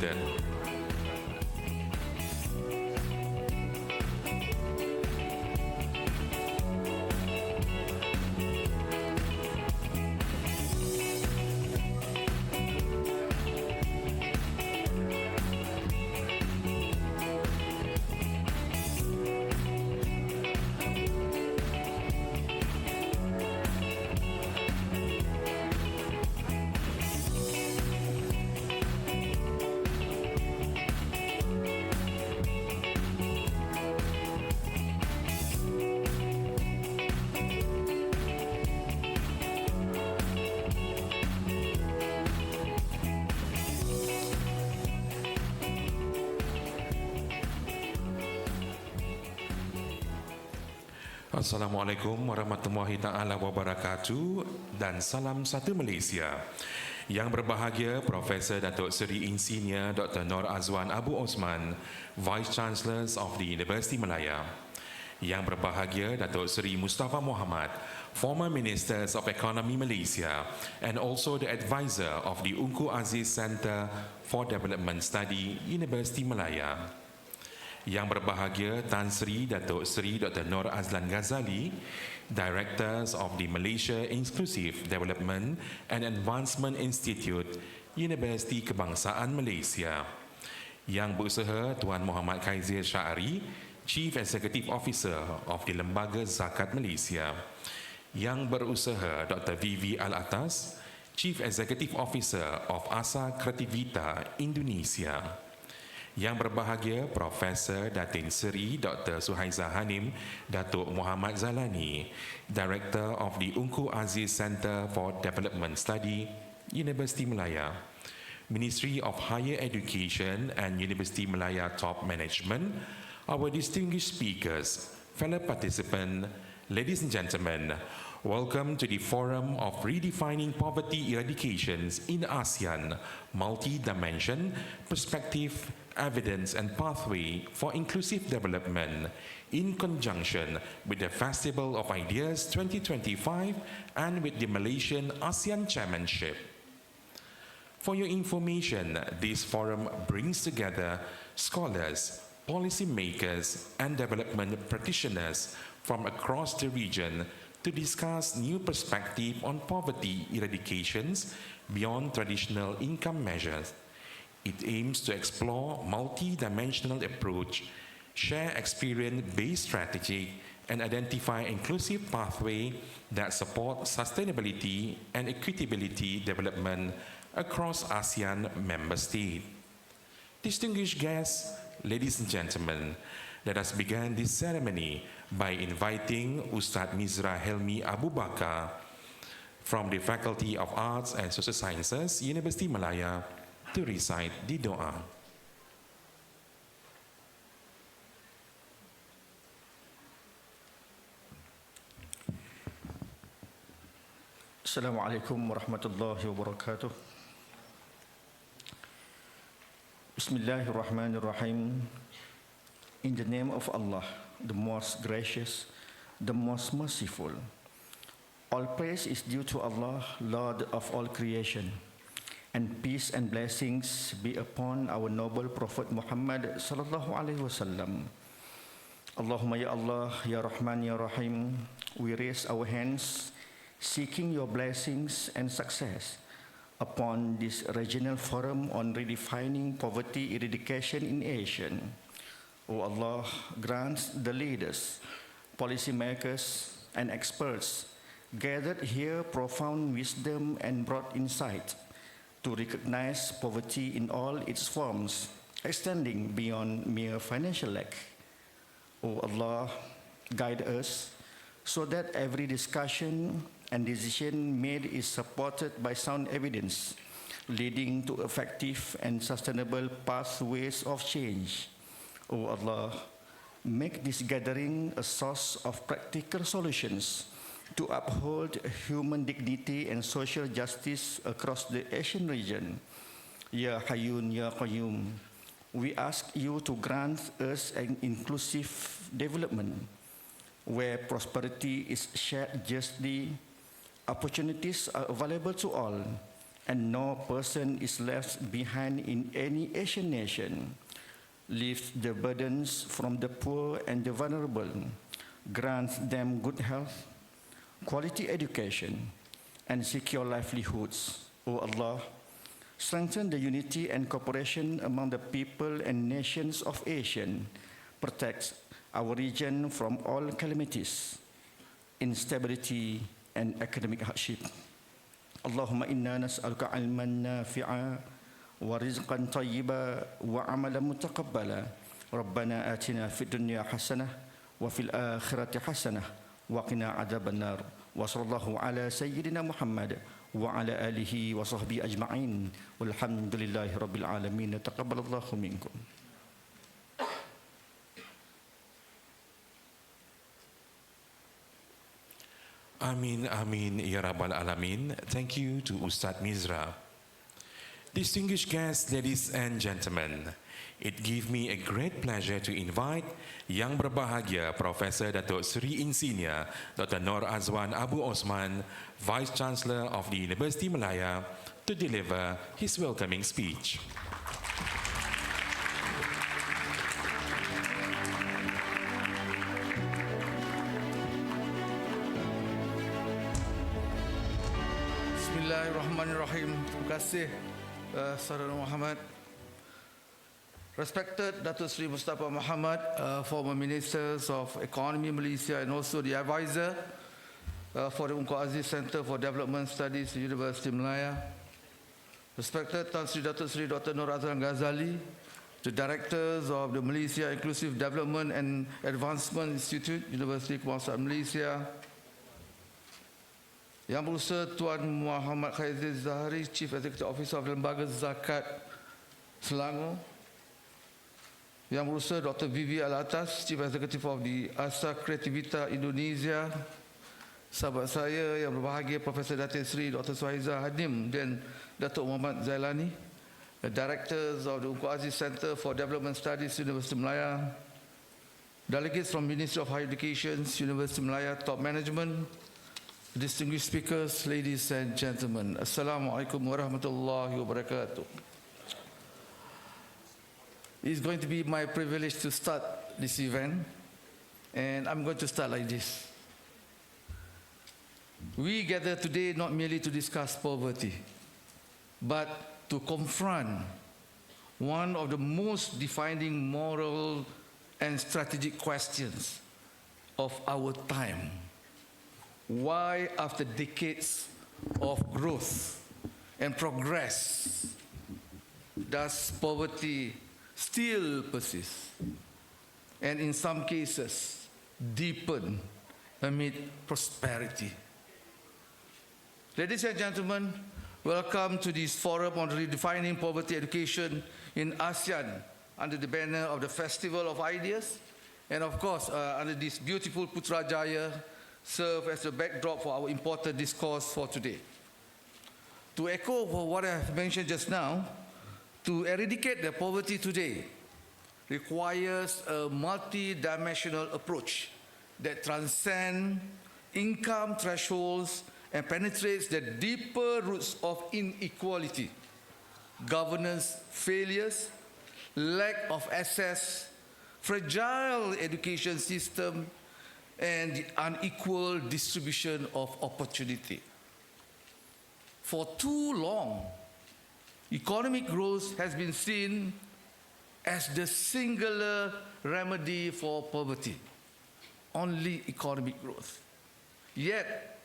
Limited. Assalamualaikum warahmatullahi taala wabarakatuh dan salam satu Malaysia. Yang berbahagia Profesor Datuk Seri Insinyur Dr. Nor Azwan Abu Osman, Vice Chancellors of the University Malaya. Yang berbahagia Datuk Seri Mustafa Muhammad, former Ministers of Economy Malaysia and also the advisor of the Ungku Aziz Centre for Development Study, University Malaya. Yang berbahagia Tan Sri Datuk Sri Dr. Nor Azlan Ghazali, Directors of the Malaysia Inclusive Development and Advancement Institute, Universiti Kebangsaan Malaysia. Yang berusaha Tuan Muhammad Khaizir Syari, Chief Executive Officer of the Lembaga Zakat Malaysia. Yang berusaha Dr. Vivi Al-Atas, Chief Executive Officer of Asa Kreativita Indonesia. Yang berbahagia Profesor Datin Seri Dr. Suhaiza Hanim Datuk Muhammad Zalani, Director of the Ungku Aziz Centre for Development Study, Universiti Malaya. Ministry of Higher Education and Universiti Malaya Top Management, our distinguished speakers, fellow participants, ladies and gentlemen, welcome to the Forum of Redefining Poverty Eradications in ASEAN, Multidimensional Perspective, Evidence and Pathway for Inclusive Development in conjunction with the Festival of Ideas 2025 and with the Malaysian ASEAN Chairmanship. For your information, this forum brings together scholars, policymakers, and development practitioners from across the region to discuss new perspectives on poverty eradications beyond traditional income measures. It aims to explore multi-dimensional approach, share experience-based strategy, and identify inclusive pathways that support sustainability and equitability development across ASEAN member states. Distinguished guests, ladies and gentlemen, let us begin this ceremony by inviting Ustaz Mizra Helmi Abu Bakar from the Faculty of Arts and Social Sciences, University Malaya, to recite the doa. Assalamualaikum warahmatullahi wabarakatuh. Bismillahirrahmanirrahim. In the name of Allah, the most gracious, the most merciful. All praise is due to Allah, Lord of all creation. And peace and blessings be upon our noble Prophet Muhammad sallallahu alaihi wasallam. Allahumma ya Allah, ya Rahman, ya Rahim, we raise our hands seeking your blessings and success upon this regional forum on redefining poverty eradication in ASEAN. O Allah, grant the leaders, policymakers, and experts gathered here profound wisdom and broad insight to recognize poverty in all its forms, extending beyond mere financial lack. O Allah, guide us so that every discussion and decision made is supported by sound evidence, leading to effective and sustainable pathways of change. O Allah, make this gathering a source of practical solutions to uphold human dignity and social justice across the Asian region. Ya Hayyun, Ya Qayyum, we ask you to grant us an inclusive development where prosperity is shared justly, opportunities are available to all, and no person is left behind in any Asian nation. Lift the burdens from the poor and the vulnerable, grant them good health, quality education, and secure livelihoods. O Allah, strengthen the unity and cooperation among the people and nations of ASEAN, protect our region from all calamities, instability, and academic hardship. Allahumma inna nas'aluka ilman nafi'a wa rizqan tayyiba wa amalan mutaqabbala. Rabbana atina fid dunya hasanah wa fil akhirati hasanah wa qina adzaban nar. Wa sallallahu ala sayyidina Muhammad wa ala alihi wa sahbihi ajma'in. Walhamdulillahi rabbil alamin. Taqabbalallahu minkum. Amin, amin, ya Rabbal Alamin. Thank you to Ustad Mizra. Distinguished guests, ladies and gentlemen, it gives me a great pleasure to invite Yang Berbahagia Profesor Datuk Seri Insinyur Dr. Nur Azwan Abu Osman, Vice Chancellor of the University Malaya, to deliver his welcoming speech. Bismillahirrahmanirrahim. Terima kasih Saudara Muhammad. Respected Datuk Seri Mustafa Muhammad, former Ministers of Economy Malaysia and also the advisor for the Ungkor Aziz Center for Development Studies, University Malaya. Respected Tan Sri Datuk Seri Dr. Nur Azlan Ghazali, the directors of the Malaysia Inclusive Development and Advancement Institute, University Kebangsaan Malaysia. Yang Berusaha Tuan Muhammad Khairizal Zahari, Chief Executive Officer of Lembaga Zakat Selangor. Yang Berusaha Dr. Vivi Alatas, Chief Executive of the Asa Kreativita Indonesia. Sahabat saya yang berbahagia Profesor Datuk Seri Dr. Suhaiza Hadim dan Datuk Muhammad Zailani, the directors of the Ungkor Aziz Center for Development Studies, University Malaya. Delegates from Ministry of Higher Education, University Malaya, top management. Distinguished speakers, ladies and gentlemen, Assalamualaikum warahmatullahi wabarakatuh. It's going to be my privilege to start this event, and I'm going to start like this. We gather today not merely to discuss poverty, but to confront one of the most defining moral and strategic questions of our time. Why, after decades of growth and progress, does poverty still persist and in some cases deepen amid prosperity? Ladies and gentlemen, welcome to this forum on redefining poverty education in ASEAN under the banner of the Festival of Ideas and of course under this beautiful Putrajaya serve as the backdrop for our important discourse for today. To echo what I have mentioned just now, to eradicate the poverty today requires a multidimensional approach that transcends income thresholds and penetrates the deeper roots of inequality, governance failures, lack of access, fragile education system, and the unequal distribution of opportunity. For too long, economic growth has been seen as the singular remedy for poverty. Only economic growth. Yet,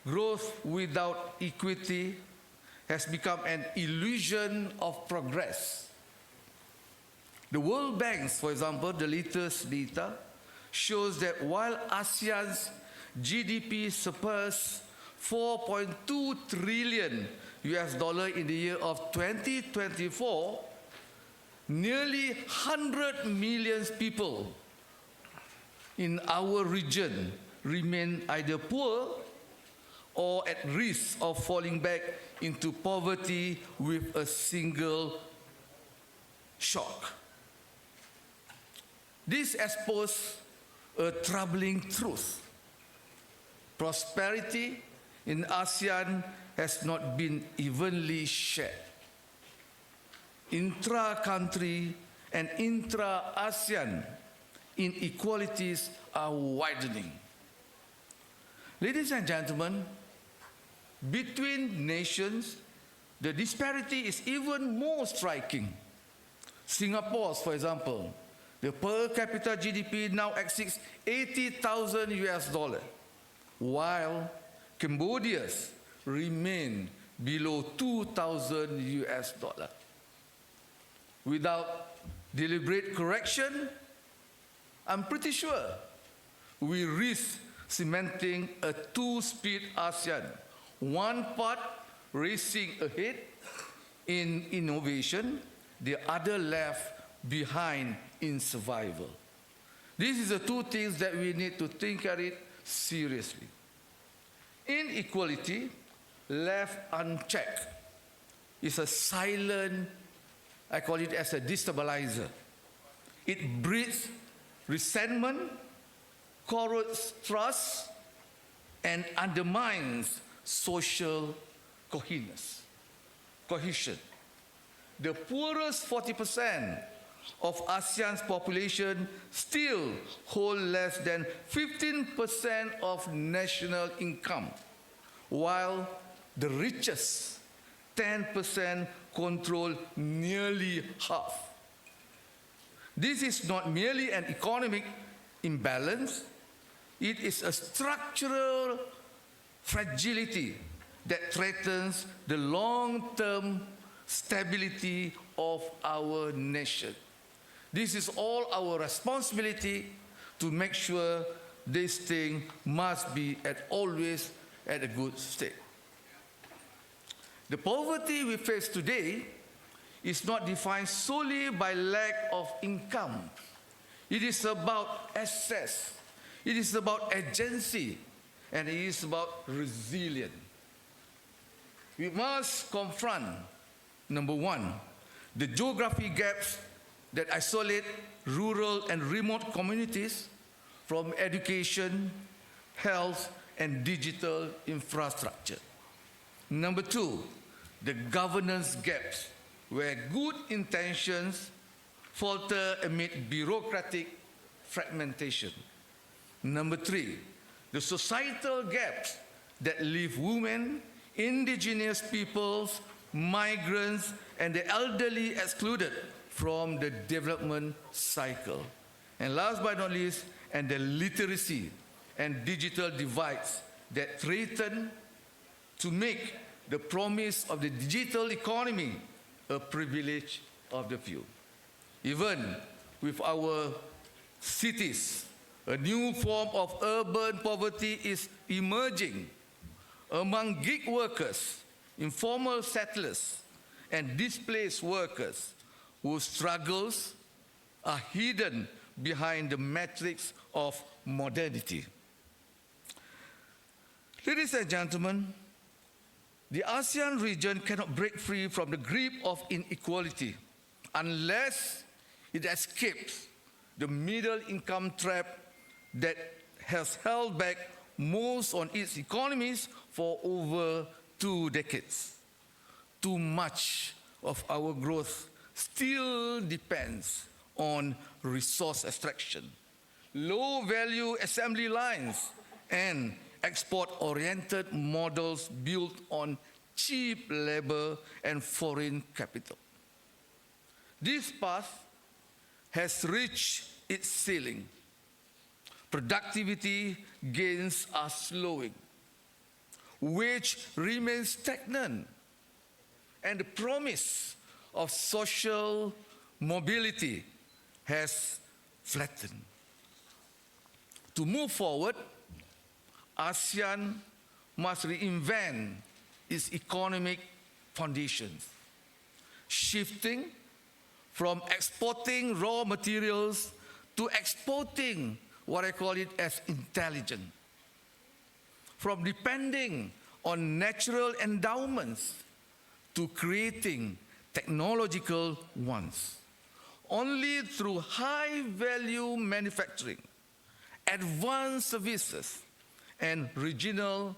growth without equity has become an illusion of progress. The World Bank's, for example, the latest data shows that while ASEAN's GDP surpassed $4.2 trillion in the year of 2024, nearly 100 million people in our region remain either poor or at risk of falling back into poverty with a single shock. This exposes a troubling truth. Prosperity in ASEAN has not been evenly shared. Intra-country and intra-ASEAN inequalities are widening. Ladies and gentlemen, between nations, the disparity is even more striking. Singapore's, for example, the per capita GDP now exceeds 80,000 US dollars, while Cambodia's remain below 2,000 US dollars. Without deliberate correction, I'm pretty sure we risk cementing a two-speed ASEAN, one part racing ahead in innovation, the other left behind in survival. These are the two things that we need to think at it seriously. Inequality, left unchecked, is a silent, I call it as a destabilizer. It breeds resentment, corrodes trust, and undermines social cohesion. The poorest 40% of ASEAN's population still hold less than 15% of national income, while the richest 10% control nearly half. This is not merely an economic imbalance, it is a structural fragility that threatens the long-term stability of our nation. This is all our responsibility to make sure this thing must be always at a good state. The poverty we face today is not defined solely by lack of income. It is about access, it is about agency, and it is about resilience. We must confront, number one, the geography gaps that isolate rural and remote communities from education, health, and digital infrastructure. Number two, the governance gaps where good intentions falter amid bureaucratic fragmentation. Number three, the societal gaps that leave women, indigenous peoples, migrants, and the elderly excluded from the development cycle. And last but not least, and the literacy and digital divides that threaten to make the promise of the digital economy a privilege of the few. Even with our cities, a new form of urban poverty is emerging among gig workers, informal settlers, and displaced workers whose struggles are hidden behind the matrix of modernity. Ladies and gentlemen, the ASEAN region cannot break free from the grip of inequality unless it escapes the middle income trap that has held back most on its economies for over 2 decades. Too much of our growth still depends on resource extraction, low-value assembly lines, and export-oriented models built on cheap labor and foreign capital. This path has reached its ceiling. Productivity gains are slowing. Wage remains stagnant. And the promise of social mobility has flattened. To move forward, ASEAN must reinvent its economic foundations, shifting from exporting raw materials to exporting what I call it as intelligence, from depending on natural endowments to creating technological ones. Only through high-value manufacturing, advanced services, and regional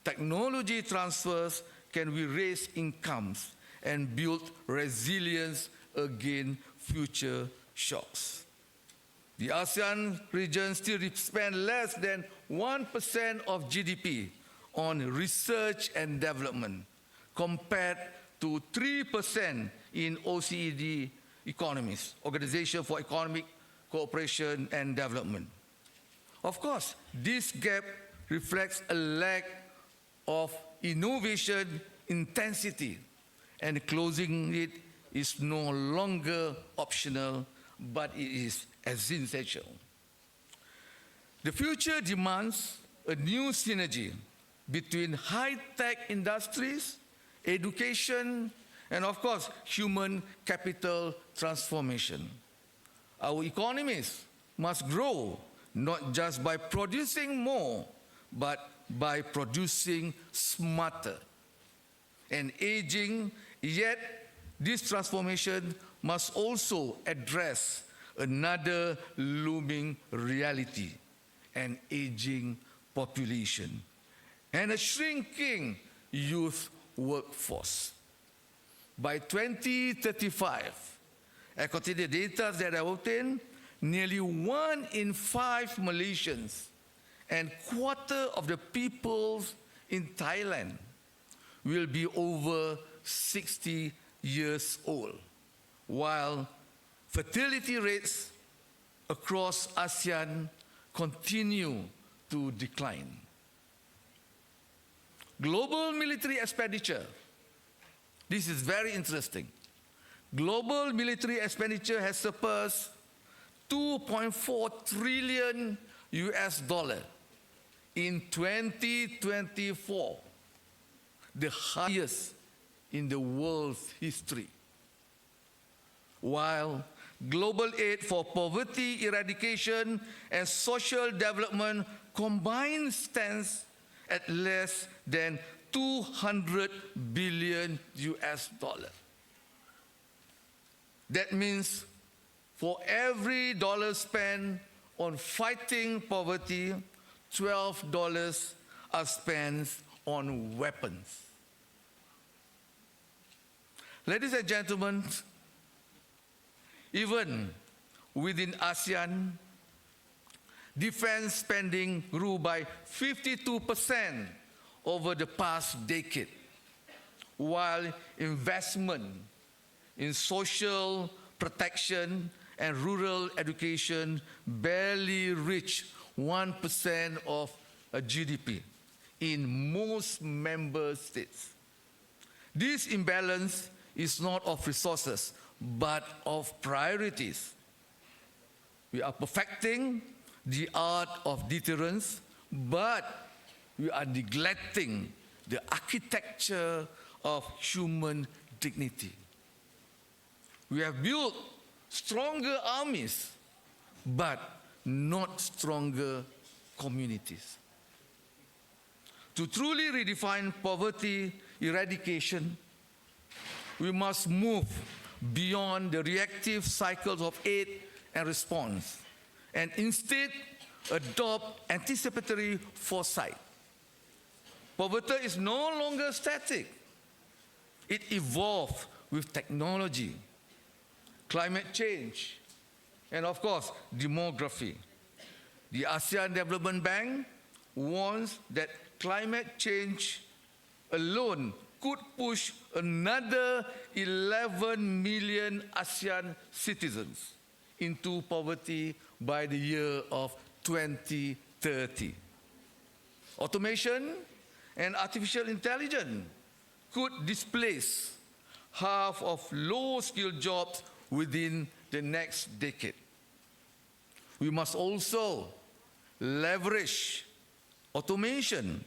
technology transfers can we raise incomes and build resilience against future shocks. The ASEAN region still spends less than 1% of GDP on research and development, compared to 3% in OECD economies, Organization for Economic Cooperation and Development. Of course, this gap reflects a lack of innovation intensity, and closing it is no longer optional, but it is essential. The future demands a new synergy between high-tech industries, education, and of course, human capital transformation. Our economies must grow not just by producing more, but by producing smarter. And aging, yet this transformation must also address another looming reality, an aging population and a shrinking youth workforce. By 2035, according to the data that I obtained, nearly 1 in 5 Malaysians and quarter of the people in Thailand will be over 60 years old, while fertility rates across ASEAN continue to decline. Global military expenditure. This is very interesting. Global military expenditure has surpassed 2.4 trillion US dollar in 2024, the highest in the world's history. While global aid for poverty eradication and social development combined stands at less than 200 billion US dollar. That means for every dollar spent on fighting poverty, $12 are spent on weapons. Ladies and gentlemen, even within ASEAN, defense spending grew by 52% over the past decade, while investment in social protection and rural education barely reached 1% of GDP in most member states. This imbalance is not of resources, but of priorities. We are perfecting the art of deterrence, but we are neglecting the architecture of human dignity. We have built stronger armies, but not stronger communities. To truly redefine poverty eradication, we must move beyond the reactive cycles of aid and response, and instead adopt anticipatory foresight. Poverty is no longer static. It evolves with technology, climate change, and of course, demography. The ASEAN Development Bank warns that climate change alone could push another 11 million ASEAN citizens into poverty by the year of 2030. Automation and artificial intelligence could displace half of low-skilled jobs within the next decade. We must also leverage automation,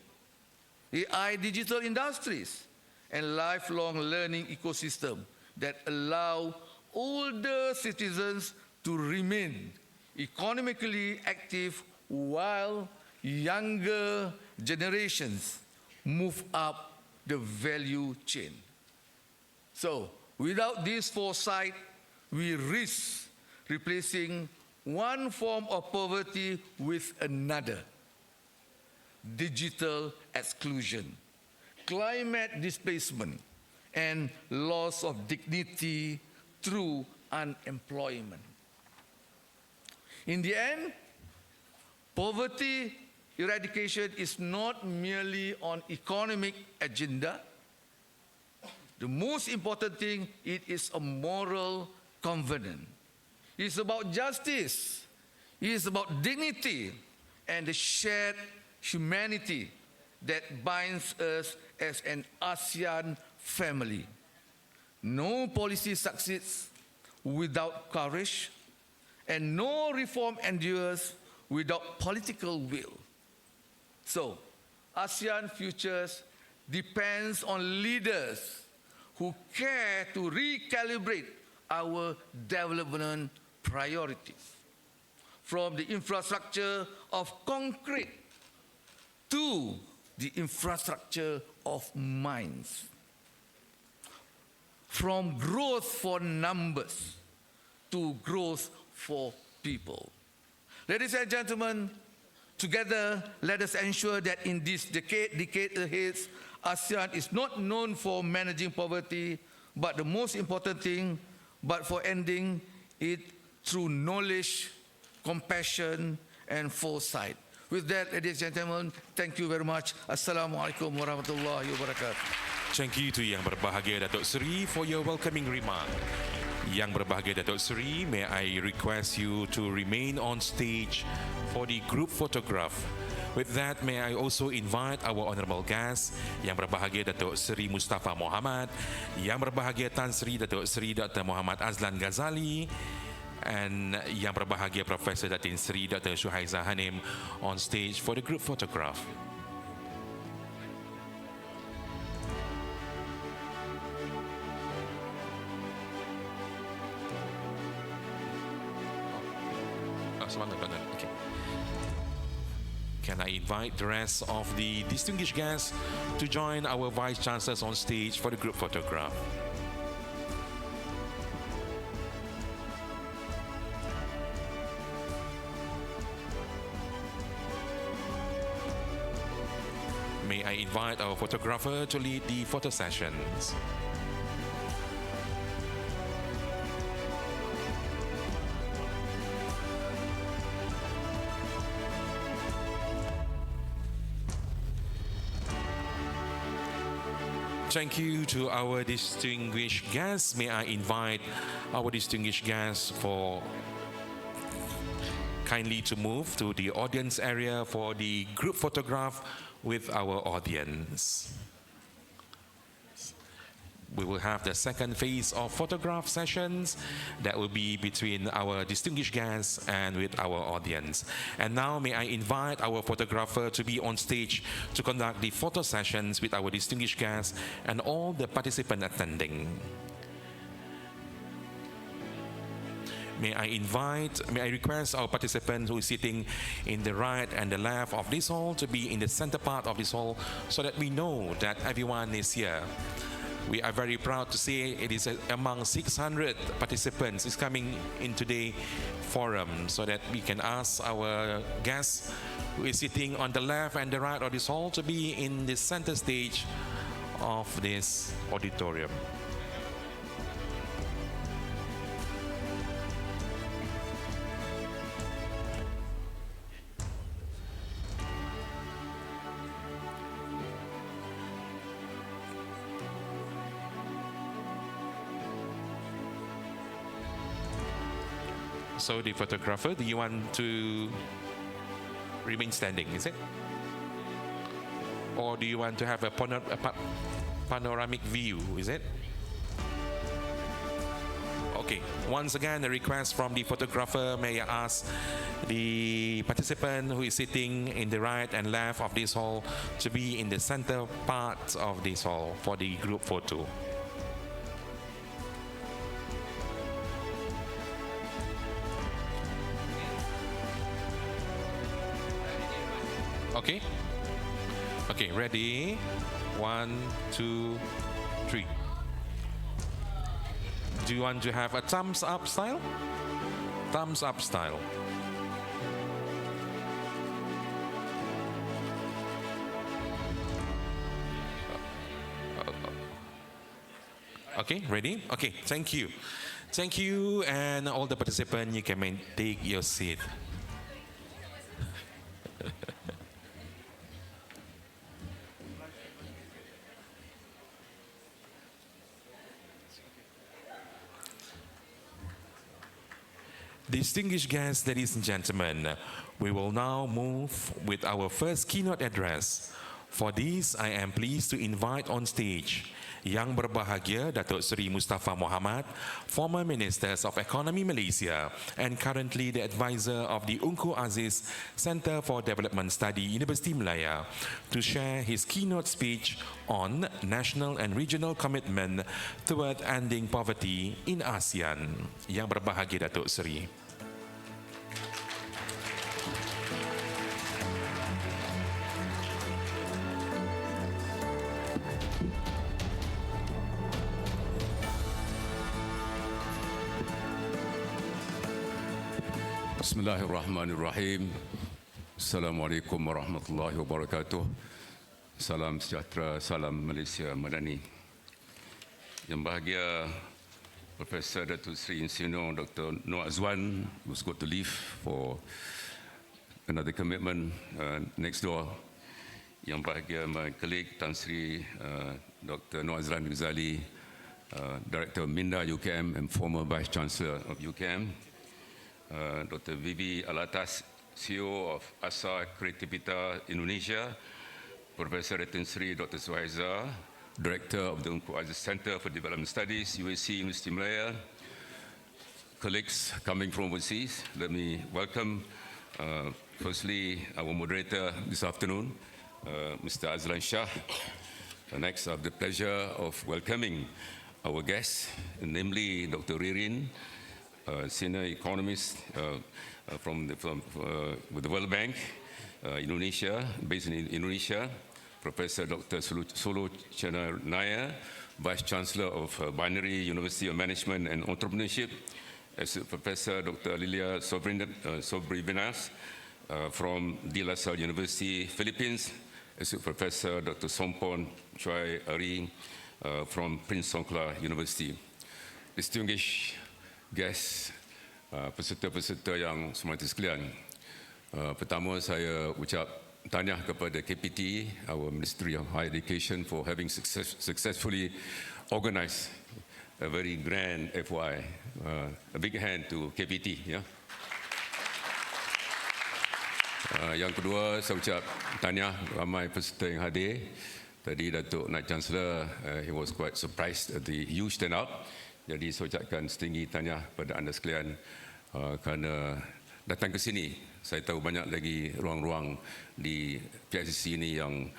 AI digital industries, and lifelong learning ecosystem that allow older citizens to remain economically active while younger generations move up the value chain. So, without this foresight, we risk replacing one form of poverty with another. digital exclusion, climate displacement, and loss of dignity through unemployment. In the end, poverty eradication is not merely an economic agenda. The most important thing, it is a moral covenant. It's about justice. It is about dignity and the shared humanity that binds us as an ASEAN family. No policy succeeds without courage, and no reform endures without political will. So, ASEAN futures depends on leaders who care to recalibrate our development priorities, from the infrastructure of concrete to the infrastructure of minds, from growth for numbers to growth for people. Ladies and gentlemen, together let us ensure that in this decade ahead, ASEAN is not known for managing poverty, but the most important thing, but for ending it through knowledge, compassion, and foresight. With that, ladies and gentlemen, thank you very much. Assalamualaikum warahmatullahi wabarakatuh. Thank you to Yang Berbahagia Datuk Seri for your welcoming remark. Yang Berbahagia Datuk Seri, may I request you to remain on stage for the group photograph. With that, may I also invite our honourable guests, Yang Berbahagia Datuk Seri Mustafa Mohamad, Yang Berbahagia Tan Sri Datuk Seri Dr. Muhammad Azlan Ghazali, and Yang Berbahagia Professor Datin Sri Dr. Shuhaiza Hanim on stage for the group photograph. Okay. Can I invite the rest of the distinguished guests to join our Vice Chancellors on stage for the group photograph? May I invite our photographer to lead the photo sessions. Thank you to our distinguished guests. May I invite our distinguished guests for kindly to move to the audience area for the group photograph with our audience. We will have the second phase of photograph sessions that will be between our distinguished guests and with our audience. And now may I invite our photographer to be on stage to conduct the photo sessions with our distinguished guests and all the participants attending. May I request our participant who is sitting in the right and the left of this hall to be in the center part of this hall so that we know that everyone is here. We are very proud to say it is among 600 participants is coming in today's forum so that we can ask our guests who is sitting on the left and the right of this hall to be in the center stage of this auditorium. So the photographer, do you want to remain standing, is it? Or do you want to have a panoramic view, is it? Okay, once again, a request from the photographer. May I ask the participant who is sitting in the right and left of this hall to be in the center part of this hall for the group photo. Okay? Okay, ready? 1, 2, 3. Do you want to have a thumbs up style? Thumbs up style. Okay, ready? Okay, thank you. Thank you, and all the participants, you can take your seat. Distinguished guests, ladies and gentlemen, we will now move with our first keynote address. For this, I am pleased to invite on stage Yang Berbahagia Datuk Seri Mustafa Mohamad, former Ministers of Economy Malaysia and currently the advisor of the Ungku Aziz Centre for Development Study, University Malaya, to share his keynote speech on national and regional commitment toward ending poverty in ASEAN. Yang Berbahagia Datuk Seri. Bismillahirrahmanirrahim. Assalamualaikum warahmatullahi wabarakatuh. Salam sejahtera, salam Malaysia Madani. Yang bahagia Profesor Datuk Seri Insinyur Dr. Noor Azwan, who's got to leave for another commitment next door. Yang bahagia my colleague Tan Sri Dr. Noor Azlan Ghazali, Director of Minda UKM and former Vice Chancellor of UKM. Dr. Vivi Alatas, CEO of Asa Kreativita Indonesia, Professor Datin Sri Dr. Suhaiza, Director of the Ungku Aziz Centre for Development Studies, UAC University Malaya, colleagues coming from overseas, let me welcome firstly our moderator this afternoon, Mr. Azlan Shah. Next, I have the pleasure of welcoming our guests, namely Dr. Ririn, senior economist with the World Bank, Indonesia, based in Indonesia, Professor Dr. Solo Chena Naya, Vice Chancellor of Binary University of Management and Entrepreneurship, Professor Dr. Lilia Sobrivinas from De La Salle University, Philippines, Professor Dr. Sompon Choi Ari from Prince Songkla University. Distinguished guests, peserta-peserta yang semati sekalian. Pertama saya ucap tahniah kepada KPT, our Ministry of Higher Education, for having successfully organized a very grand FY. A big hand to KPT. Yeah? Yang kedua, saya ucap tahniah ramai peserta yang hadir. Tadi Datuk Naib Chancellor, he was quite surprised at the huge turnout. Jadi saya ucapkan setinggi tahniah pada anda sekalian kerana datang ke sini. Saya tahu banyak lagi ruang-ruang di PICC ini yang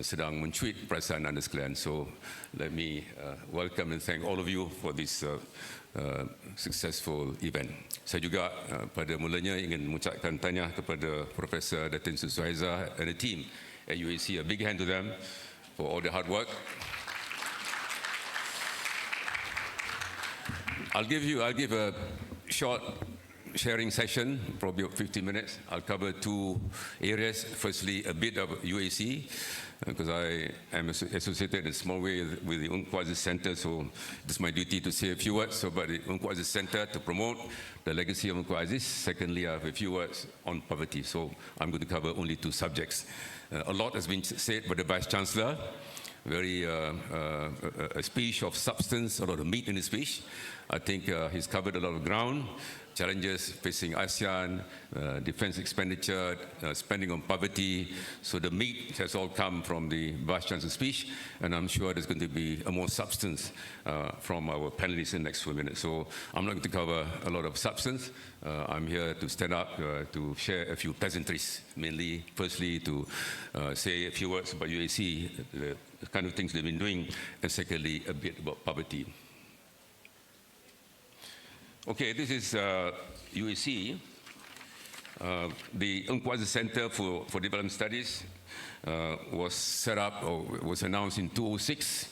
sedang mencuit perasaan anda sekalian. So let me welcome and thank all of you for this successful event. Saya juga pada mulanya ingin mengucapkan tahniah kepada Profesor Datin Suhaiza and the team at UAC. A big hand to them for all the hard work. I'll give a short sharing session, probably 15 minutes. I'll cover two areas. Firstly, a bit of UAC, because I am associated in a small way with the Ungku Aziz Centre, so it's my duty to say a few words about the Ungku Aziz Centre to promote the legacy of Ungku Aziz. Secondly, I have a few words on poverty, so I'm going to cover only two subjects. A lot has been said by the Vice Chancellor, a speech of substance, a lot of meat in his speech. I think he's covered a lot of ground, challenges facing ASEAN, defense expenditure, spending on poverty. So the meat has all come from the Vice Chancellor's speech, and I'm sure there's going to be a more substance from our panelists in the next few minutes. So I'm not going to cover a lot of substance. I'm here to stand up to share a few pleasantries, mainly, firstly, to say a few words about UAC, the kind of things they've been doing, and secondly, a bit about poverty. Okay, this is UAC, the Ungku Aziz Centre for Development Studies was set up, or was announced in 2006,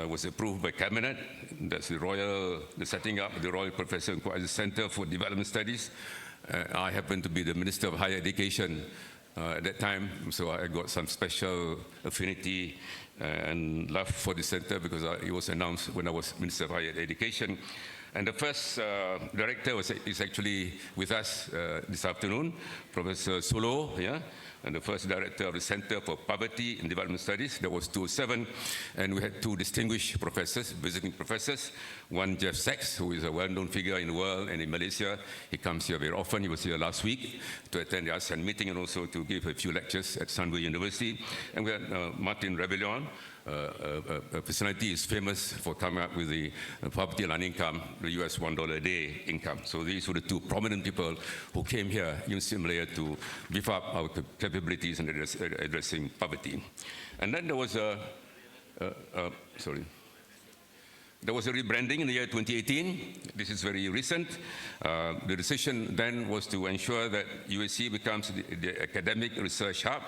was approved by Cabinet. That's the setting up of the Royal Professor Ungku Aziz Centre for Development Studies. I happen to be the Minister of Higher Education at that time, so I got some special affinity and love for the center because it was announced when I was Minister of Higher Education. And the first director is actually with us this afternoon, Professor Solo, yeah, and the first director of the Center for Poverty and Development Studies. That was 2007, and we had two distinguished professors, visiting professors. One, Jeff Sachs, who is a well-known figure in the world and in Malaysia. He comes here very often. He was here last week to attend the ASEAN meeting and also to give a few lectures at Sunway University. And we had Martin Rebellion. A personality is famous for coming up with the poverty line income, the US $1 a day income. So these were the two prominent people who came here in Malaya to beef up our capabilities in addressing poverty. And then there was there was a rebranding in the year 2018. This is very recent. The decision then was to ensure that UAC becomes the academic research hub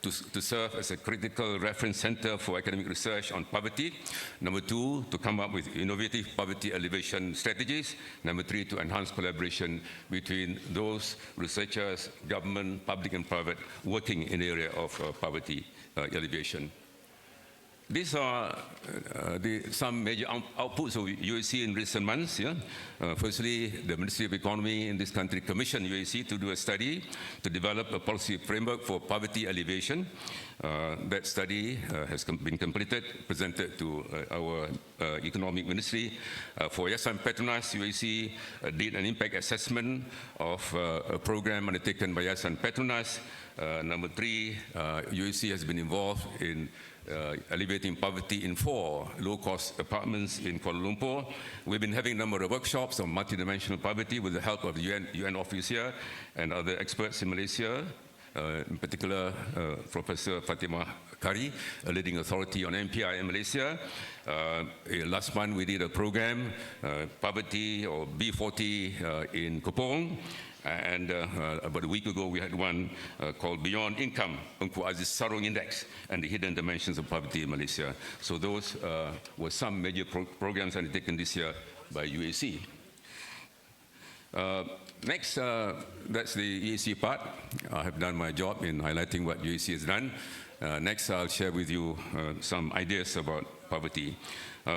to serve as a critical reference center for academic research on poverty. Number two, to come up with innovative poverty alleviation strategies. Number three, to enhance collaboration between those researchers, government, public and private, working in the area of poverty alleviation. These are some major outputs of UAC in recent months. Yeah? Firstly, the Ministry of Economy in this country commissioned UAC to do a study to develop a policy framework for poverty alleviation. That study has been completed, presented to our Economic Ministry. For Yayasan Petronas, UAC did an impact assessment of a program undertaken by Yayasan Petronas. Number three, UAC has been involved in alleviating poverty in 4 low-cost apartments in Kuala Lumpur. We've been having a number of workshops on multidimensional poverty with the help of the UN office here and other experts in Malaysia. In particular, Professor Fatimah Kari, a leading authority on MPI in Malaysia. Last month we did a program, poverty or B40 in Kopong. And about a week ago, we had one called Beyond Income, Engku Aziz Sarung Index, and the hidden dimensions of poverty in Malaysia. So those were some major programs undertaken this year by UAC. Next, that's the EAC part. I have done my job in highlighting what UAC has done. Next, I'll share with you some ideas about poverty.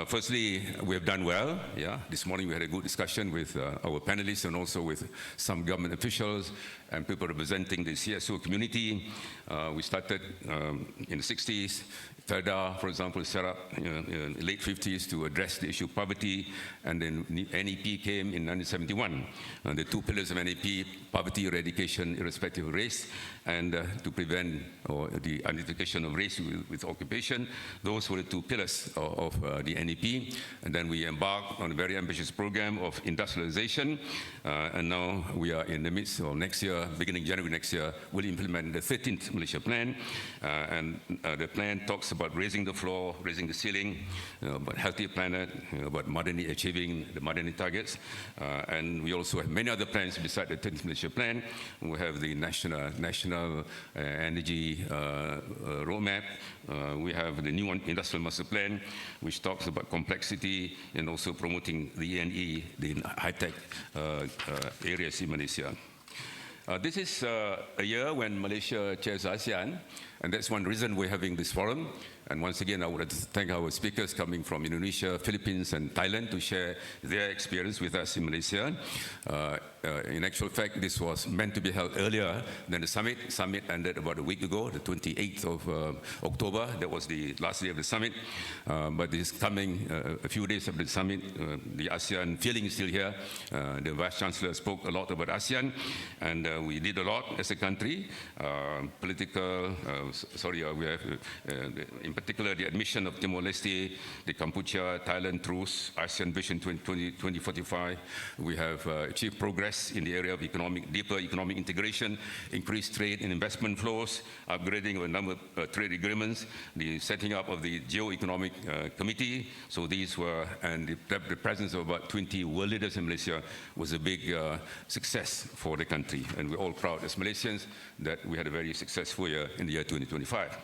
Firstly, we have done well. Yeah, this morning we had a good discussion with our panelists and also with some government officials and people representing the CSO community. We started in the 60s. FEDA, for example, set up in the late 50s to address the issue of poverty, and then NEP came in 1971. The 2 pillars of NEP, poverty eradication irrespective of race, and to prevent the identification of race with occupation. Those were the 2 pillars of the NEP. And then we embarked on a very ambitious program of industrialization, and now we are in the midst of next year, beginning January next year, we'll implement the 13th Malaysia Plan, and the plan talks about raising the floor, raising the ceiling, about healthier planet, about achieving the modernity targets, and we also have many other plans beside the 13th Malaysia Plan. We have the national energy roadmap. We have the new industrial master plan, which talks about complexity and also promoting the E&E, the high-tech areas in Malaysia. This is a year when Malaysia chairs ASEAN, and that's one reason we're having this forum. And once again, I would like to thank our speakers coming from Indonesia, Philippines, and Thailand to share their experience with us in Malaysia. In actual fact, this was meant to be held earlier than the summit. The summit ended about a week ago, the 28th of October. That was the last day of the summit. But this coming a few days after the summit, the ASEAN feeling is still here. The Vice Chancellor spoke a lot about ASEAN, and we did a lot as a country. We have in particular the admission of Timor-Leste, the Cambodia, Thailand, truce, ASEAN Vision 2045. We have achieved progress in the area of deeper economic integration, increased trade and investment flows, upgrading of a number of trade agreements, the setting up of the Geo-Economic Committee. So these were, and the presence of about 20 world leaders in Malaysia was a big success for the country. And we're all proud as Malaysians that we had a very successful year in the year 2025.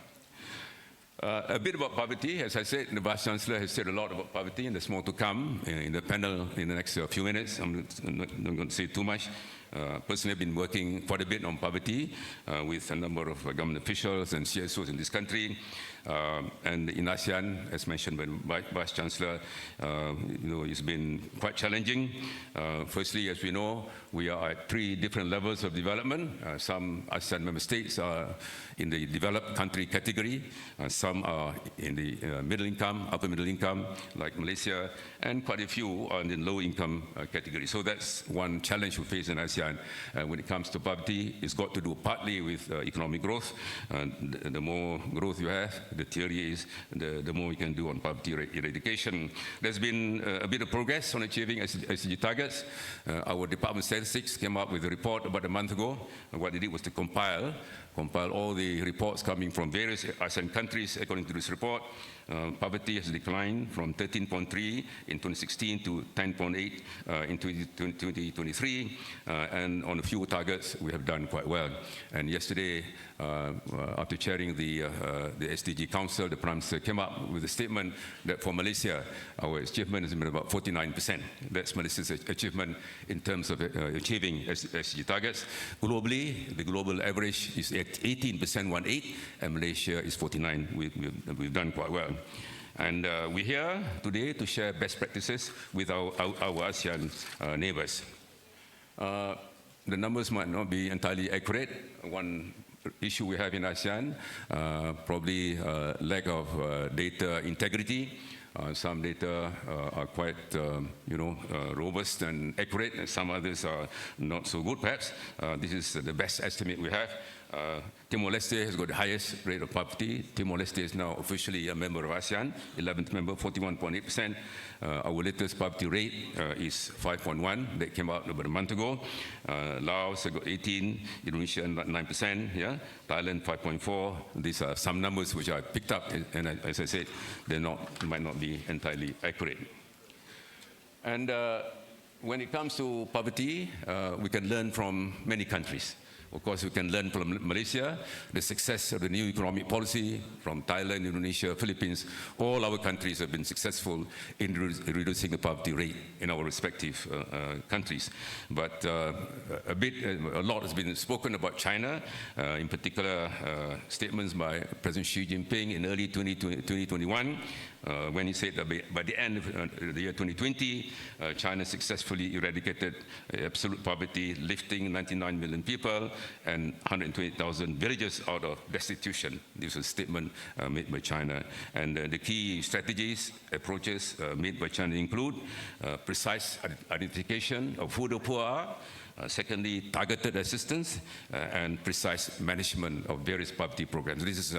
A bit about poverty. As I said, the Vice Chancellor has said a lot about poverty, and there's more to come in the panel in the next few minutes. I'm not going to say too much. Personally, I've been working quite a bit on poverty with a number of government officials and CSOs in this country. And in ASEAN, as mentioned by Vice Chancellor, it's been quite challenging. Firstly, as we know, we are at 3 different levels of development. Some ASEAN member states are in the developed country category. Some are in the middle income, upper middle income, like Malaysia, and quite a few are in the low income category. So that's one challenge we face in ASEAN when it comes to poverty. It's got to do partly with economic growth. The more growth you have, the theory is the more we can do on poverty eradication. There's been a bit of progress on achieving SDG targets. Our Department of Statistics came up with a report about a month ago. What they did was to compile all the reports coming from various ASEAN countries. According to this report, poverty has declined from 13.3 in 2016 to 10.8 in 2023. And on a few targets, we have done quite well. And yesterday, after chairing the SDG Council, the Prime Minister came up with a statement that for Malaysia, our achievement has been about 49%. That's Malaysia's achievement in terms of achieving SDG targets. Globally, the global average is at 18%, and Malaysia is 49%. We've done quite well. And we're here today to share best practices with our ASEAN neighbors. The numbers might not be entirely accurate. One issue we have in ASEAN, probably lack of data integrity. Some data are quite, robust and accurate, and some others are not so good, perhaps. This is the best estimate we have. Timor-Leste has got the highest rate of poverty. Timor-Leste is now officially a member of ASEAN, 11th member, 41.8%. Our latest poverty rate is 5.1. That came out about a month ago. Laos has got 18, Indonesia 9%, yeah? Thailand 5.4. These are some numbers which I picked up, and as I said, might not be entirely accurate. And when it comes to poverty, we can learn from many countries. Of course, we can learn from Malaysia, the success of the new economic policy, from Thailand, Indonesia, Philippines. All our countries have been successful in reducing the poverty rate in our respective countries. But a lot has been spoken about China, in particular statements by President Xi Jinping in early 2021, when he said that by the end of the year 2020, China successfully eradicated absolute poverty, lifting 99 million people and 120,000 villages out of destitution. This was a statement made by China. And the key strategies, approaches made by China include precise identification of who the poor are, secondly, targeted assistance, and precise management of various poverty programs. This is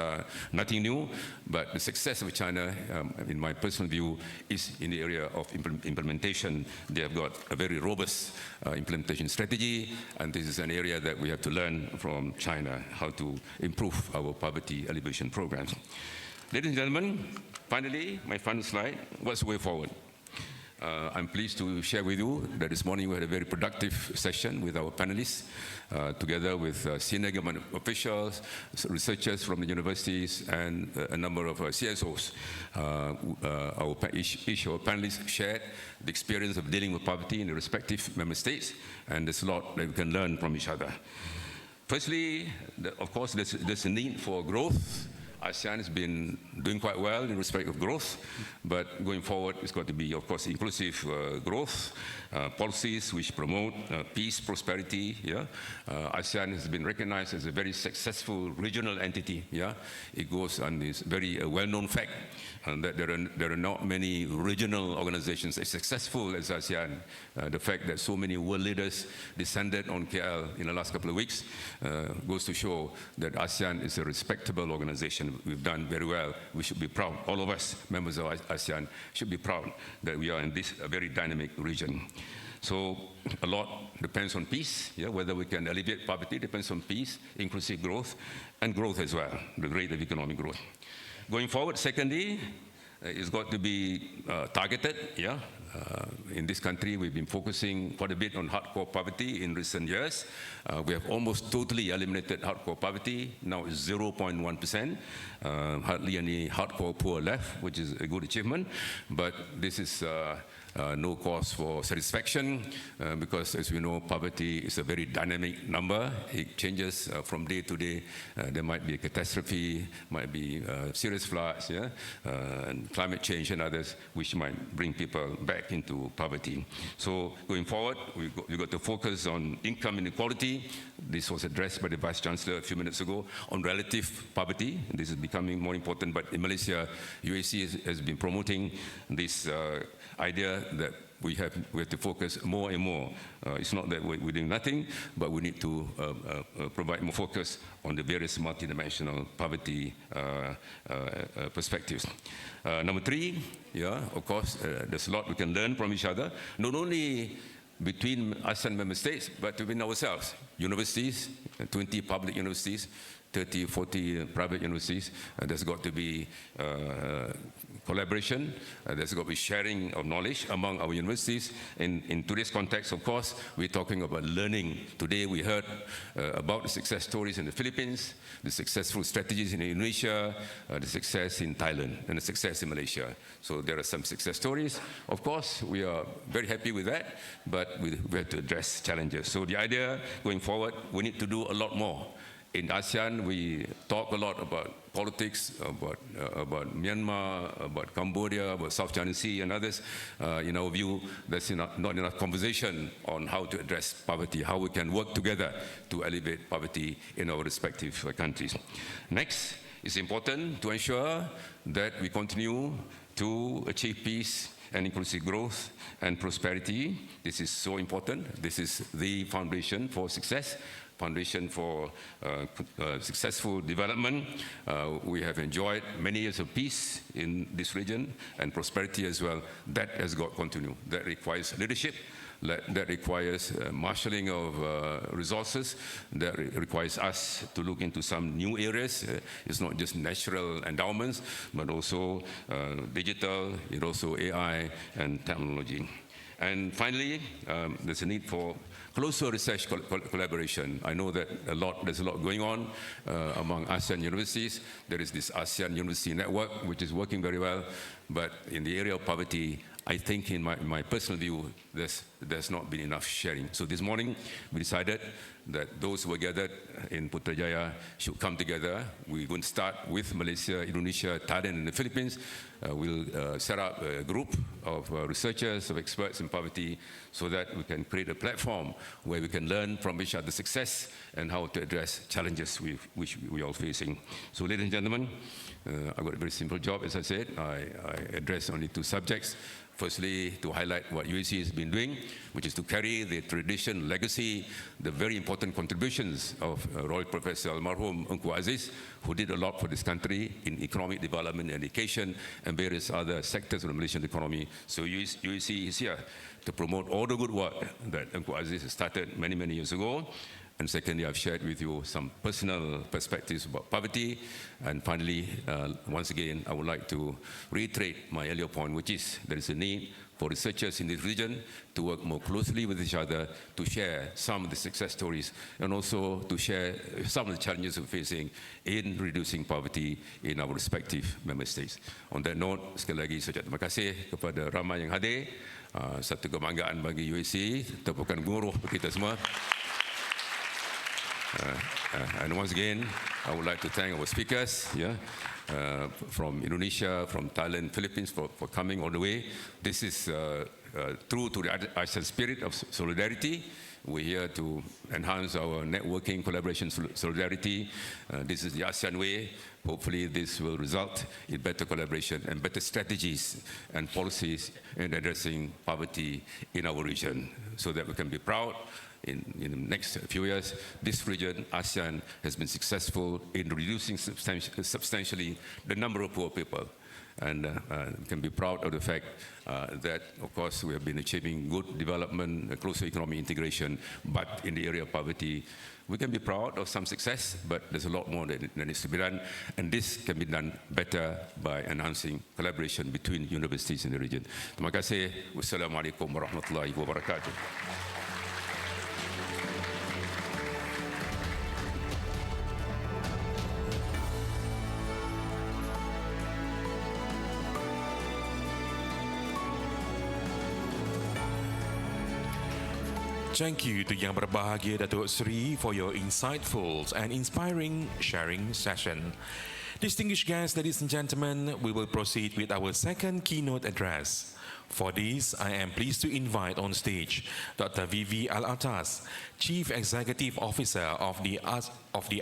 nothing new, but the success of China, in my personal view, is in the area of implementation. They have got a very robust implementation strategy, and this is an area that we have to learn from China, how to improve our poverty alleviation programs. Ladies and gentlemen, finally, my final slide, what's the way forward? I'm pleased to share with you that this morning we had a very productive session with our panelists, together with senior government officials, researchers from the universities, and a number of CSOs. Each of our panelists shared the experience of dealing with poverty in the respective member states, and there's a lot that we can learn from each other. Firstly, of course, there's a need for growth. ASEAN has been doing quite well in respect of growth, but going forward, it's got to be, of course, inclusive growth, policies which promote peace, prosperity. Yeah? ASEAN has been recognized as a very successful regional entity. Yeah? It goes on this very well-known fact that there are not many regional organizations as successful as ASEAN. The fact that so many world leaders descended on KL in the last couple of weeks goes to show that ASEAN is a respectable organization. We've done very well. We should be proud. All of us, members of ASEAN, should be proud that we are in this very dynamic region. So a lot depends on peace. Yeah? Whether we can alleviate poverty depends on peace, inclusive growth, and growth as well, the rate of economic growth. Going forward, secondly, it's got to be targeted, yeah. In this country, we've been focusing quite a bit on hardcore poverty in recent years. We have almost totally eliminated hardcore poverty. Now it's 0.1%. Hardly any hardcore poor left, which is a good achievement. But this is no cause for satisfaction because, as we know, poverty is a very dynamic number. It changes from day to day. There might be a catastrophe, might be serious floods, yeah, and climate change and others, which might bring people back into poverty. So going forward, we've got to focus on income inequality. This was addressed by the Vice Chancellor a few minutes ago on relative poverty. This is becoming more important, but in Malaysia, UAC has been promoting this idea that we have to focus more and more. It's not that we're doing nothing, but we need to provide more focus on the various multidimensional poverty perspectives. Number three, yeah, of course, there's a lot we can learn from each other, not only between ASEAN member states, but within ourselves. Universities, 20 public universities, 30, 40 private universities. There's got to be collaboration. There's got to be sharing of knowledge among our universities. In today's context, of course, we're talking about learning. Today we heard about the success stories in the Philippines, the successful strategies in Indonesia, the success in Thailand, and the success in Malaysia. So there are some success stories. Of course, we are very happy with that, but we have to address challenges. So the idea going forward, we need to do a lot more. In ASEAN, we talk a lot about politics, about Myanmar, about Cambodia, about South China Sea and others. In our view, there's not enough conversation on how to address poverty, how we can work together to alleviate poverty in our respective countries. Next, it's important to ensure that we continue to achieve peace and inclusive growth and prosperity. This is so important. This is the foundation for success. Foundation for successful development. We have enjoyed many years of peace in this region and prosperity as well. That has got to continue. That requires leadership. That requires marshalling of resources. That requires us to look into some new areas. It's not just natural endowments, but also digital, it's also AI and technology. And finally, there's a need for closer research collaboration. I know that there's a lot going on among ASEAN universities. There is this ASEAN University Network, which is working very well. But in the area of poverty, I think in my personal view, there's not been enough sharing. So this morning, we decided that those who were gathered in Putrajaya should come together. We're going to start with Malaysia, Indonesia, Thailand, and the Philippines. We'll set up a group of researchers, of experts in poverty, so that we can create a platform where we can learn from each other's success and how to address challenges which we are all facing. So, ladies and gentlemen, I've got a very simple job, as I said. I address only two subjects. Firstly, to highlight what UAC has been doing, which is to carry the tradition, legacy, the very important contributions of Royal Professor Almarhum Engku Aziz, who did a lot for this country in economic development, education, and various other sectors of the Malaysian economy. So UAC is here to promote all the good work that Engku Aziz started many, many years ago. And secondly, I've shared with you some personal perspectives about poverty. And finally, once again, I would like to reiterate my earlier point, which is there is a need for researchers in this region to work more closely with each other, to share some of the success stories, and also to share some of the challenges we're facing in reducing poverty in our respective member states. On that note, sekali lagi saya ucap terima kasih kepada ramai yang hadir. Satu kebanggaan bagi UAC, tepukan gemuruh bagi kita semua. And once again, I would like to thank our speakers, from Indonesia, from Thailand, Philippines, for coming all the way. This is true to the ASEAN spirit of solidarity. We're here to enhance our networking, collaboration, solidarity. This is the ASEAN way. Hopefully this will result in better collaboration and better strategies and policies in addressing poverty in our region, so that we can be proud. In the next few years, this region, ASEAN, has been successful in reducing substantially the number of poor people. and we can be proud of the fact that, of course, we have been achieving good development, closer economic integration, but in the area of poverty, we can be proud of some success, but there's a lot more that needs to be done, and this can be done better by enhancing collaboration between universities in the region. Terima kasih. Wassalamualaikum warahmatullahi wabarakatuh. Thank you to Yang Berbahagia Datuk Seri for your insightful and inspiring sharing session. Distinguished guests, ladies and gentlemen, we will proceed with our second keynote address. For this, I am pleased to invite on stage Dr. Vivi Al-Atas, Chief Executive Officer of the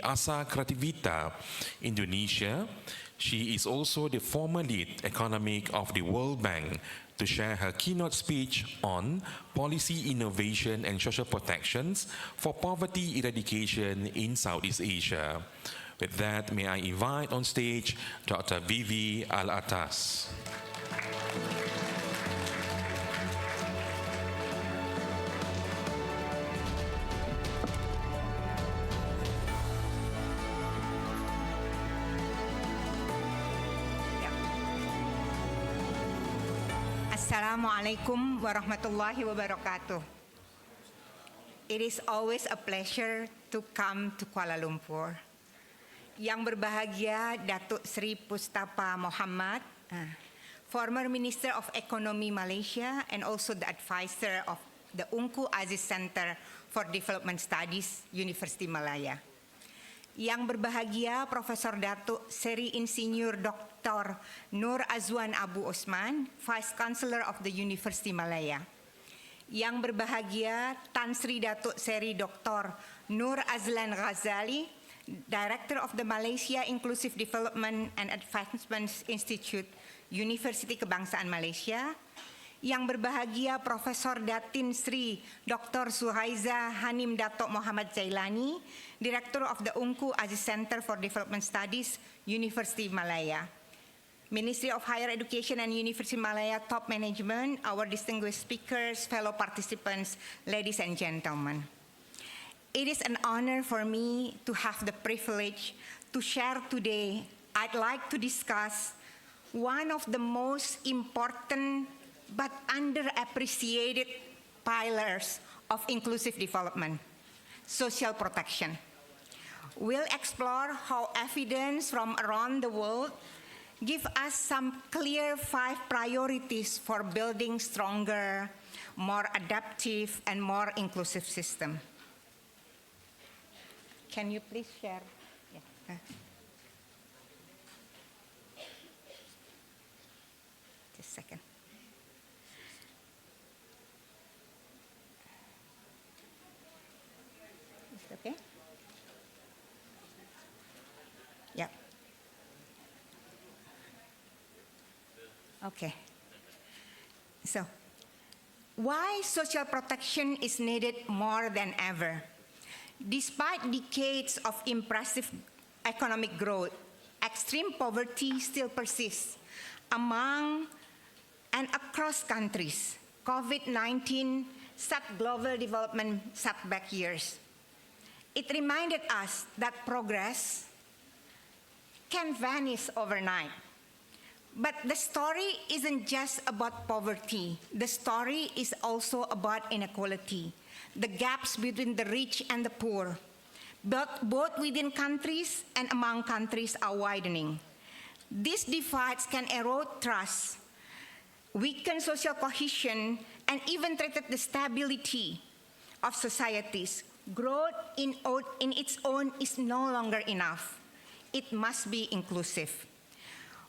Asa Kreativita Indonesia. She is also the former lead economic of the World Bank, to share her keynote speech on policy innovation and social protections for poverty eradication in Southeast Asia. With that, may I invite on stage Dr. Vivi Al-Atas. Assalamualaikum warahmatullahi wabarakatuh. It is always a pleasure to come to Kuala Lumpur. Yang berbahagia Datuk Seri Pustapa Mohamad, former Minister of Economy Malaysia and also the advisor of the Ungku Aziz Center for Development Studies, University Malaya. Yang berbahagia Profesor Datuk Seri Insinyur Dr. Nur Azwan Abu Osman, Vice Chancellor of the University Malaya. Yang berbahagia Tan Sri Datuk Seri Dr. Nur Azlan Ghazali, Director of the Malaysia Inclusive Development and Advancement Institute, Universiti Kebangsaan Malaysia. Yang berbahagia Profesor Datin Sri Dr. Suhaiza Hanim Datuk Muhammad Jailani, Director of the Ungku Aziz Center for Development Studies, University Malaya. Ministry of Higher Education and University Malaya top management, our distinguished speakers, fellow participants, ladies and gentlemen. It is an honor for me to have the privilege to share today. I'd like to discuss one of the most important but underappreciated pillars of inclusive development, social protection. We'll explore how evidence from around the world give us some clear 5 priorities for building stronger, more adaptive, and more inclusive system. Can you please share? Yeah. Just a second. Okay? Yeah. Okay. So, why social protection is needed more than ever? Despite decades of impressive economic growth, extreme poverty still persists among and across countries. COVID-19 set global development setback years. It reminded us that progress can vanish overnight. But the story isn't just about poverty. The story is also about inequality, the gaps between the rich and the poor. Both within countries and among countries are widening. These divides can erode trust, weaken social cohesion, and even threaten the stability of societies. Growth in its own is no longer enough. It must be inclusive.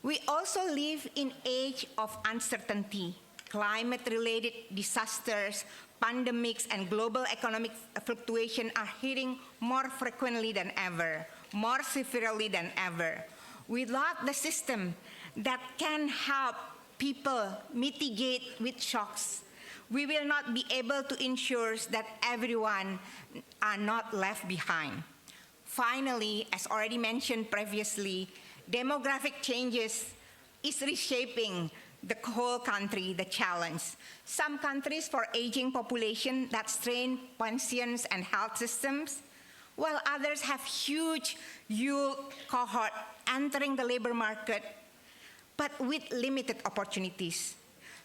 We also live in an age of uncertainty. Climate-related disasters, pandemics, and global economic fluctuation are hitting more frequently than ever, more severely than ever. Without the system that can help people mitigate with shocks, we will not be able to ensure that everyone are not left behind. Finally, as already mentioned previously, demographic changes is reshaping the whole country, the challenge. Some countries for aging population that strain pensions and health systems, while others have huge youth cohort entering the labor market, but with limited opportunities.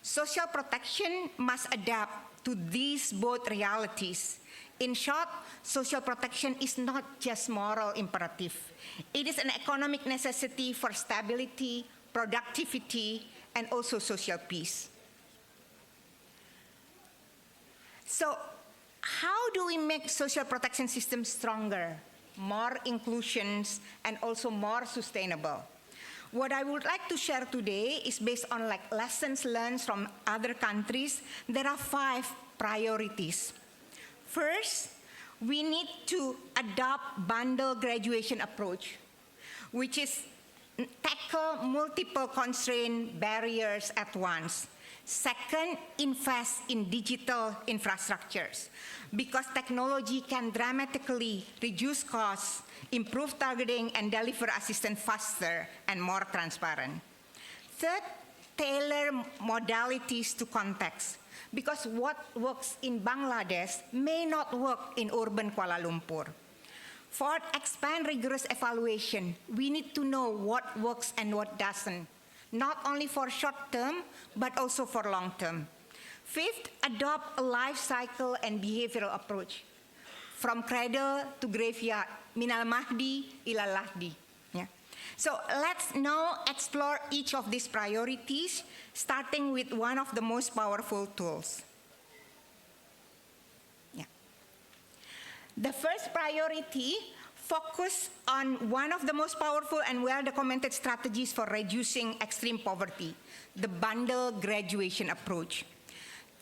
Social protection must adapt to these both realities. In short, social protection is not just moral imperative. It is an economic necessity for stability, productivity, and also social peace. So, how do we make social protection systems stronger, more inclusions, and also more sustainable? What I would like to share today is based on lessons learned from other countries. There are 5 priorities. First, we need to adopt bundle graduation approach, which is tackle multiple constraint barriers at once. Second, invest in digital infrastructures because technology can dramatically reduce costs, improve targeting, and deliver assistance faster and more transparent. Third, tailor modalities to context because what works in Bangladesh may not work in urban Kuala Lumpur. Fourth, expand rigorous evaluation. We need to know what works and what doesn't, not only for short term, but also for long term. Fifth, adopt a life cycle and behavioral approach. From cradle to graveyard, minal mahdi ila lahdi. Yeah. So let's now explore each of these priorities, starting with one of the most powerful tools. The first priority focus on one of the most powerful and well-documented strategies for reducing extreme poverty, the bundle graduation approach.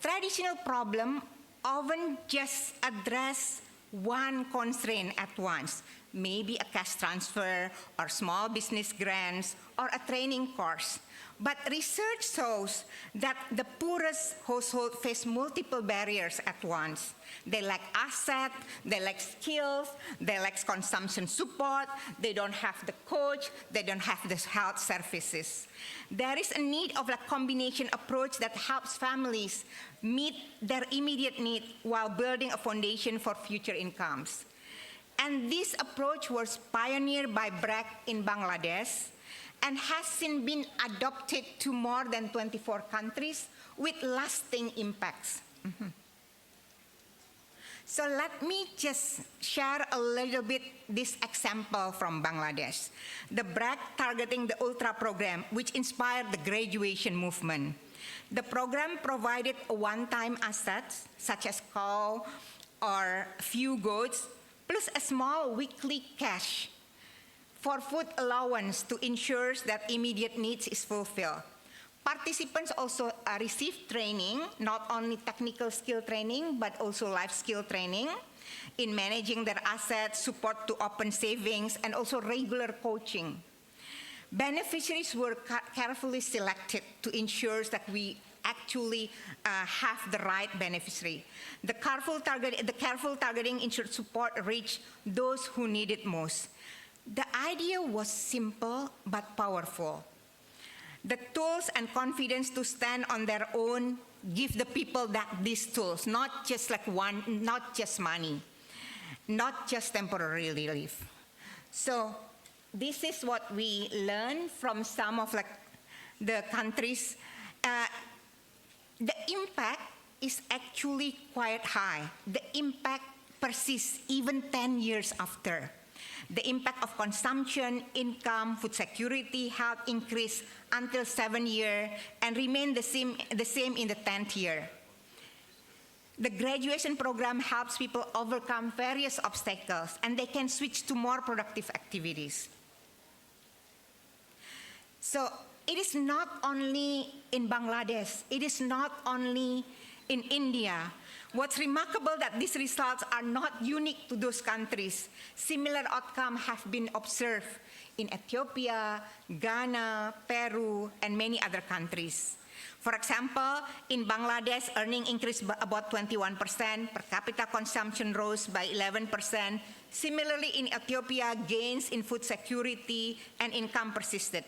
Traditional problem often just address one constraint at once, maybe a cash transfer or small business grants or a training course. But research shows that the poorest households face multiple barriers at once. They lack assets, they lack skills, they lack consumption support, they don't have the coach, they don't have the health services. There is a need of a combination approach that helps families meet their immediate need while building a foundation for future incomes. And this approach was pioneered by BRAC in Bangladesh and has since been adopted to more than 24 countries with lasting impacts. So let me just share a little bit this example from Bangladesh. The BRAC targeting the Ultra program, which inspired the graduation movement. The program provided a one-time assets, such as cow or few goats, plus a small weekly cash for food allowance to ensure that immediate needs is fulfilled. Participants also received training, not only technical skill training, but also life skill training in managing their assets, support to open savings, and also regular coaching. Beneficiaries were carefully selected to ensure that we actually have the right beneficiary. The careful targeting ensured support reached those who need it most. The idea was simple but powerful. The tools and confidence to stand on their own give the people these tools, not just not just money, not just temporary relief. So this is what we learned from some of the countries. The impact is actually quite high. The impact persists even 10 years after. The impact of consumption, income, food security, health increased until 7 years and remain the same in the 10th year. The graduation program helps people overcome various obstacles and they can switch to more productive activities. So it is not only in Bangladesh, it is not only in India. What's remarkable that these results are not unique to those countries. Similar outcomes have been observed in Ethiopia, Ghana, Peru, and many other countries. For example, in Bangladesh, earning increased by about 21%, per capita consumption rose by 11%. Similarly, in Ethiopia, gains in food security and income persisted.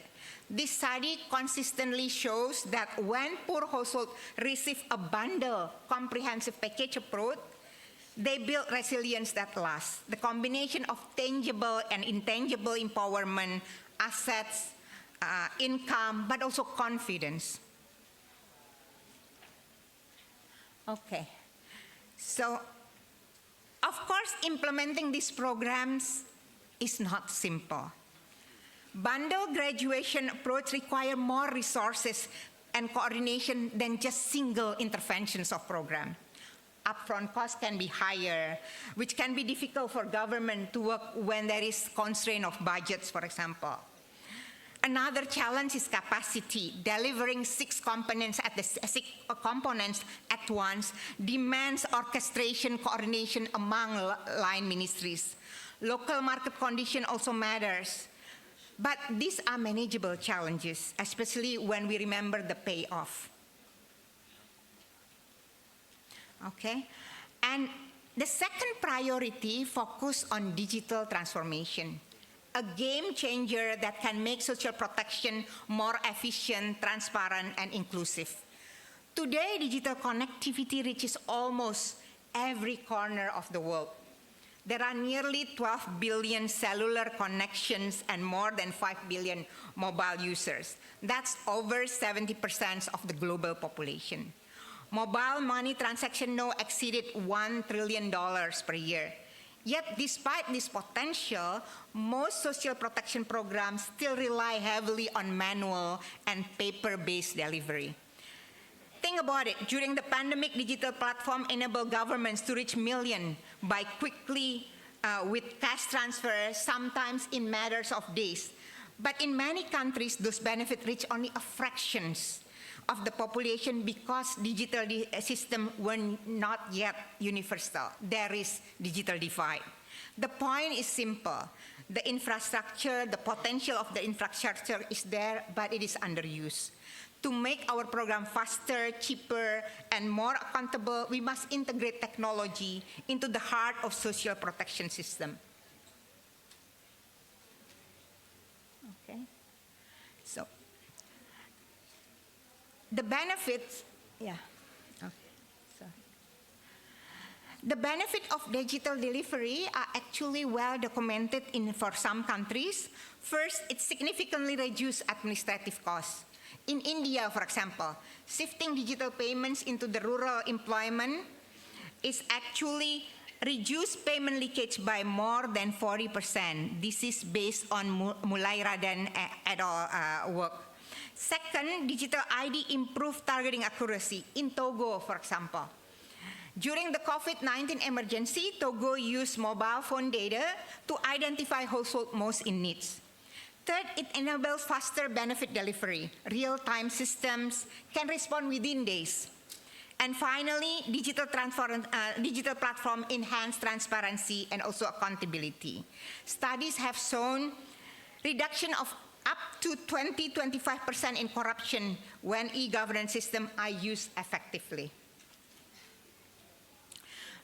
This study consistently shows that when poor households receive a bundle comprehensive package approach, they build resilience that lasts. The combination of tangible and intangible empowerment, assets, income, but also confidence. Okay. So, of course, implementing these programs is not simple. Bundle graduation approach require more resources and coordination than just single interventions of program. Upfront costs can be higher, which can be difficult for government to work when there is constraint of budgets, for example. Another challenge is capacity. Delivering six components at once demands orchestration, coordination among line ministries. Local market condition also matters. But these are manageable challenges, especially when we remember the payoff. Okay? And the second priority focus on digital transformation, a game changer that can make social protection more efficient, transparent, and inclusive. Today, digital connectivity reaches almost every corner of the world. There are nearly 12 billion cellular connections and more than 5 billion mobile users. That's over 70% of the global population. Mobile money transactions now exceeded $1 trillion per year. Yet, despite this potential, most social protection programs still rely heavily on manual and paper-based delivery. Think about it. During the pandemic, digital platform enabled governments to reach millions by quickly with cash transfers, sometimes in matters of days. But in many countries, those benefits reach only a fraction of the population because digital systems were not yet universal. There is digital divide. The point is simple. The infrastructure, the potential of the infrastructure is there, but it is underused. To make our program faster, cheaper, and more accountable, we must integrate technology into the heart of social protection system. Okay. So, the benefits, yeah. Okay. Sorry. The benefit of digital delivery are actually well documented for some countries. First, it significantly reduces administrative costs. In India, for example, shifting digital payments into the rural employment is actually reduced payment leakage by more than 40%. This is based on Mulai Radan et al. Work. Second, digital ID improved targeting accuracy. In Togo, for example, during the COVID-19 emergency, Togo used mobile phone data to identify households most in need. Third, it enables faster benefit delivery. Real-time systems can respond within days. And finally, digital platform enhance transparency and also accountability. Studies have shown reduction of up to 20-25% in corruption when e-governance systems are used effectively.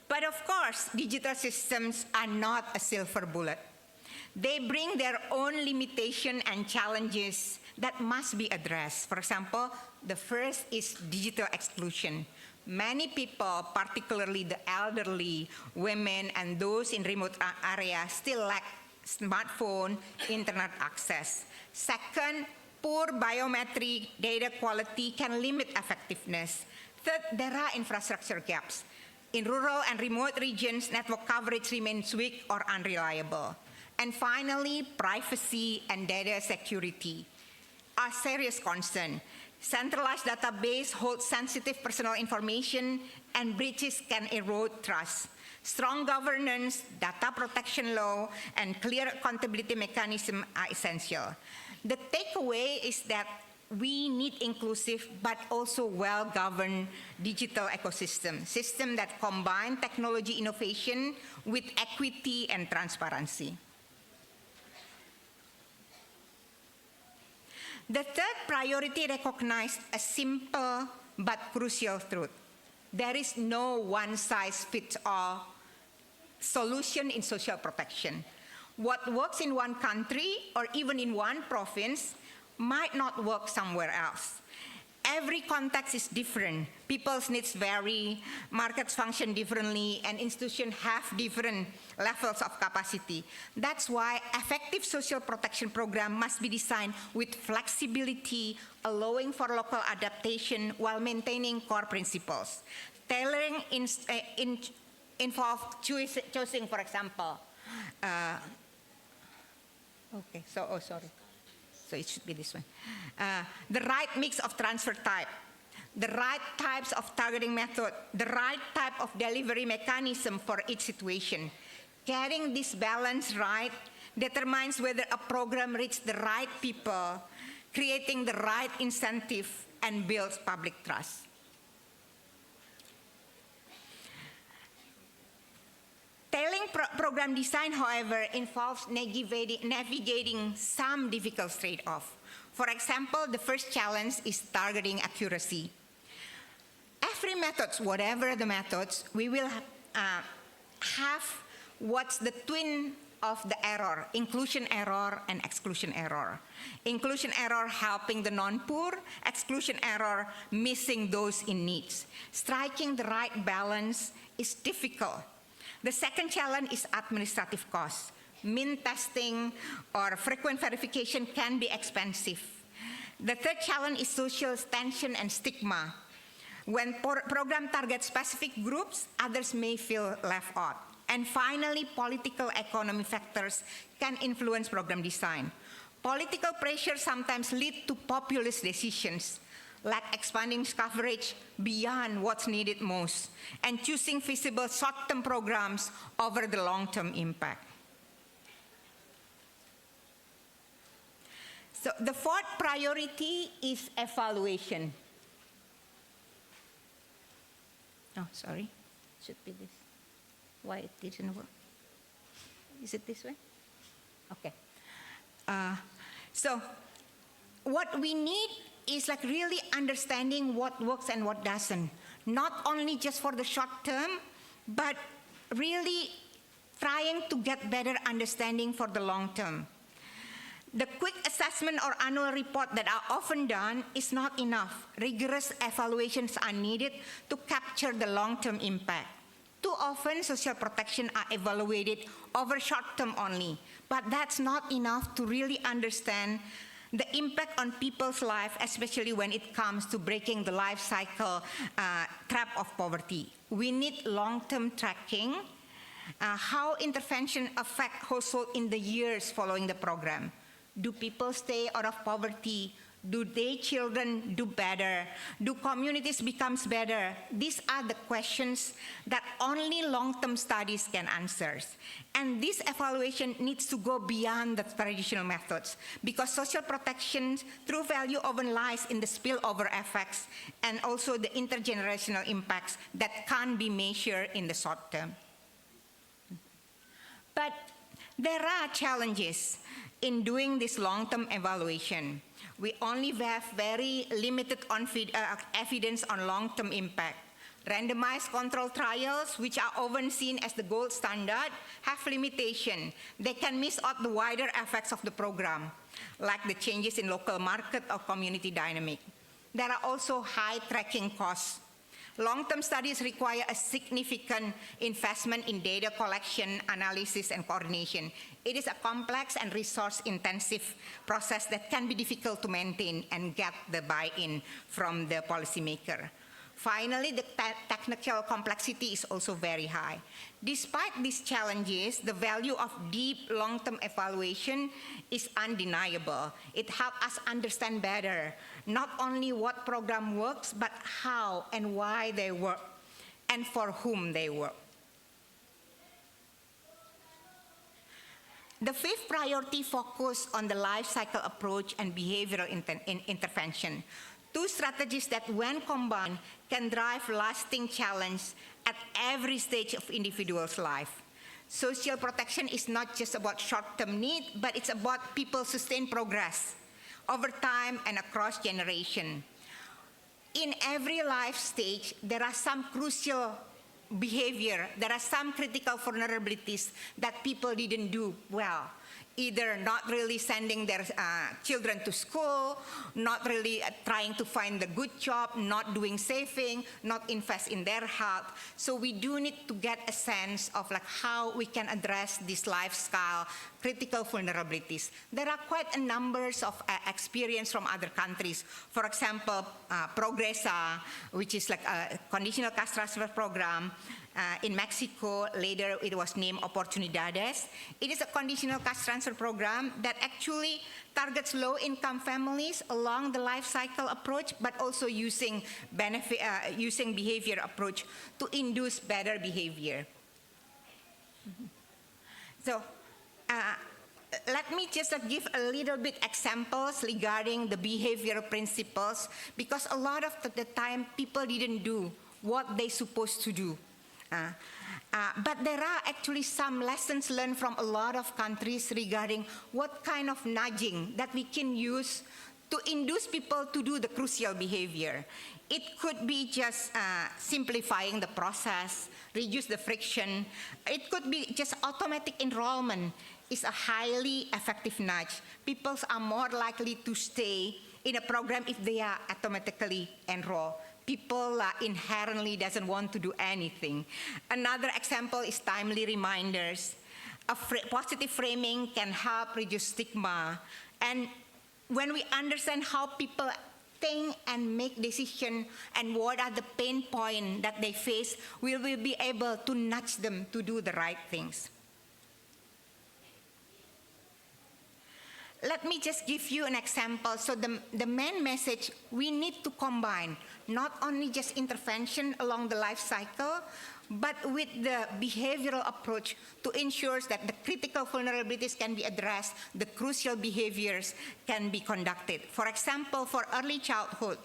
But of course, digital systems are not a silver bullet. They bring their own limitations and challenges that must be addressed. For example, the first is digital exclusion. Many people, particularly the elderly, women, and those in remote areas still lack smartphone, internet access. Second, poor biometric data quality can limit effectiveness. Third, there are infrastructure gaps. In rural and remote regions, network coverage remains weak or unreliable. And finally, privacy and data security are serious concern. Centralized database holds sensitive personal information and breaches can erode trust. Strong governance, data protection law, and clear accountability mechanism are essential. The takeaway is that we need inclusive but also well-governed digital ecosystem, system that combine technology innovation with equity and transparency. The third priority recognizes a simple but crucial truth. There is no one-size-fits-all solution in social protection. What works in one country or even in one province might not work somewhere else. Every context is different. People's needs vary, markets function differently, and institutions have different levels of capacity. That's why effective social protection program must be designed with flexibility, allowing for local adaptation while maintaining core principles. Tailoring involves choosing, for example, so it should be this one. The right mix of transfer type, the right types of targeting method, the right type of delivery mechanism for each situation. Getting this balance right determines whether a program reaches the right people, creating the right incentive, and builds public trust. Tailoring program design, however, involves navigating some difficult trade-off. For example, the first challenge is targeting accuracy. Every method, whatever the methods, we will have what's the twin of the error, inclusion error and exclusion error. Inclusion error helping the non-poor, exclusion error missing those in needs. Striking the right balance is difficult. The second challenge is administrative costs. Mean testing or frequent verification can be expensive. The third challenge is social tension and stigma. When program targets specific groups, others may feel left out. And finally, political economy factors can influence program design. Political pressure sometimes leads to populist decisions, like expanding coverage beyond what's needed most, and choosing feasible short-term programs over the long-term impact. So the fourth priority is evaluation. Oh, sorry, should be this. Why it didn't work? Is it this way? Okay. So what we need is like really understanding what works and what doesn't. Not only just for the short term, but really trying to get better understanding for the long term. The quick assessment or annual report that are often done is not enough. Rigorous evaluations are needed to capture the long-term impact. Too often, social protection are evaluated over short term only, but that's not enough to really understand the impact on people's life, especially when it comes to breaking the life cycle trap of poverty. We need long-term tracking, how intervention affect household in the years following the program. Do people stay out of poverty? Do their children do better? Do communities become better? These are the questions that only long-term studies can answer. And this evaluation needs to go beyond the traditional methods, because social protection's true value often lies in the spillover effects and also the intergenerational impacts that can't be measured in the short term. But there are challenges in doing this long-term evaluation. We only have very limited evidence on long-term impact. Randomized control trials, which are often seen as the gold standard, have limitation. They can miss out the wider effects of the program, like the changes in local market or community dynamic. There are also high tracking costs. Long-term studies require a significant investment in data collection, analysis, and coordination. It is a complex and resource-intensive process that can be difficult to maintain and get the buy-in from the policymaker. Finally, the technical complexity is also very high. Despite these challenges, the value of deep long-term evaluation is undeniable. It helps us understand better not only what program works, but how and why they work, and for whom they work. The fifth priority focuses on the life cycle approach and behavioral intervention. Two strategies that, when combined, can drive lasting challenge at every stage of individual's life. Social protection is not just about short-term need, but it's about people's sustained progress over time and across generation. In every life stage, there are some crucial behavior, there are some critical vulnerabilities that people didn't do well. either not really sending their children to school, not really trying to find the good job, not doing saving, not invest in their health. So we do need to get a sense of like how we can address these lifestyle critical vulnerabilities. There are quite a numbers of experience from other countries. For example, Progresa, which is like a conditional cash transfer program, in Mexico, later it was named Oportunidades. It is a conditional cash transfer program that actually targets low-income families along the life cycle approach, but also using behavior approach to induce better behavior. So, let me just give a little bit examples regarding the behavioral principles, because a lot of the time people didn't do what they supposed to do. But there are actually some lessons learned from a lot of countries regarding what kind of nudging that we can use to induce people to do the crucial behavior. It could be just simplifying the process, reduce the friction. It could be just automatic enrollment is a highly effective nudge. People are more likely to stay in a program if they are automatically enrolled. People inherently doesn't want to do anything. Another example is timely reminders. Positive framing can help reduce stigma. And when we understand how people think and make decisions and what are the pain points that they face, we will be able to nudge them to do the right things. Let me just give you an example. So the main message, we need to combine not only just intervention along the life cycle, but with the behavioral approach to ensure that the critical vulnerabilities can be addressed, the crucial behaviors can be conducted. For example, for early childhood,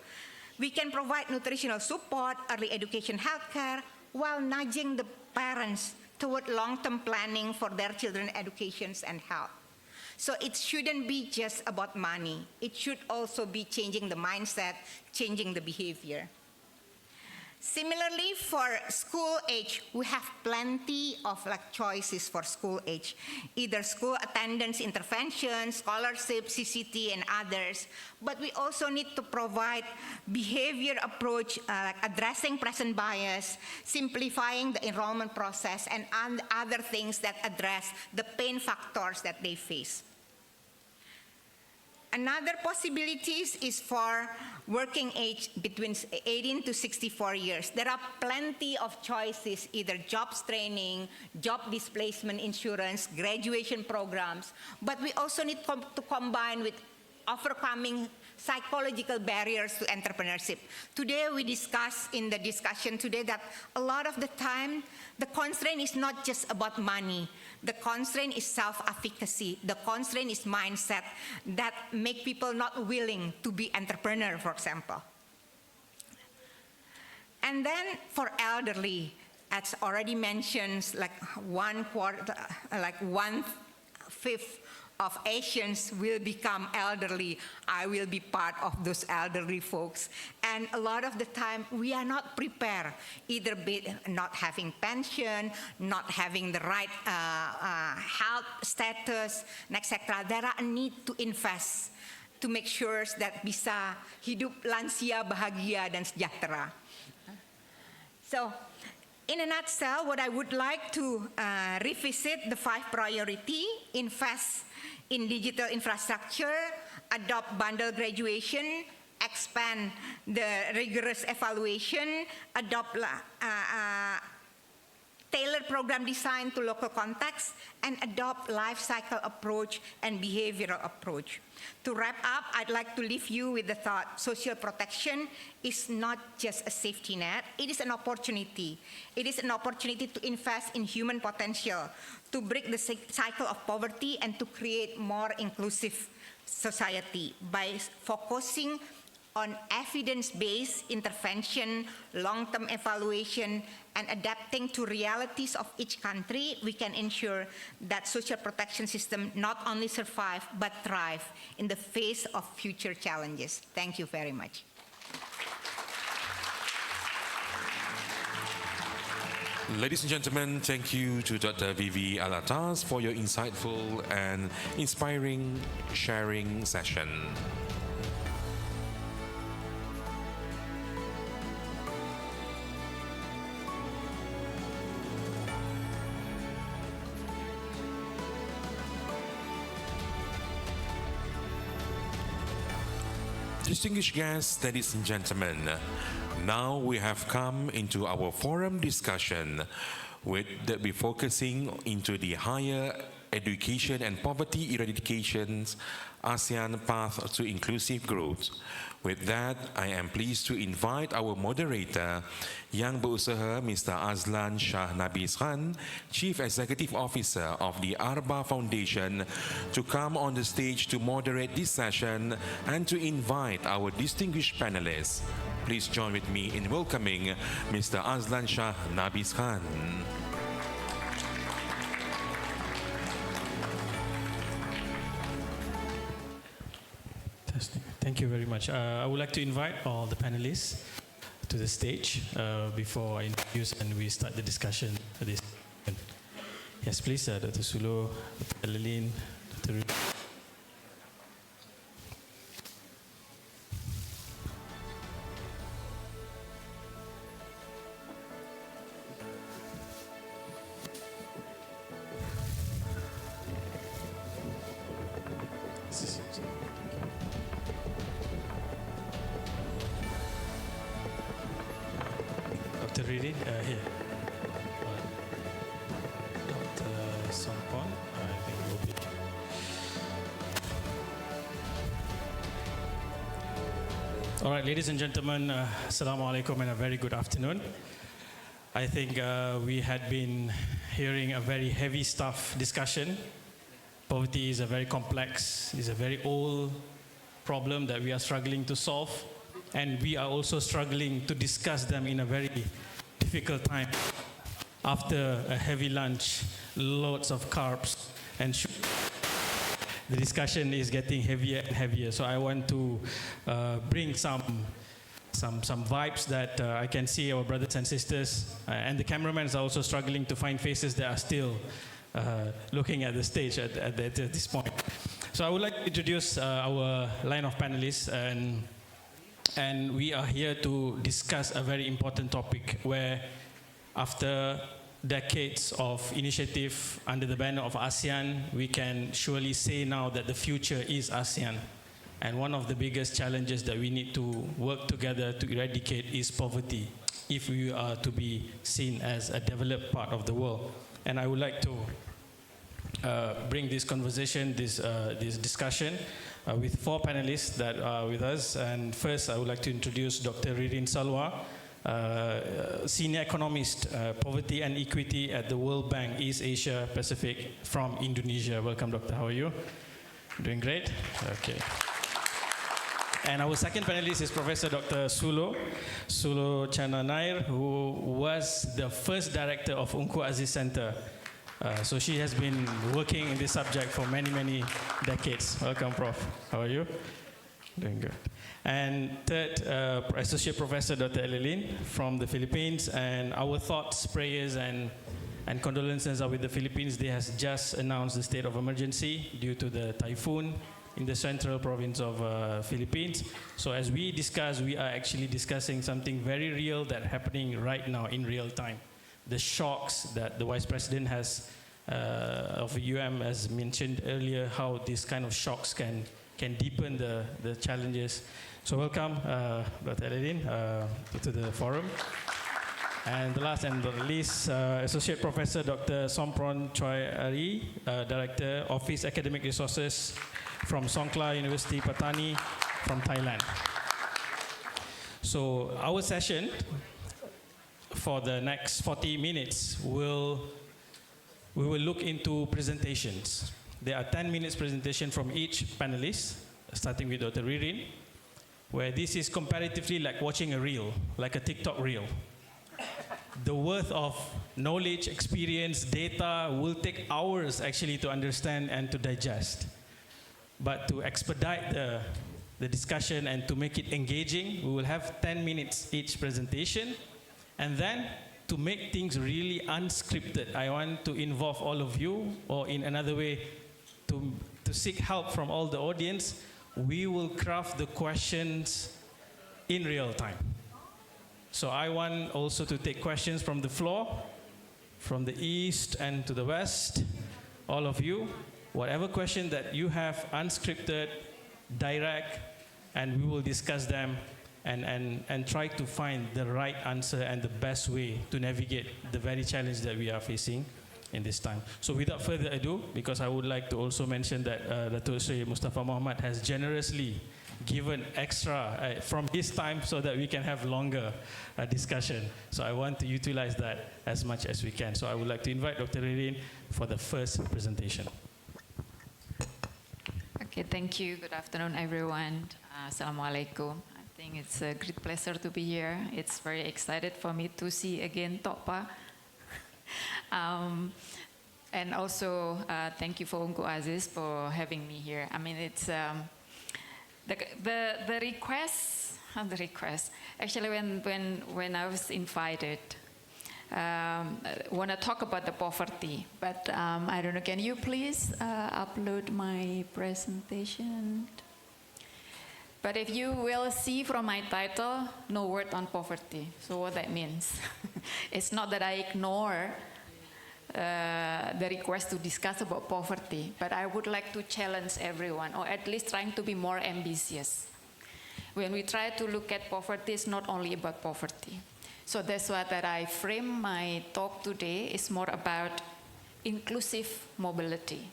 we can provide nutritional support, early education, healthcare, while nudging the parents toward long-term planning for their children's education and health. So it shouldn't be just about money. It should also be changing the mindset, changing the behavior. Similarly, for school age, we have plenty of choices for school age, either school attendance intervention, scholarship, CCT, and others. But we also need to provide behavior approach, addressing present bias, simplifying the enrollment process, and other things that address the pain factors that they face. Another possibilities is for working age between 18 to 64 years. There are plenty of choices, either jobs training, job displacement insurance, graduation programs, but we also need to combine with overcoming psychological barriers to entrepreneurship. Today we discussed in the discussion today that a lot of the time the constraint is not just about money. The constraint is self-efficacy. The constraint is mindset that make people not willing to be entrepreneur, for example. And then for elderly, as already mentioned, like 1/5 of Asians will become elderly. I will be part of those elderly folks. And a lot of the time, we are not prepared, either not having pension, not having the right health status, etc. There are a need to invest to make sure that bisa hidup lansia, bahagia, dan sejahtera. So, in a nutshell, what I would like to revisit the 5 priorities: invest in digital infrastructure, adopt bundle graduation, expand the rigorous evaluation, adopt tailored program design to local context, and adopt life cycle approach and behavioral approach. To wrap up, I'd like to leave you with the thought: social protection is not just a safety net, it is an opportunity. It is an opportunity to invest in human potential, to break the cycle of poverty, and to create more inclusive society by focusing on evidence-based intervention, long-term evaluation, and adapting to realities of each country. We can ensure that social protection system not only survive, but thrive in the face of future challenges. Thank you very much. Ladies and gentlemen, thank you to Dr. Vivi Alatas for your insightful and inspiring sharing session. Distinguished guests, ladies and gentlemen, now we have come into our forum discussion that we're focusing into the higher education and poverty eradication's ASEAN path to inclusive growth. With that, I am pleased to invite our moderator, Yang Berusaha Mr. Azlan Shah Nabis Khan, Chief Executive Officer of the Arba Foundation, to come on the stage to moderate this session and to invite our distinguished panelists. Please join with me in welcoming Mr. Azlan Shah Nabis Khan. Thank you very much. I would like to invite all the panelists to the stage before I introduce and we start the discussion for this. Yes, please, Dr. Sulo, Dr. Lilin, Dr. Dr. Ridin, here. Dr. Sompon, I think will be. All right, ladies and gentlemen, Assalamu alaikum and a very good afternoon. I think we had been hearing a very heavy stuff discussion. Poverty is a very complex, is a very old problem that we are struggling to solve. And we are also struggling to discuss them in a very difficult time. After a heavy lunch, loads of carbs and sugar, the discussion is getting heavier and heavier. So I want to bring some vibes that I can see our brothers and sisters and the cameramen are also struggling to find faces that are still looking at the stage at this point. So I would like to introduce our line of panelists, and we are here to discuss a very important topic where after decades of initiative under the banner of ASEAN, we can surely say now that the future is ASEAN. And one of the biggest challenges that we need to work together to eradicate is poverty, if we are to be seen as a developed part of the world. And I would like to bring this conversation, this discussion, with four panelists that are with us. And first, I would like to introduce Dr. Ririn Salwa, Senior Economist, Poverty and Equity at the World Bank East Asia Pacific from Indonesia. Welcome, Doctor. How are you? Doing great? Okay. And our second panelist is Professor Dr. Sulo Chana Nair, who was the first director of Unku Aziz Center. So she has been working in this subject for many, many decades. Welcome, Prof. How are you? Doing good. And third, Associate Professor Dr. Elilin from the Philippines. And our thoughts, prayers, and condolences are with the Philippines. They has just announced the state of emergency due to the typhoon in the central province of Philippines. So as we discuss, we are actually discussing something very real that's happening right now in real time. The shocks that the Vice President has of UM has mentioned earlier, how these kind of shocks can deepen the challenges. So welcome, Dr. Elidin, to the forum. And the last and not least, Associate Professor Dr. Sompron Choi Ari, Director, Office Academic Resources from Songkla University, Patani, from Thailand. So our session for the next 40 minutes we will look into presentations. There are 10 minutes presentation from each panelist, starting with Dr. Ririn, where this is comparatively like watching a reel, like a TikTok reel. The worth of knowledge, experience, data will take hours actually to understand and to digest. But to expedite the discussion and to make it engaging, we will have 10 minutes each presentation. And then to make things really unscripted, I want to involve all of you, or in another way, to seek help from all the audience. We will craft the questions in real time. So I want also to take questions from the floor, from the east and to the west, all of you. Whatever question that you have, unscripted, direct, and we will discuss them and try to find the right answer and the best way to navigate the very challenge that we are facing in this time. So without further ado, because I would like to also mention that Datuk Sri Mustafa Mohamad has generously given extra from his time so that we can have longer discussion. So I want to utilize that as much as we can. So I would like to invite Dr. Ririn for the first presentation. Okay, thank you. Good afternoon, everyone. Assalamualaikum. I think it's a great pleasure to be here. It's very excited for me to see again Tokpa. And also, thank you for Uncle Aziz for having me here. I mean, it's the request. Actually, when I was invited, want to talk about the poverty, but I don't know. Can you please upload my presentation? But if you will see from my title, no word on poverty. So what that means? It's not that I ignore the request to discuss about poverty, but I would like to challenge everyone, or at least trying to be more ambitious. When we try to look at poverty, it's not only about poverty. So that's why that I frame my talk today is more about inclusive mobility.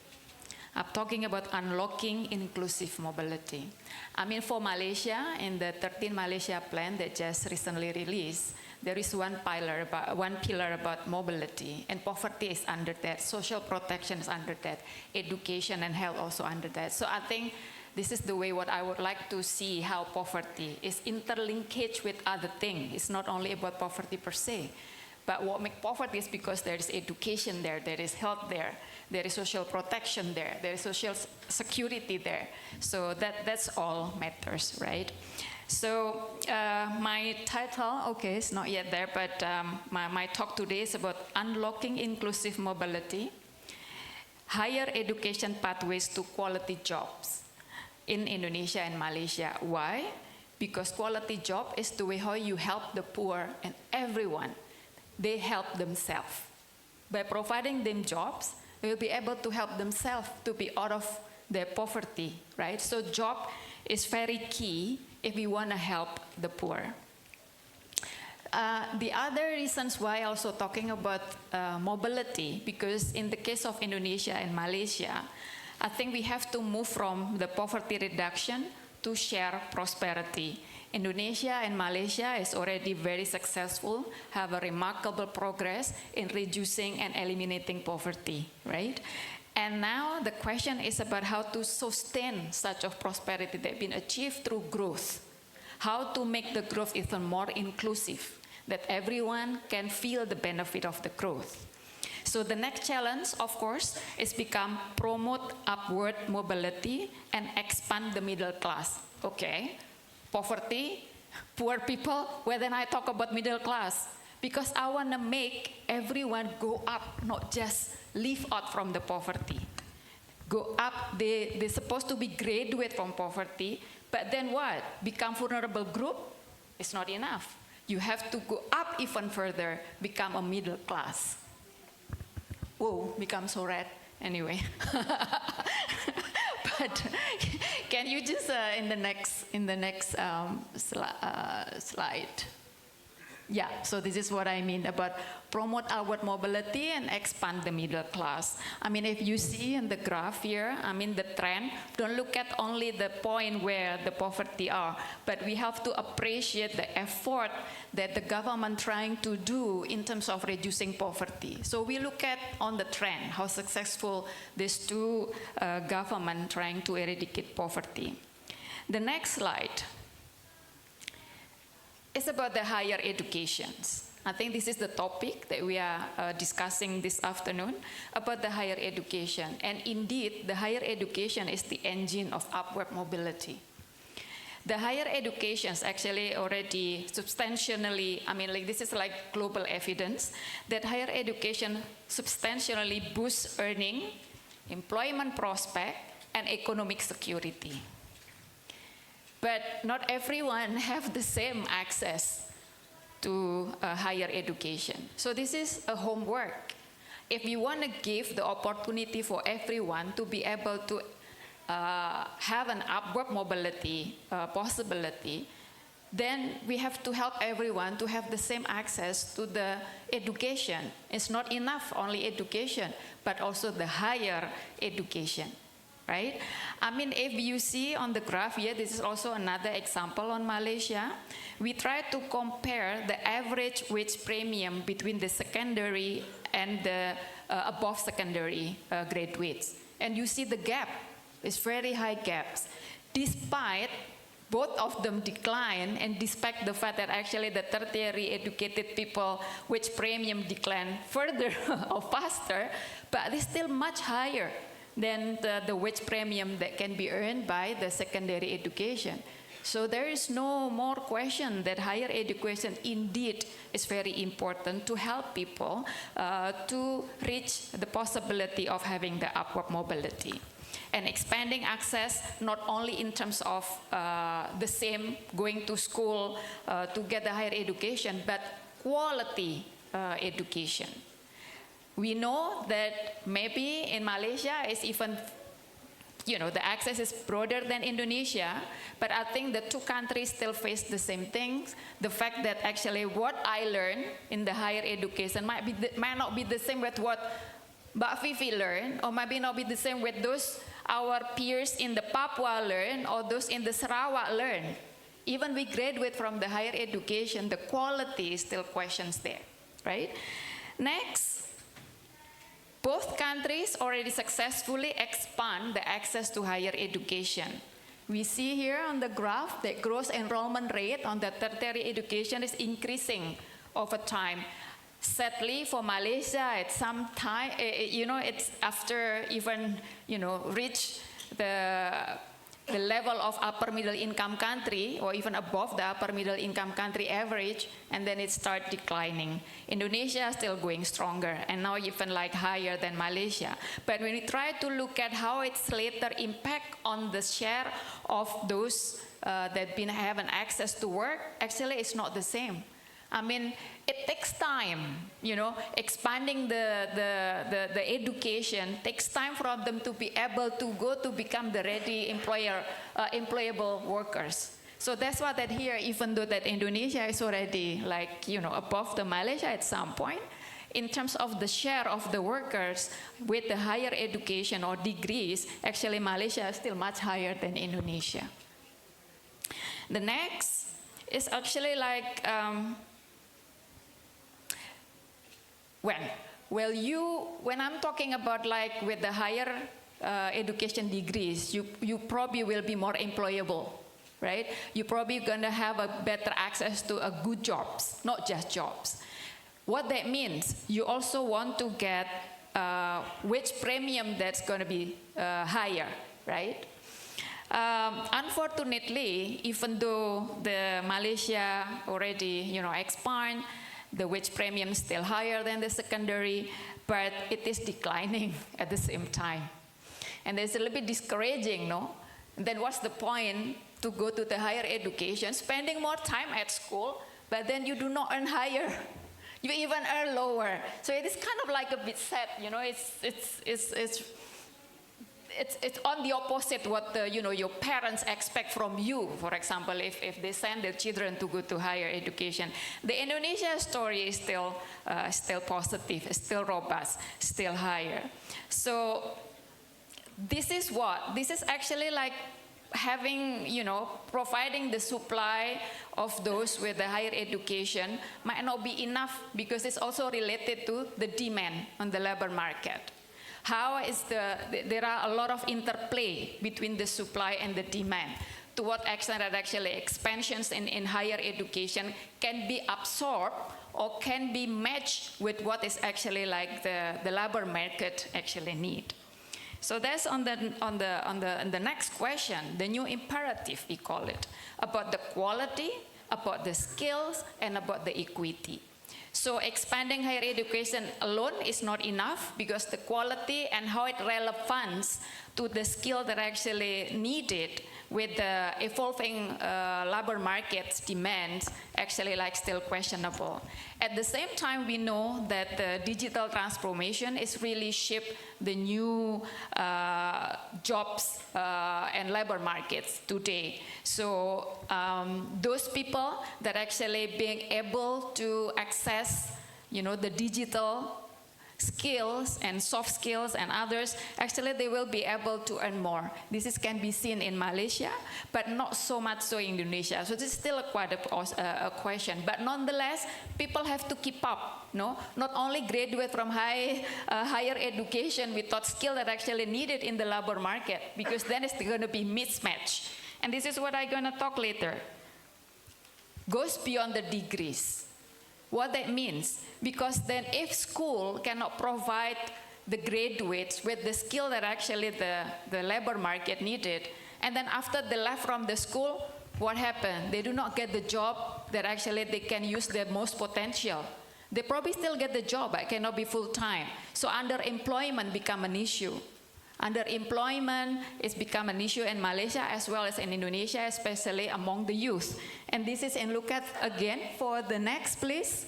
I'm talking about unlocking inclusive mobility. I mean, for Malaysia, in the 13 Malaysia plan that just recently released, there is one pillar about mobility, and poverty is under that, social protection is under that, education and health also under that. So I think this is the way what I would like to see how poverty is interlinked with other things. It's not only about poverty per se, but what makes poverty is because there is education there is health there is social protection there is social security there. So that's all matters, right? So my title, okay, it's not yet there, but my talk today is about unlocking inclusive mobility, higher education pathways to quality jobs in Indonesia and Malaysia. Why? Because quality job is the way how you help the poor and everyone. They help themselves. By providing them jobs, they will be able to help themselves to be out of their poverty, right? So job is very key if we want to help the poor. The other reasons why also talking about mobility, because in the case of Indonesia and Malaysia, I think we have to move from the poverty reduction to share prosperity. Indonesia and Malaysia is already very successful, have a remarkable progress in reducing and eliminating poverty, right? And now the question is about how to sustain such of prosperity that has been achieved through growth. How to make the growth even more inclusive, that everyone can feel the benefit of the growth. So the next challenge, of course, is promote upward mobility and expand the middle class. Okay, poverty, poor people, well then I talk about middle class, because I want to make everyone go up, not just live out from the poverty. Go up, they're supposed to be graduate from poverty, but then what? Become vulnerable group? It's not enough. You have to go up even further, become a middle class. Whoa, become so red. Anyway. But can you just in the next slide? Yeah, so this is what I mean about promote outward mobility and expand the middle class. I mean, if you see in the graph here, I mean the trend, don't look at only the point where the poverty are, but we have to appreciate the effort that the government trying to do in terms of reducing poverty. So we look at on the trend, how successful these two government trying to eradicate poverty. The next slide. It's about the higher educations. I think this is the topic that we are discussing this afternoon, about the higher education. And indeed, the higher education is the engine of upward mobility. The higher education is actually already substantially, I mean, like this is like global evidence that higher education substantially boosts earning, employment prospect, and economic security. But not everyone have the same access to higher education. So this is a homework. If we want to give the opportunity for everyone to be able to have an upward mobility possibility, then we have to help everyone to have the same access to the education. It's not enough only education, but also the higher education, right? I mean, if you see on the graph here, this is also another example on Malaysia. We try to compare the average wage premium between the secondary and the above secondary graduates. And you see the gap. It's very high gaps. Despite both of them decline, and despite the fact that actually the tertiary educated people, which premium decline further or faster, but it's still much higher than the wage premium that can be earned by the secondary education. So there is no more question that higher education indeed is very important to help people to reach the possibility of having the upward mobility. And expanding access not only in terms of the same going to school to get the higher education, but quality education. We know that maybe in Malaysia it's even, you know, the access is broader than Indonesia, but I think the two countries still face the same things. The fact that actually what I learned in the higher education might not be the same with what Mbak Vivi learned, or maybe not be the same with those our peers in the Papua learn, or those in the Sarawak learn. Even we graduate from the higher education, the quality is still questions there, right? Next, both countries already successfully expand the access to higher education. We see here on the graph that gross enrollment rate on the tertiary education is increasing over time. Sadly, for Malaysia, at some time, you know, it's after even, you know, reach the level of upper middle income country, or even above the upper middle income country average, and then it starts declining. Indonesia is still going stronger, and now even like higher than Malaysia. But when we try to look at how it's later impact on the share of those that have an access to work, actually it's not the same. I mean, it takes time, you know, expanding the education takes time for them to be able to go to become the ready employable workers. So that's why that here, even though that Indonesia is already like, you know, above the Malaysia at some point, in terms of the share of the workers with the higher education or degrees, actually Malaysia is still much higher than Indonesia. The next is actually like, when I'm talking about like with the higher education degrees, you probably will be more employable, right? You're probably gonna have a better access to a good jobs, not just jobs. What that means, you also want to get wage premium that's gonna be higher, right? Unfortunately, even though the Malaysia already, you know, expand, the wage premium is still higher than the secondary, but it is declining at the same time. And it's a little bit discouraging, no? Then what's the point to go to the higher education, spending more time at school, but then you do not earn higher. You even earn lower. So it is kind of like a bit sad, you know, it's on the opposite what you know, your parents expect from you. For example, if they send their children to go to higher education, the Indonesia story is still positive, still robust, still higher. So this is actually like having, you know, providing the supply of those with the higher education might not be enough, because it's also related to the demand on the labor market. How is there are a lot of interplay between the supply and the demand. To what extent that actually expansions in higher education can be absorbed or can be matched with what is actually like the labor market actually need. So that's on the next question, the new imperative, we call it, about the quality, about the skills, and about the equity. So expanding higher education alone is not enough, because the quality and how it relevant to the skill that are actually needed with the evolving labor market's demands actually like still questionable. At the same time, we know that the digital transformation is really shape the new jobs and labor markets today. So those people that actually being able to access, the digital skills and soft skills and others, actually they will be able to earn more. This can be seen in Malaysia, but not so much so in Indonesia. So this is still quite a question. But nonetheless, people have to keep up. No? Not only graduate from higher education without skill that actually needed in the labor market, because then it's going to be mismatch. And this is what I'm going to talk later. Goes beyond the degrees. What that means, because then if school cannot provide the graduates with the skill that actually the labor market needed, and then after they left from the school, what happened? They do not get the job that actually they can use their most potential. They probably still get the job, but cannot be full-time. So underemployment become an issue. Underemployment has become an issue in Malaysia as well as in Indonesia, especially among the youth. And this is, and look at again for the next, please.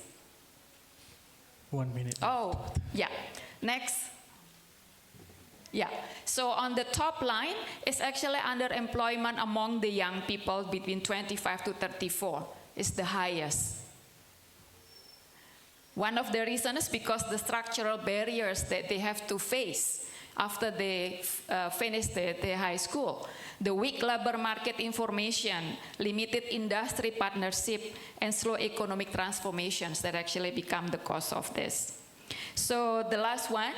1 minute. Oh, yeah. Next. Yeah. So on the top line, it's actually underemployment among the young people between 25 to 34 is the highest. One of the reasons is because the structural barriers that they have to face after they finish the high school. The weak labor market information, limited industry partnership, and slow economic transformations that actually become the cause of this. So the last one,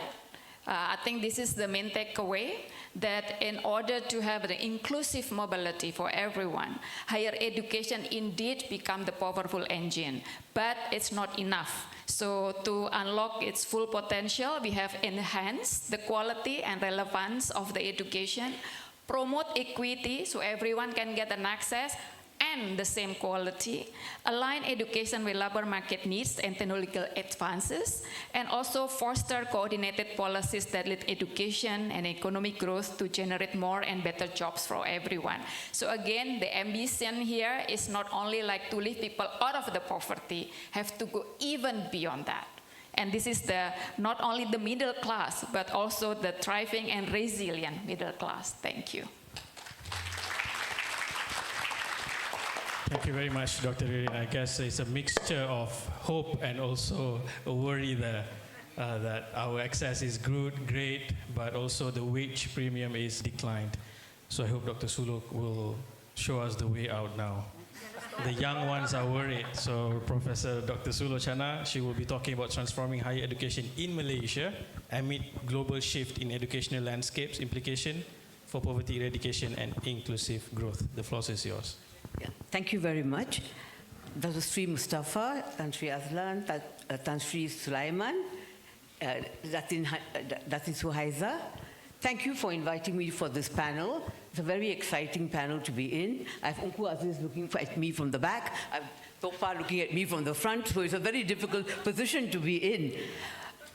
I think this is the main takeaway, that in order to have the inclusive mobility for everyone, higher education indeed become the powerful engine, but it's not enough. So to unlock its full potential, we have enhanced the quality and relevance of the education, promote equity so everyone can get an access and the same quality, align education with labor market needs and technological advances, and also foster coordinated policies that lead education and economic growth to generate more and better jobs for everyone. So again, the ambition here is not only like to lift people out of the poverty, have to go even beyond that. And this is not only the middle class, but also the thriving and resilient middle class. Thank you. Thank you very much, Dr. Ririn. I guess it's a mixture of hope and also a worry that our access is great, but also the wage premium is declined. So I hope Dr. Suluk will show us the way out now. The young ones are worried. So Professor Dr. Sulochana, she will be talking about transforming higher education in Malaysia amid global shift in educational landscapes, implication for poverty eradication and inclusive growth. The floor is yours. Yeah, thank you very much. Dr. Sri Mustafa, Tan Sri Azlan, Tan Sri Sulaiman, Datin Suhaiza. Thank you for inviting me for this panel. It's a very exciting panel to be in. I have Unku Aziz looking at me from the back. I have Tofa looking at me from the front, so it's a very difficult position to be in.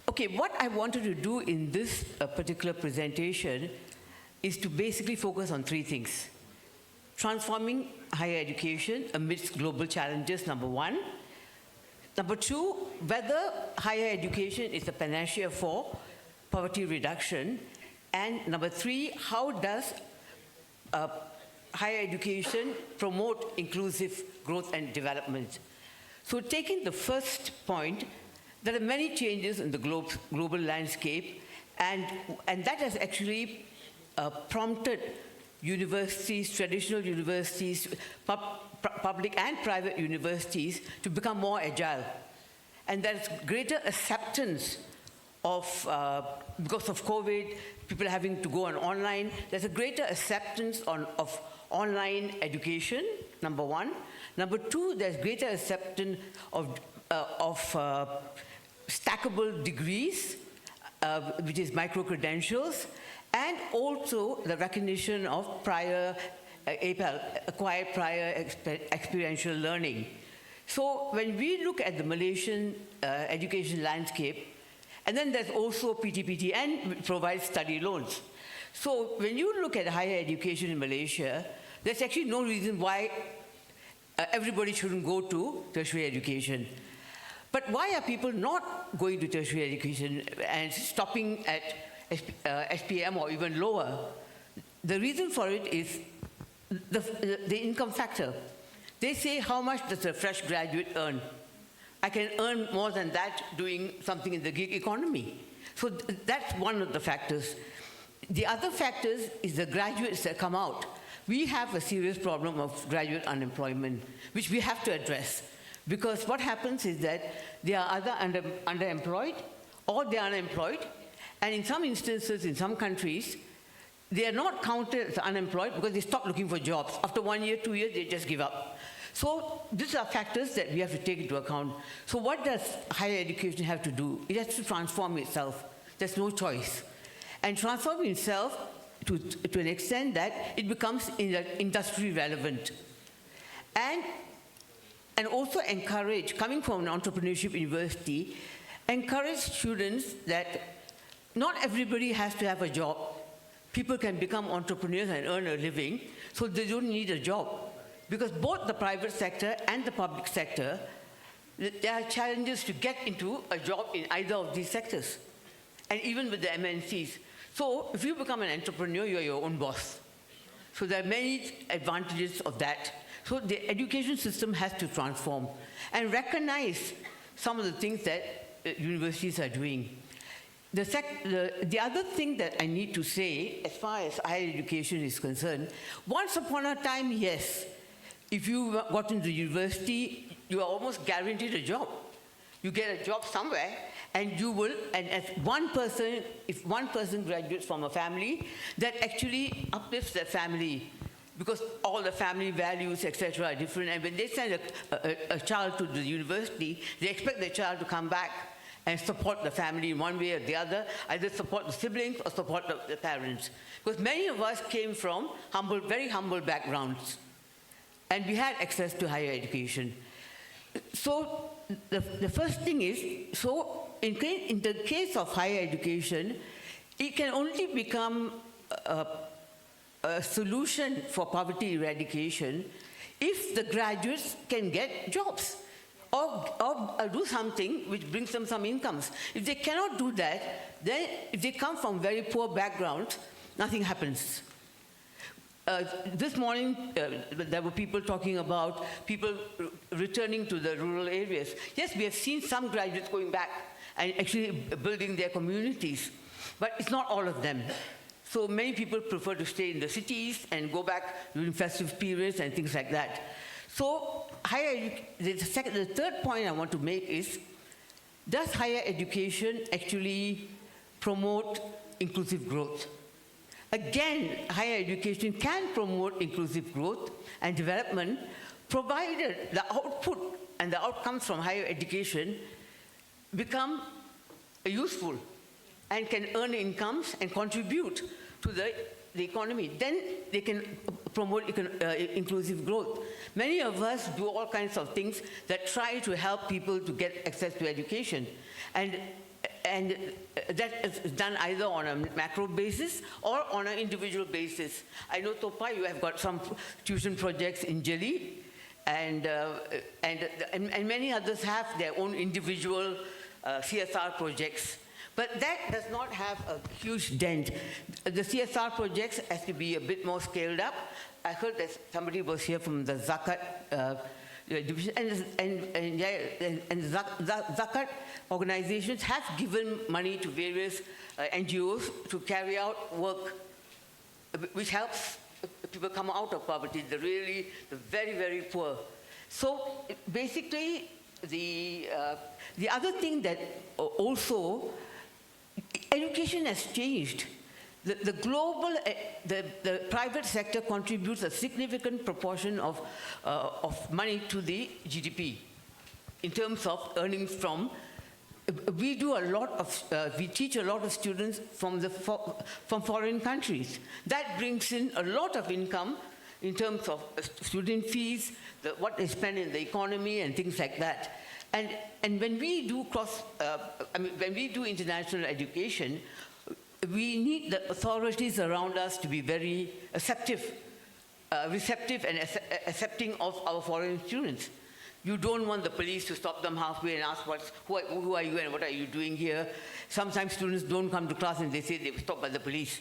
Okay, what I wanted to do in this particular presentation is to basically focus on three things. Transforming higher education amidst global challenges, number one. Number two, whether higher education is a panacea for poverty reduction. And number three, how does higher education promote inclusive growth and development? So taking the first point, there are many changes in the global landscape, and that has actually prompted universities, traditional universities, public and private universities to become more agile. And there's greater acceptance of, because of COVID, people having to go on online, there's a greater acceptance of online education, number one. Number two, there's greater acceptance of stackable degrees, which is micro-credentials. and also the recognition of prior acquired prior experiential learning. So when we look at the Malaysian education landscape, and then there's also PTPTN, which provides study loans. So when you look at higher education in Malaysia, there's actually no reason why everybody shouldn't go to tertiary education. But why are people not going to tertiary education and stopping at SPM or even lower? The reason for it is the income factor. They say, how much does a fresh graduate earn? I can earn more than that doing something in the gig economy. So that's one of the factors. The other factors is the graduates that come out. We have a serious problem of graduate unemployment, which we have to address. Because what happens is that they are either underemployed or they are unemployed. And in some instances, in some countries, they are not counted as unemployed because they stop looking for jobs. After 1 year, 2 years, they just give up. So these are factors that we have to take into account. So what does higher education have to do? It has to transform itself. There's no choice. And transform itself to an extent that it becomes industry relevant. And also encourage, coming from an entrepreneurship university, encourage students that not everybody has to have a job. People can become entrepreneurs and earn a living, so they don't need a job. Because both the private sector and the public sector, there are challenges to get into a job in either of these sectors, and even with the MNCs. So if you become an entrepreneur, you're your own boss. So there are many advantages of that. So the education system has to transform and recognize some of the things that universities are doing. The other thing that I need to say, as far as higher education is concerned, once upon a time, yes, if you got into university, you are almost guaranteed a job. You get a job somewhere, and you will, and as one person, if one person graduates from a family, that actually uplifts their family, because all the family values, etc., are different. And when they send a child to the university, they expect the child to come back and support the family in one way or the other, either support the siblings or support the parents. Because many of us came from very humble backgrounds, and we had access to higher education. So the first thing is, so in the case of higher education, it can only become a solution for poverty eradication if the graduates can get jobs or do something which brings them some incomes. If they cannot do that, then if they come from very poor backgrounds, nothing happens. This morning, there were people talking about people returning to the rural areas. Yes, we have seen some graduates going back and actually building their communities, but it's not all of them. So many people prefer to stay in the cities and go back during festive periods and things like that. So the third point I want to make is, does higher education actually promote inclusive growth? Again, higher education can promote inclusive growth and development, provided the output and the outcomes from higher education become useful and can earn incomes and contribute to the economy. Then they can promote inclusive growth. Many of us do all kinds of things that try to help people to get access to education. And that is done either on a macro basis or on an individual basis. I know, Topa, you have got some tuition projects in Jeli, and many others have their own individual CSR projects. But that does not have a huge dent. The CSR projects has to be a bit more scaled up. I heard that somebody was here from the Zakat division, and Zakat organizations have given money to various NGOs to carry out work which helps people come out of poverty, the very, very poor. So basically, the other thing that also, education has changed. The private sector contributes a significant proportion of money to the GDP in terms of earnings from we do a lot of, we teach a lot of students from foreign countries. That brings in a lot of income in terms of student fees, what they spend in the economy and things like that. And when we do when we do international education, we need the authorities around us to be very receptive and accepting of our foreign students. You don't want the police to stop them halfway and ask, who are you and what are you doing here? Sometimes students don't come to class and they say they were stopped by the police.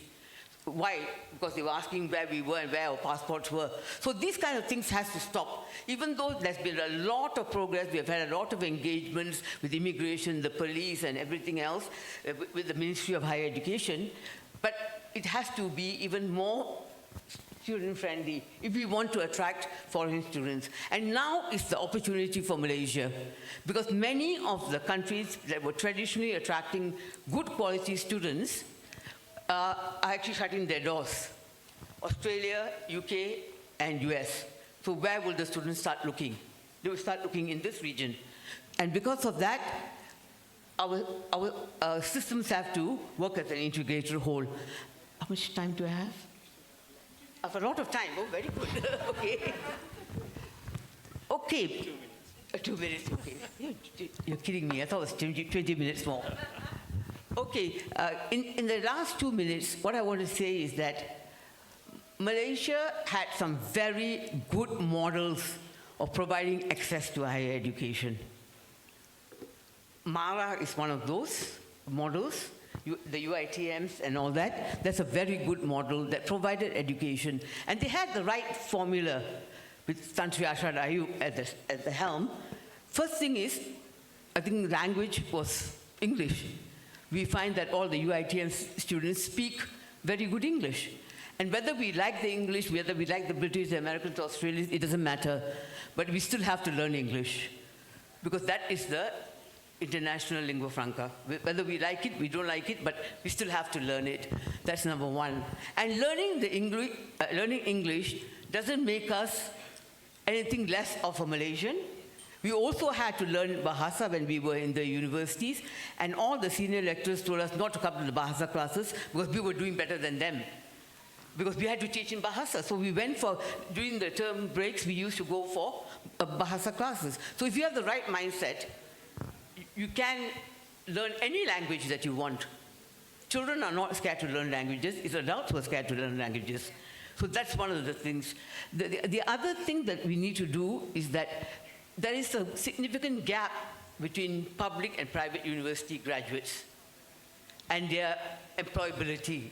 Why? Because they were asking where we were and where our passports were. So these kind of things has to stop. Even though there's been a lot of progress, we have had a lot of engagements with immigration, the police and everything else, with the Ministry of Higher Education, but it has to be even more student-friendly if we want to attract foreign students. And now is the opportunity for Malaysia, because many of the countries that were traditionally attracting good quality students are actually shutting their doors. Australia, UK, and US. So where will the students start looking? They will start looking in this region. And because of that, our systems have to work as an integrated whole. How much time do I have? I have a lot of time. Oh, very good. Okay. Okay. 2 minutes. 2 minutes, okay. You're kidding me. I thought it was 20 minutes more. Okay. In the last 2 minutes, what I want to say is that Malaysia had some very good models of providing access to higher education. Mara is one of those models. The UITMs and all that, that's a very good model that provided education. And they had the right formula with Tan Sri Ashad Ayu at the helm. First thing is, I think language was English. We find that all the UITM students speak very good English. And whether we like the English, whether we like the British, the Americans, the Australians, it doesn't matter. But we still have to learn English, because that is the international lingua franca. Whether we like it, we don't like it, but we still have to learn it. That's number one. And learning English doesn't make us anything less of a Malaysian. We also had to learn Bahasa when we were in the universities, and all the senior lecturers told us not to come to the Bahasa classes because we were doing better than them, because we had to teach in Bahasa. So we went for, during the term breaks, we used to go for Bahasa classes. So if you have the right mindset, you can learn any language that you want. Children are not scared to learn languages. It's adults who are scared to learn languages. So that's one of the things. The other thing that we need to do is that there is a significant gap between public and private university graduates and their employability.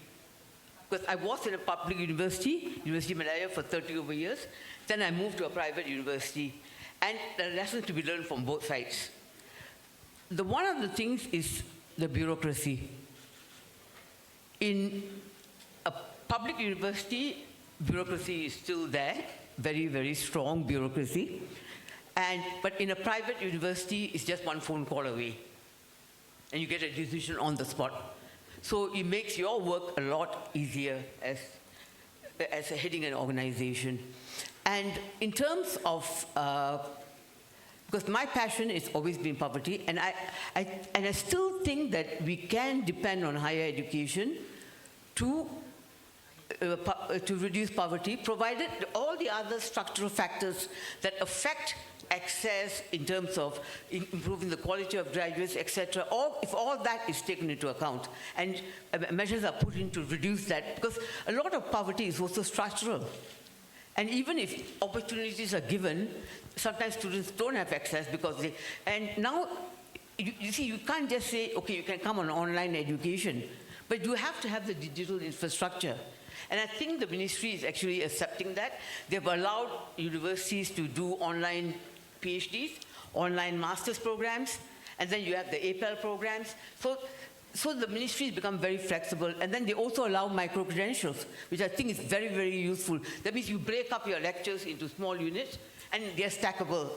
Because I was in a public university, University of Malaya, for 30 over years. Then I moved to a private university. And there are lessons to be learned from both sides. One of the things is the bureaucracy. In a public university, bureaucracy is still there, very, very strong bureaucracy. But in a private university, it's just one phone call away. And you get a decision on the spot. So it makes your work a lot easier as heading an organization. And in terms of because my passion has always been poverty, and I still think that we can depend on higher education to reduce poverty, provided all the other structural factors that affect access in terms of improving the quality of graduates, etc. If all that is taken into account and measures are put in to reduce that, because a lot of poverty is also structural. And even if opportunities are given, sometimes students don't have access because they, and now, you see, you can't just say, okay, you can come on online education, but you have to have the digital infrastructure. And I think the ministry is actually accepting that. They've allowed universities to do online PhDs, online master's programs, and then you have the APEL programs. So the ministry has become very flexible, and then they also allow micro-credentials, which I think is very, very useful. That means you break up your lectures into small units, and they're stackable,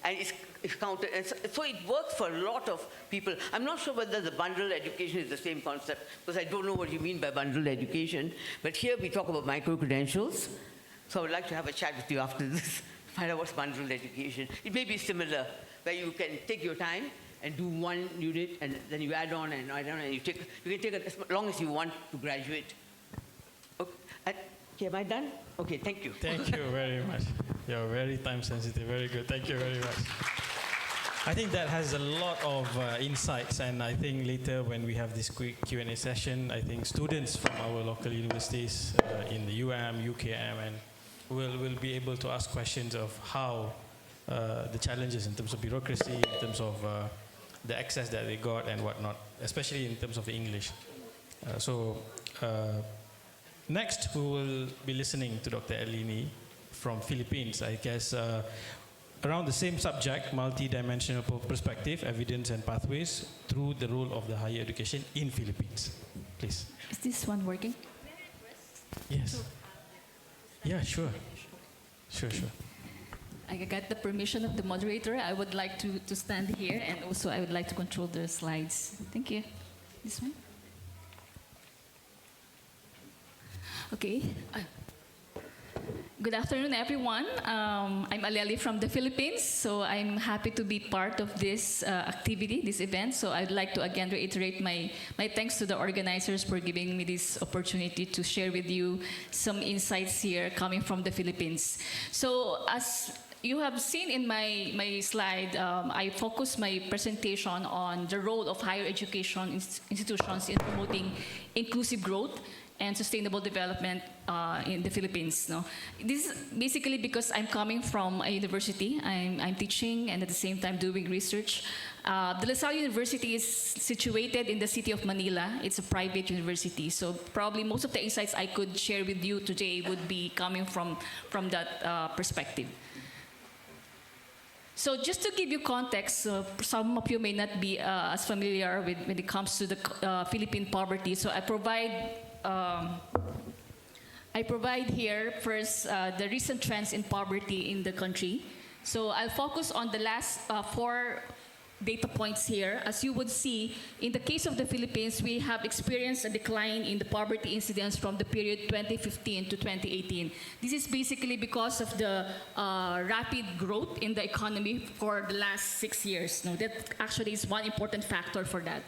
and it's counted. And so it works for a lot of people. I'm not sure whether the bundled education is the same concept, because I don't know what you mean by bundled education, but here we talk about micro-credentials. So I would like to have a chat with you after this, find out what's bundled education. It may be similar, where you can take your time, and do one unit, and then you add on and add on, and you can take it as long as you want to graduate. Okay, am I done? Okay, thank you. Thank you very much. You're very time sensitive. Very good. Thank you very much. I think that has a lot of insights, and I think later when we have this quick Q&A session, I think students from our local universities in the UKM, and will be able to ask questions of how the challenges in terms of bureaucracy, in terms of the access that they got and whatnot, especially in terms of the English. Next, we will be listening to Dr. Elini from Philippines, I guess, around the same subject, multidimensional perspective, evidence and pathways through the role of the higher education in Philippines. Please. Is this one working? Yes. Yeah, sure. Sure. I got the permission of the moderator. I would like to stand here, and also I would like to control the slides. Thank you. This one? Okay. Good afternoon, everyone. I'm Aleli from the Philippines, so I'm happy to be part of this activity, this event. So I'd like to again reiterate my thanks to the organizers for giving me this opportunity to share with you some insights here coming from the Philippines. So as you have seen in my slide, I focus my presentation on the role of higher education institutions in promoting inclusive growth and sustainable development in the Philippines. No? This is basically because I'm coming from a university. I'm teaching and at the same time doing research. The LaSalle University is situated in the city of Manila. It's a private university. So probably most of the insights I could share with you today would be coming from that perspective. So just to give you context, some of you may not be as familiar with when it comes to the Philippine poverty. So I provide here first the recent trends in poverty in the country. So I'll focus on the last 4 data points here. As you would see, in the case of the Philippines, we have experienced a decline in the poverty incidence from the period 2015 to 2018. This is basically because of the rapid growth in the economy for the last 6 years. No, that actually is one important factor for that.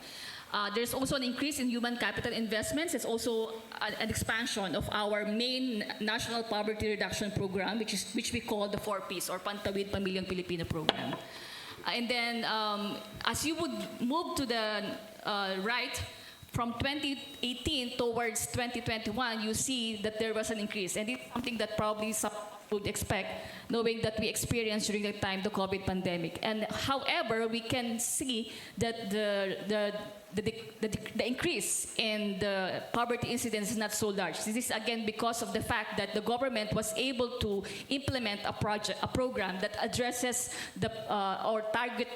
There's also an increase in human capital investments. It's also an expansion of our main national poverty reduction program, which we call the 4Ps, or Pantawid Pamilyang Pilipino program. And then, as you would move to the right, from 2018 towards 2021, you see that there was an increase. And it's something that probably some would expect, knowing that we experienced during the time the COVID pandemic. And however, we can see that the increase in the poverty incidence is not so large. This is again because of the fact that the government was able to implement a program that addresses or targeted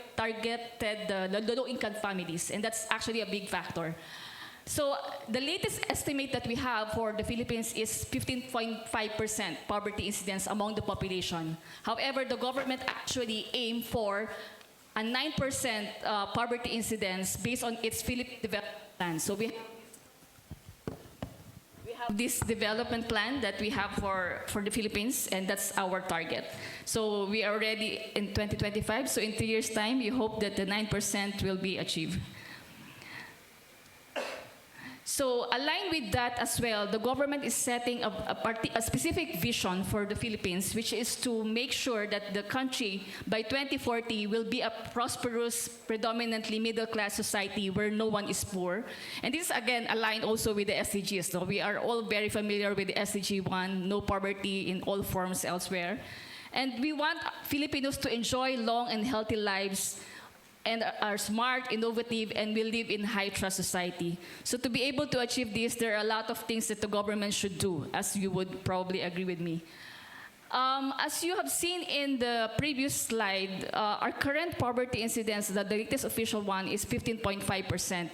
the low-income families, and that's actually a big factor. So the latest estimate that we have for the Philippines is 15.5% poverty incidence among the population. However, the government actually aimed for a 9% poverty incidence based on its Philippine development plan. So we have this development plan that we have for the Philippines, and that's our target. So we are already in 2025, so in 3 years' time, we hope that the 9% will be achieved. So aligned with that as well, the government is setting a specific vision for the Philippines, which is to make sure that the country by 2040 will be a prosperous, predominantly middle-class society where no one is poor. And this is again aligned also with the SDGs. So we are all very familiar with the SDG 1, no poverty in all forms elsewhere. And we want Filipinos to enjoy long and healthy lives and are smart, innovative, and will live in high-trust society. So to be able to achieve this, there are a lot of things that the government should do, as you would probably agree with me. As you have seen in the previous slide, our current poverty incidence, the latest official one, is 15.5%.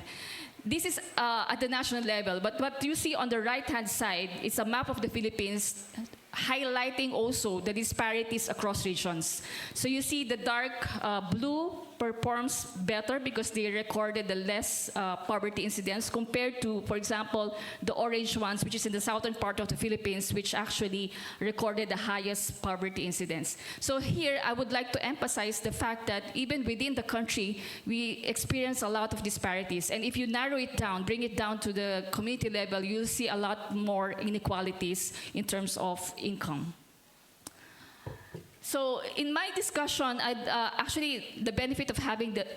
This is at the national level, but what you see on the right-hand side is a map of the Philippines highlighting also the disparities across regions. So you see the dark blue performs better because they recorded the less poverty incidence compared to, for example, the orange ones, which is in the southern part of the Philippines, which actually recorded the highest poverty incidence. So here, I would like to emphasize the fact that even within the country, we experience a lot of disparities. And if you narrow it down, bring it down to the community level, you'll see a lot more inequalities in terms of income. So in my discussion, actually, the benefit of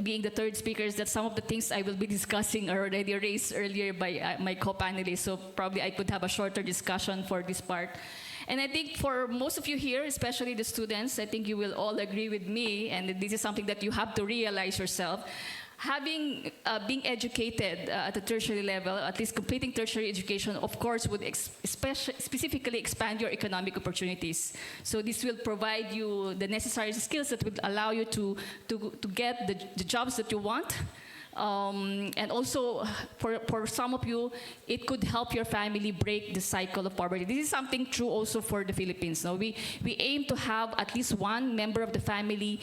being the third speaker is that some of the things I will be discussing are already raised earlier by my co-panelists, so probably I could have a shorter discussion for this part. And I think for most of you here, especially the students, I think you will all agree with me, and this is something that you have to realize yourself. Being educated at the tertiary level, at least completing tertiary education, of course, would specifically expand your economic opportunities. So this will provide you the necessary skills that would allow you to get the jobs that you want. And also, for some of you, it could help your family break the cycle of poverty. This is something true also for the Philippines. No? We aim to have at least one member of the family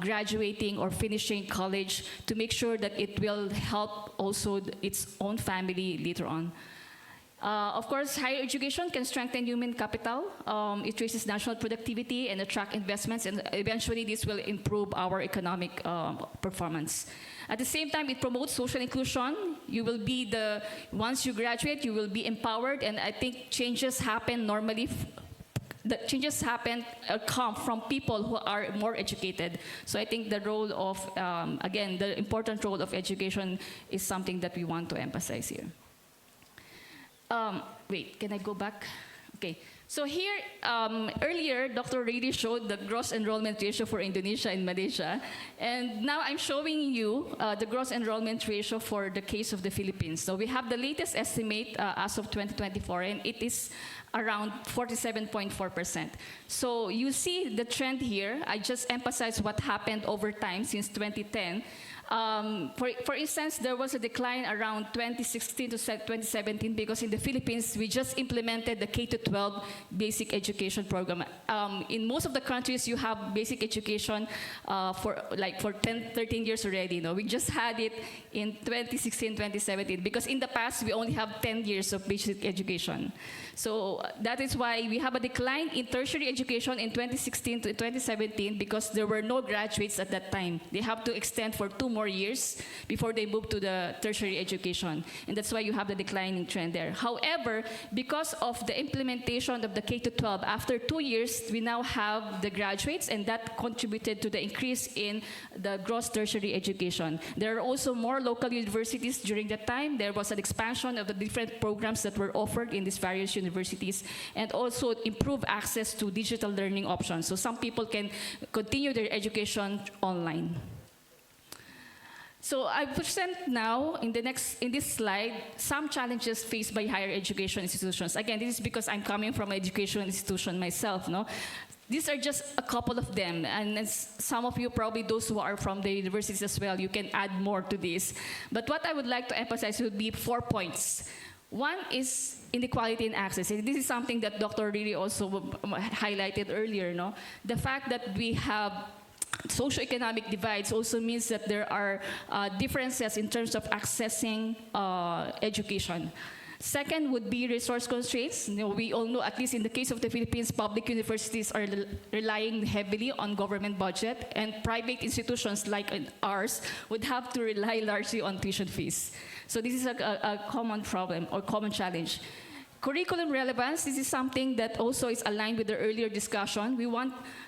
graduating or finishing college to make sure that it will help also its own family later on. Of course, higher education can strengthen human capital. It raises national productivity and attract investments, and eventually this will improve our economic performance. At the same time, it promotes social inclusion. You will be once you graduate, you will be empowered, and I think changes happen normally. The changes come from people who are more educated. So I think the role of, again, the important role of education is something that we want to emphasize here. Wait, can I go back? Okay. So here, earlier, Dr. Rady showed the gross enrollment ratio for Indonesia and Malaysia. And now I'm showing you the gross enrollment ratio for the case of the Philippines. So we have the latest estimate as of 2024, and it is around 47.4%. So you see the trend here. I just emphasize what happened over time since 2010. For instance, there was a decline around 2016 to 2017 because in the Philippines, we just implemented the K-12 basic education program. In most of the countries, you have basic education for 10, 13 years already. No? We just had it in 2016, 2017 because in the past, we only have 10 years of basic education. So that is why we have a decline in tertiary education in 2016 to 2017 because there were no graduates at that time. They have to extend for 2 more years before they move to the tertiary education. And that's why you have the declining trend there. However, because of the implementation of the K-12, after 2 years, we now have the graduates, and that contributed to the increase in the gross tertiary education. There are also more local universities during that time. There was an expansion of the different programs that were offered in these various universities, and also improve access to digital learning options. So some people can continue their education online. So I present now in this slide some challenges faced by higher education institutions. Again, this is because I'm coming from an educational institution myself. No, these are just a couple of them, and some of you, probably those who are from the universities as well, you can add more to this. But what I would like to emphasize would be 4 points. One is inequality in access. And this is something that Dr. Riri also highlighted earlier. No, the fact that we have socioeconomic divides also means that there are differences in terms of accessing education. Second would be resource constraints. You know, we all know, at least in the case of the Philippines, public universities are relying heavily on government budget, and private institutions like ours would have to rely largely on tuition fees. So this is a common problem or common challenge. Curriculum relevance, this is something that also is aligned with the earlier discussion.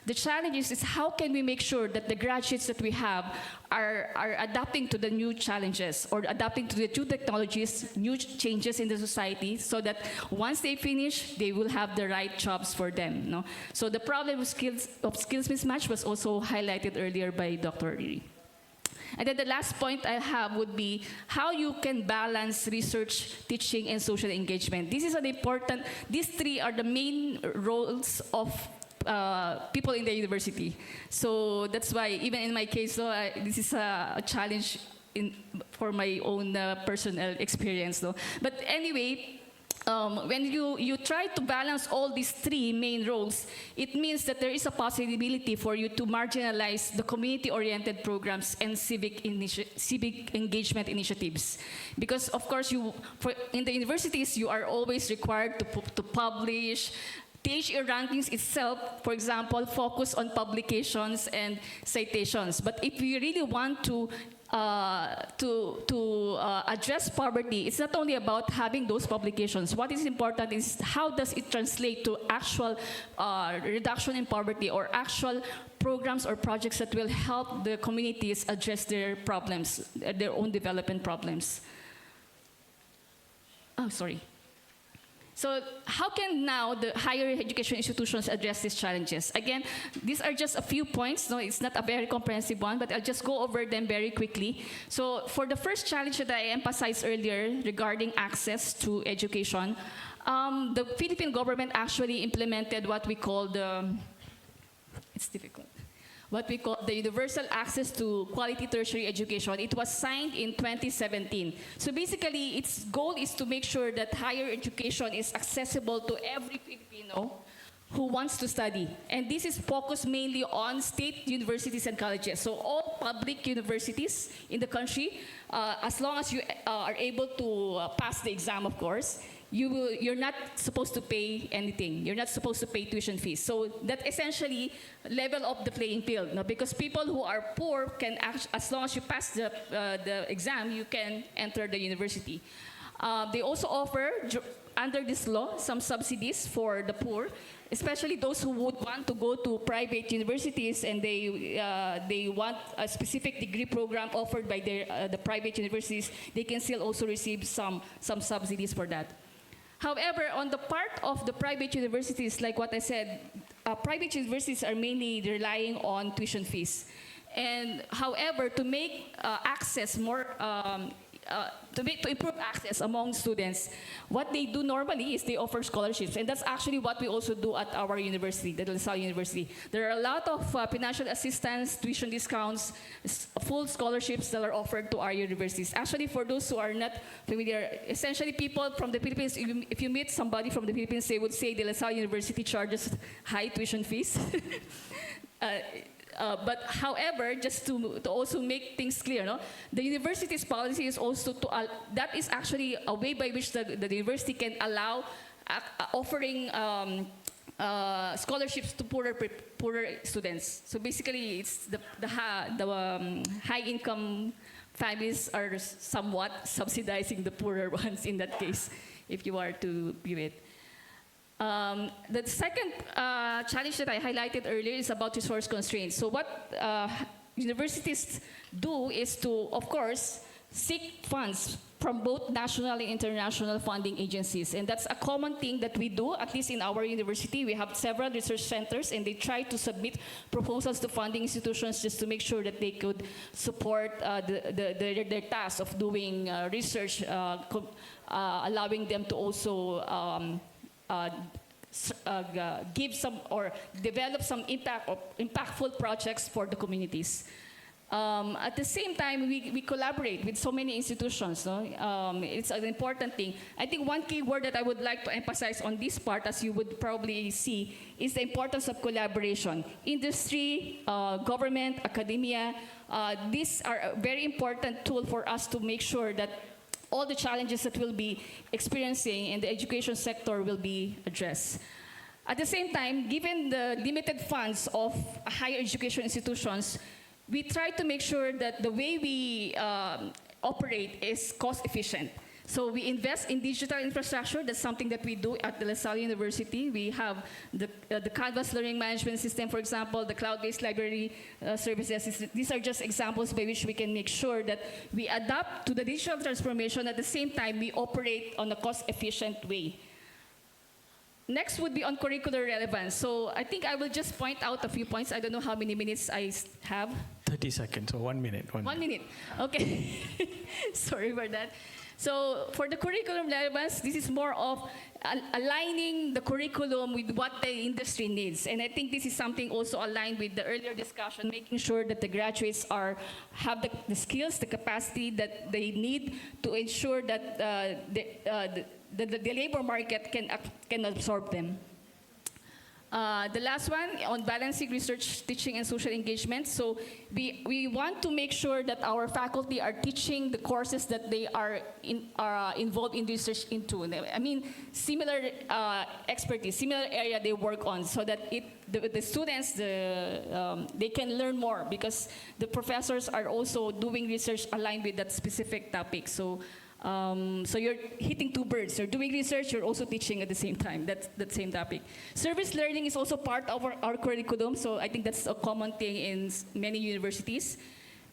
The challenge is how can we make sure that the graduates that we have are adapting to the new challenges or adapting to the new technologies, new changes in the society, so that once they finish, they will have the right jobs for them. No? So the problem of skills mismatch was also highlighted earlier by Dr. Riri. And then the last point I have would be how you can balance research, teaching, and social engagement. This is these three are the main roles of people in the university. So that's why, even in my case, this is a challenge for my own personal experience. But anyway, when you try to balance all these three main roles, it means that there is a possibility for you to marginalize the community-oriented programs and civic engagement initiatives. Because, of course, in the universities, you are always required to publish. THE rankings itself, for example, focus on publications and citations. But if we really want to address poverty, it's not only about having those publications. What is important is how does it translate to actual reduction in poverty or actual programs or projects that will help the communities address their problems, their own development problems. Oh, sorry. So how can now the higher education institutions address these challenges? Again, these are just a few points. No, it's not a very comprehensive one, but I'll just go over them very quickly. So for the first challenge that I emphasized earlier regarding access to education, the Philippine government actually implemented what we call it's difficult, what we call the Universal Access to Quality Tertiary Education. It was signed in 2017. So basically, its goal is to make sure that higher education is accessible to every Filipino who wants to study. And this is focused mainly on state universities and colleges. So all public universities in the country, as long as you are able to pass the exam, of course, you're not supposed to pay anything. You're not supposed to pay tuition fees. So that essentially level up the playing field. No? Because people who are poor can, as long as you pass the exam, you can enter the university. They also offer, under this law, some subsidies for the poor, especially those who would want to go to private universities and they want a specific degree program offered by the private universities. They can still also receive some subsidies for that. However, on the part of the private universities, like what I said, private universities are mainly relying on tuition fees. And however, to make access more, to improve access among students, what they do normally is they offer scholarships. And that's actually what we also do at our university, the De La Salle University. There are a lot of financial assistance, tuition discounts, full scholarships that are offered to our universities. Actually, for those who are not familiar, essentially people from the Philippines, if you meet somebody from the Philippines, they would say De La Salle University charges high tuition fees. But however, just to also make things clear, no? The university's policy is also that is actually a way by which the university can allow offering scholarships to poorer students. So basically, it's the high income families are somewhat subsidizing the poorer ones in that case, if you are to view it. The second challenge that I highlighted earlier is about resource constraints. So what universities do is to, of course, seek funds from both national and international funding agencies. And that's a common thing that we do, at least in our university. We have several research centers, and they try to submit proposals to funding institutions just to make sure that they could support their task of doing research, allowing them to also give some or develop some impactful projects for the communities. At the same time, we collaborate with so many institutions. No? It's an important thing. I think one key word that I would like to emphasize on this part, as you would probably see, is the importance of collaboration. Industry, government, academia, these are a very important tool for us to make sure that all the challenges that we'll be experiencing in the education sector will be addressed. At the same time, given the limited funds of higher education institutions, we try to make sure that the way we operate is cost efficient. So we invest in digital infrastructure. That's something that we do at De La Salle University. We have the Canvas Learning Management System, for example, the cloud-based library services. These are just examples by which we can make sure that we adapt to the digital transformation. At the same time, we operate on a cost-efficient way. Next would be on curricular relevance. So I think I will just point out a few points. I don't know how many minutes I have. 30 seconds or 1 minute. 1 minute. Okay. Sorry for that. So for the curriculum relevance, this is more of aligning the curriculum with what the industry needs. And I think this is something also aligned with the earlier discussion, making sure that the graduates have the skills, the capacity that they need to ensure that the labor market can absorb them. The last one on balancing research, teaching, and social engagement. So we want to make sure that our faculty are teaching the courses that they are involved in research into. I mean, similar expertise, similar area they work on, so that the students they can learn more, because the professors are also doing research aligned with that specific topic. So you're hitting two birds. You're doing research, you're also teaching at the same time. That's the same topic. Service learning is also part of our curriculum, so I think that's a common thing in many universities.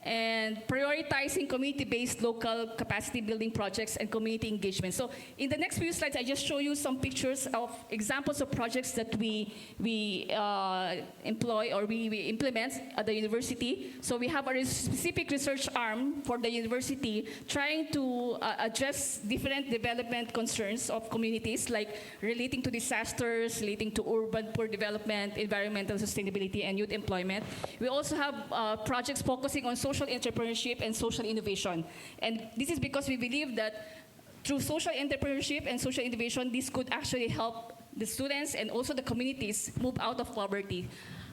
And prioritizing community-based local capacity building projects and community engagement. So in the next few slides, I just show you some pictures of examples of projects that we employ or we implement at the university. So we have a specific research arm for the university trying to address different development concerns of communities, like relating to disasters, relating to urban poor development, environmental sustainability, and youth employment. We also have projects focusing on social entrepreneurship and social innovation. And this is because we believe that through social entrepreneurship and social innovation, this could actually help the students and also the communities move out of poverty.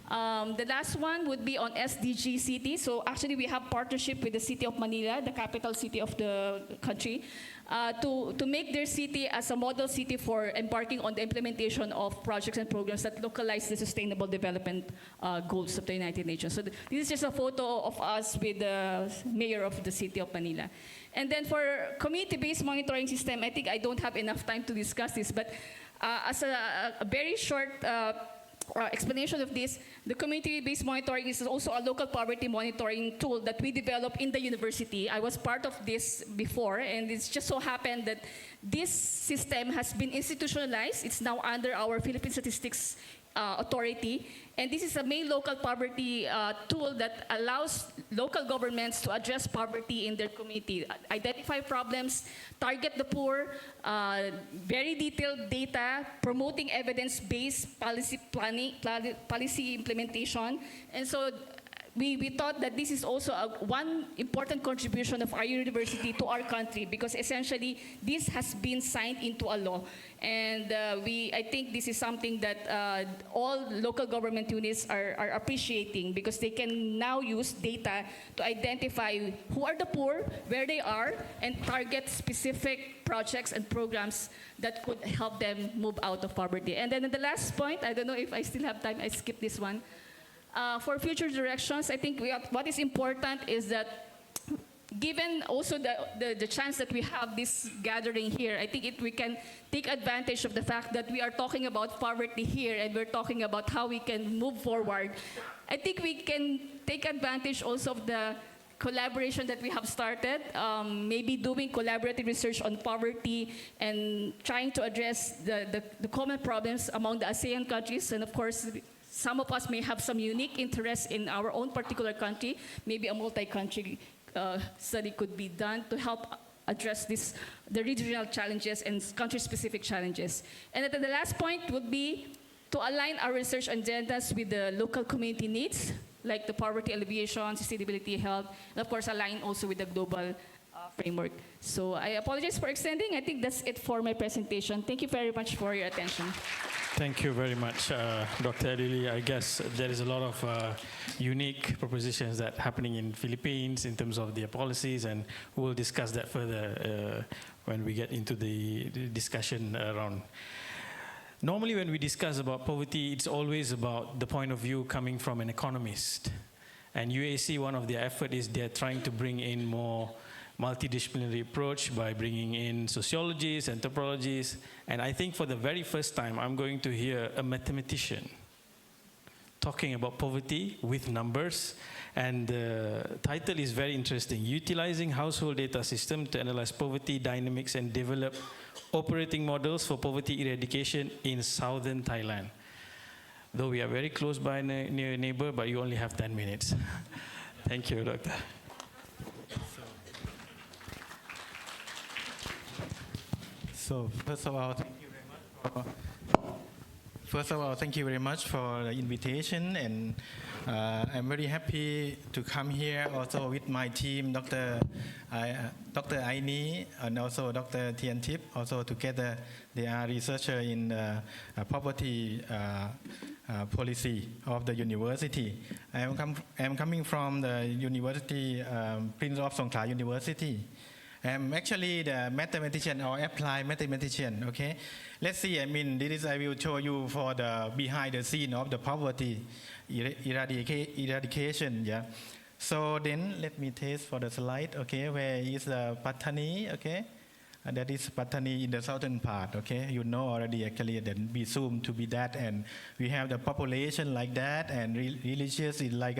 The last one would be on SDG City. So actually we have partnership with the City of Manila, the capital city of the country, to make their city as a model city for embarking on the implementation of projects and programs that localize the sustainable development goals of the United Nations. So this is just a photo of us with the mayor of the City of Manila. And then for community-based monitoring system, I think I don't have enough time to discuss this, but as a very short explanation of this, the community-based monitoring is also a local poverty monitoring tool that we developed in the university. I was part of this before, and it's just so happened that this system has been institutionalized. It's now under our Philippine Statistics Authority, and this is a main local poverty tool that allows local governments to address poverty in their community, identify problems, target the poor, very detailed data, promoting evidence-based policy planning, policy implementation. And so we thought that this is also one important contribution of our university to our country, because essentially this has been signed into a law. And I think this is something that all local government units are appreciating, because they can now use data to identify who are the poor, where they are, and target specific projects and programs that could help them move out of poverty. And then the last point, I don't know if I still have time, I skipped this one. For future directions, I think what is important is that, given also the chance that we have this gathering here, I think we can take advantage of the fact that we are talking about poverty here and we're talking about how we can move forward. I think we can take advantage also of the collaboration that we have started, maybe doing collaborative research on poverty and trying to address the common problems among the ASEAN countries. And of course, some of us may have some unique interests in our own particular country. Maybe a multi-country study could be done to help address the regional challenges and country-specific challenges. And then the last point would be to align our research agendas with the local community needs, like the poverty alleviation, sustainability, health, and of course align also with the global framework. So I apologize for extending. I think that's it for my presentation. Thank you very much for your attention. Thank you very much, Dr. Adili. I guess there is a lot of unique propositions that happening in Philippines in terms of their policies, and we'll discuss that further when we get into the discussion around. Normally when we discuss about poverty, it's always about the point of view coming from an economist. And UAC, one of their efforts is they're trying to bring in more multidisciplinary approach by bringing in sociologists, anthropologists, and I think for the very first time, I'm going to hear a mathematician talking about poverty with numbers, and the title is very interesting: Utilizing Household Data System to Analyze Poverty Dynamics and Develop Operating Models for Poverty Eradication in Southern Thailand. Though we are very close by near a neighbor, but you only have 10 minutes. Thank you, Doctor. So first of all, thank you very much First of all, thank you very much for the invitation, and I'm very happy to come here also with my team, Dr. Aini and also Dr. Tien Tip. Also together, they are researchers in poverty policy of the university. I am coming from the University Prince of Songkla University. I'm actually the mathematician or applied mathematician, okay? Let's see, I will show you for the behind the scene of the poverty eradication, yeah? So then let me test for the slide, okay? Where is the Patani, okay? And that is Patani in the southern part, okay? You know already actually, then we zoom to be that, and we have the population like that, and religious is like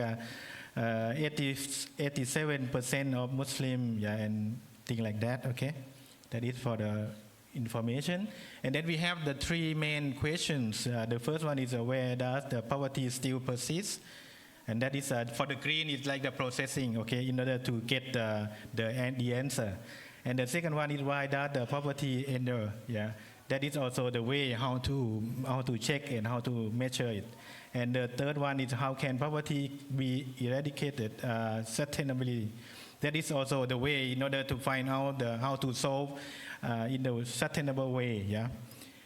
87% of Muslim, yeah, and thing like that, okay? That is for the information. And then we have the three main questions. The first one is where does the poverty still persist? And that is for the green, it's like the processing, okay, in order to get the answer. And the second one is why does the poverty endure? Yeah, that is also the way how to check and how to measure it. And the third one is how can poverty be eradicated sustainably? That is also the way in order to find out how to solve in a sustainable way. Yeah,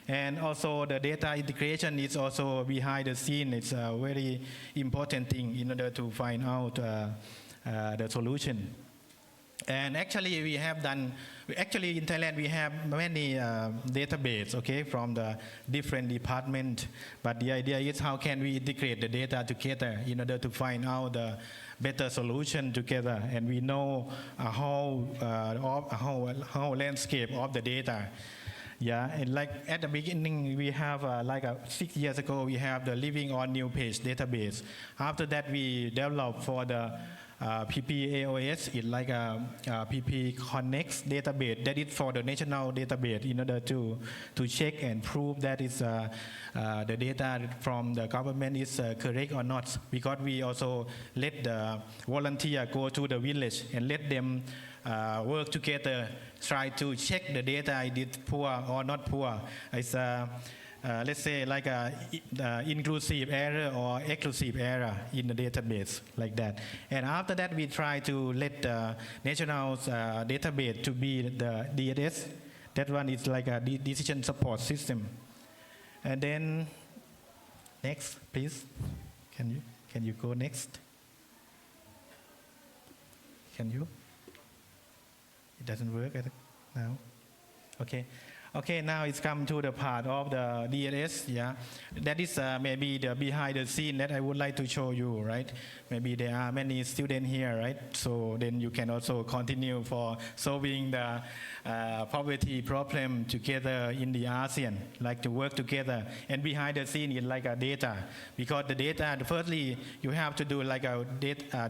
and also the data integration is also behind the scene. It's a very important thing in order to find out the solution. And actually, in Thailand, we have many databases, okay, from the different departments. But the idea is how can we integrate the data together in order to find out the better solution together. And we know a whole landscape of the data. Yeah, and like at the beginning, we have 6 years ago, we have the Living on New Page database. After that, we developed for the PPAOS, it's like a PP Connect database. That is for the national database in order to check and prove that is the data from the government is correct or not. Because we also let the volunteer go to the village and let them work together, try to check the data, is it poor or not poor. It's let's say like a inclusive error or exclusive error in the database, like that. And after that, we try to let the national database to be the DSS. That one is like a decision support system. And then next, please. Can you go next? Can you? It doesn't work now. Okay. Okay, now it's come to the part of the DSS, yeah. That is maybe the behind the scene that I would like to show you, right? Maybe there are many students here, right? So then you can also continue for solving the poverty problem together in the ASEAN, like to work together. And behind the scene is like a data, because the data, firstly, you have to do like a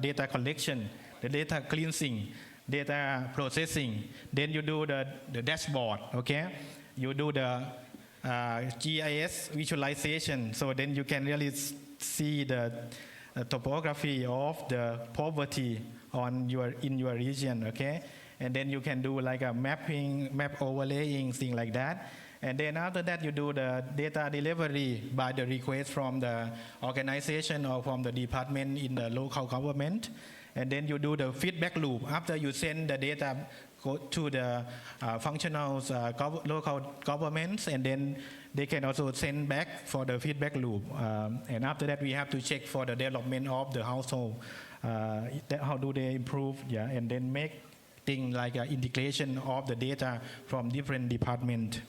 data collection, the data cleansing, data processing, then you do the dashboard, okay? You do the GIS visualization, so then you can really see the topography of the poverty in your region, okay? And then you can do like a mapping, map overlaying, thing like that. And then after that, you do the data delivery by the request from the organization or from the department in the local government. And then you do the feedback loop. After you send the data to the functional local governments, and then they can also send back for the feedback loop. And after that, we have to check for the development of the household. How do they improve? Yeah, and then make things like integration of the data from different departments.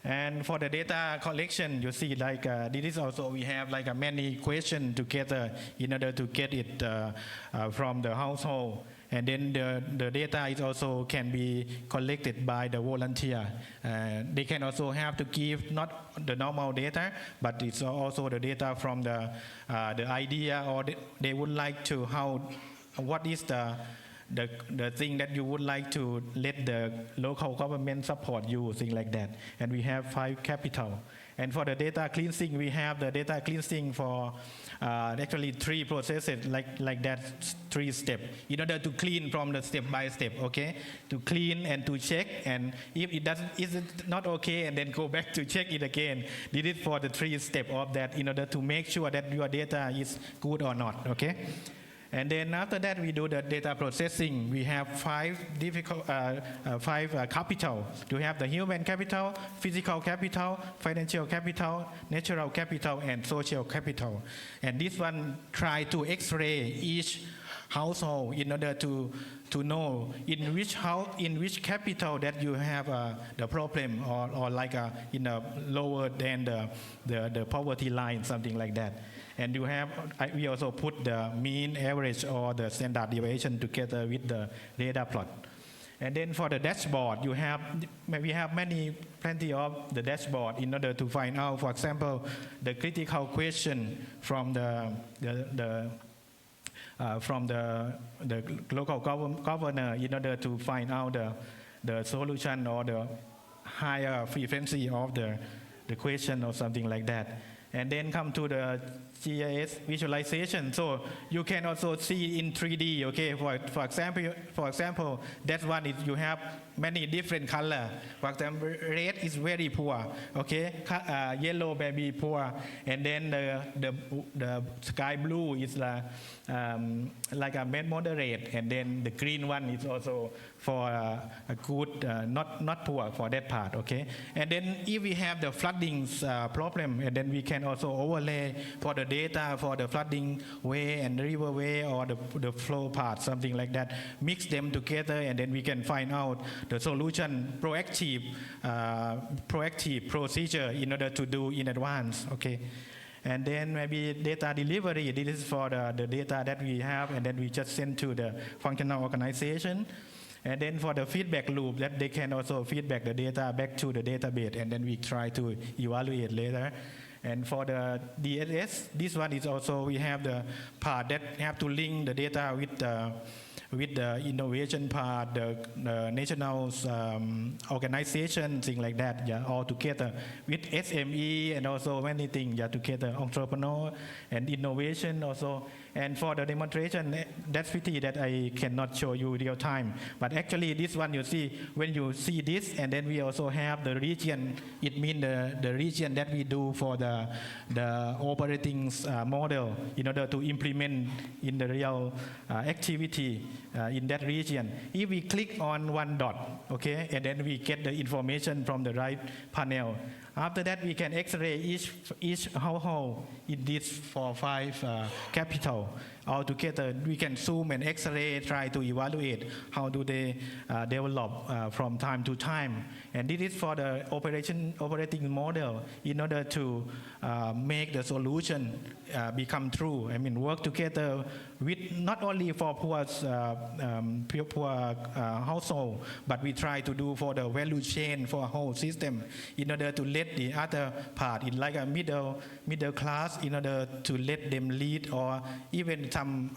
And for the data collection, you see like this is also, we have like many questions together in order to get it from the household. And then the data is also can be collected by the volunteer. They can also have to give not the normal data, but it's also the data from the idea, or they would like to what is the thing that you would like to let the local government support you, things like that. And we have 5 capital. And for the data cleansing, we have the data cleansing for actually 3 processes like that, 3 steps in order to clean from the step by step, okay? To clean and to check, and if it doesn't, is it not okay, and then go back to check it again. Did it for the 3 steps of that in order to make sure that your data is good or not, okay? And then after that, we do the data processing. We have 5 capital. To have the human capital, physical capital, financial capital, natural capital, and social capital. And this one try to X-ray each household in order to know in which capital that you have the problem, or like in a lower than the poverty line, something like that. And we also put the mean, average, or the standard deviation together with the data plot. And then for the dashboard, we have plenty of the dashboard in order to find out, for example, the critical question from the local governor in order to find out the solution or the higher frequency of the question or something like that. And then come to the GIS visualization. So you can also see in 3D, okay? For example, that one is you have many different color. For example, red is very poor, okay? Yellow maybe poor, and then the sky blue is like a moderate, and then the green one is also for a good, not poor for that part, okay? And then if we have the flooding problem, and then we can also overlay for the data for the flooding way and river way, or the flow part, something like that. Mix them together, and then we can find out the solution, proactive procedure in order to do in advance, okay? And then maybe data delivery. This is for the data that we have, and then we just send to the functional organization. And then for the feedback loop, that they can also feedback the data back to the database, and then we try to evaluate later. And for the DSS, this one is also, we have the part that have to link the data with the innovation part, the national organization, things like that, yeah, all together with SME and also many things, yeah, together, entrepreneur and innovation also. And for the demonstration, that's pity that I cannot show you real time. But actually, this one you see, when you see this, and then we also have the region, it means the region that we do for the operating model in order to implement in the real activity in that region. If we click on one dot, okay, and then we get the information from the right panel. After that, we can X-ray each household in this 4 or 5 capital. Altogether, we can zoom and X-ray, try to evaluate how do they develop from time to time. And this is for the operating model in order to make the solution become true. I mean, work together with not only for poor household, but we try to do for the value chain for a whole system in order to let the other part, in like a middle class, in order to let them lead, or even some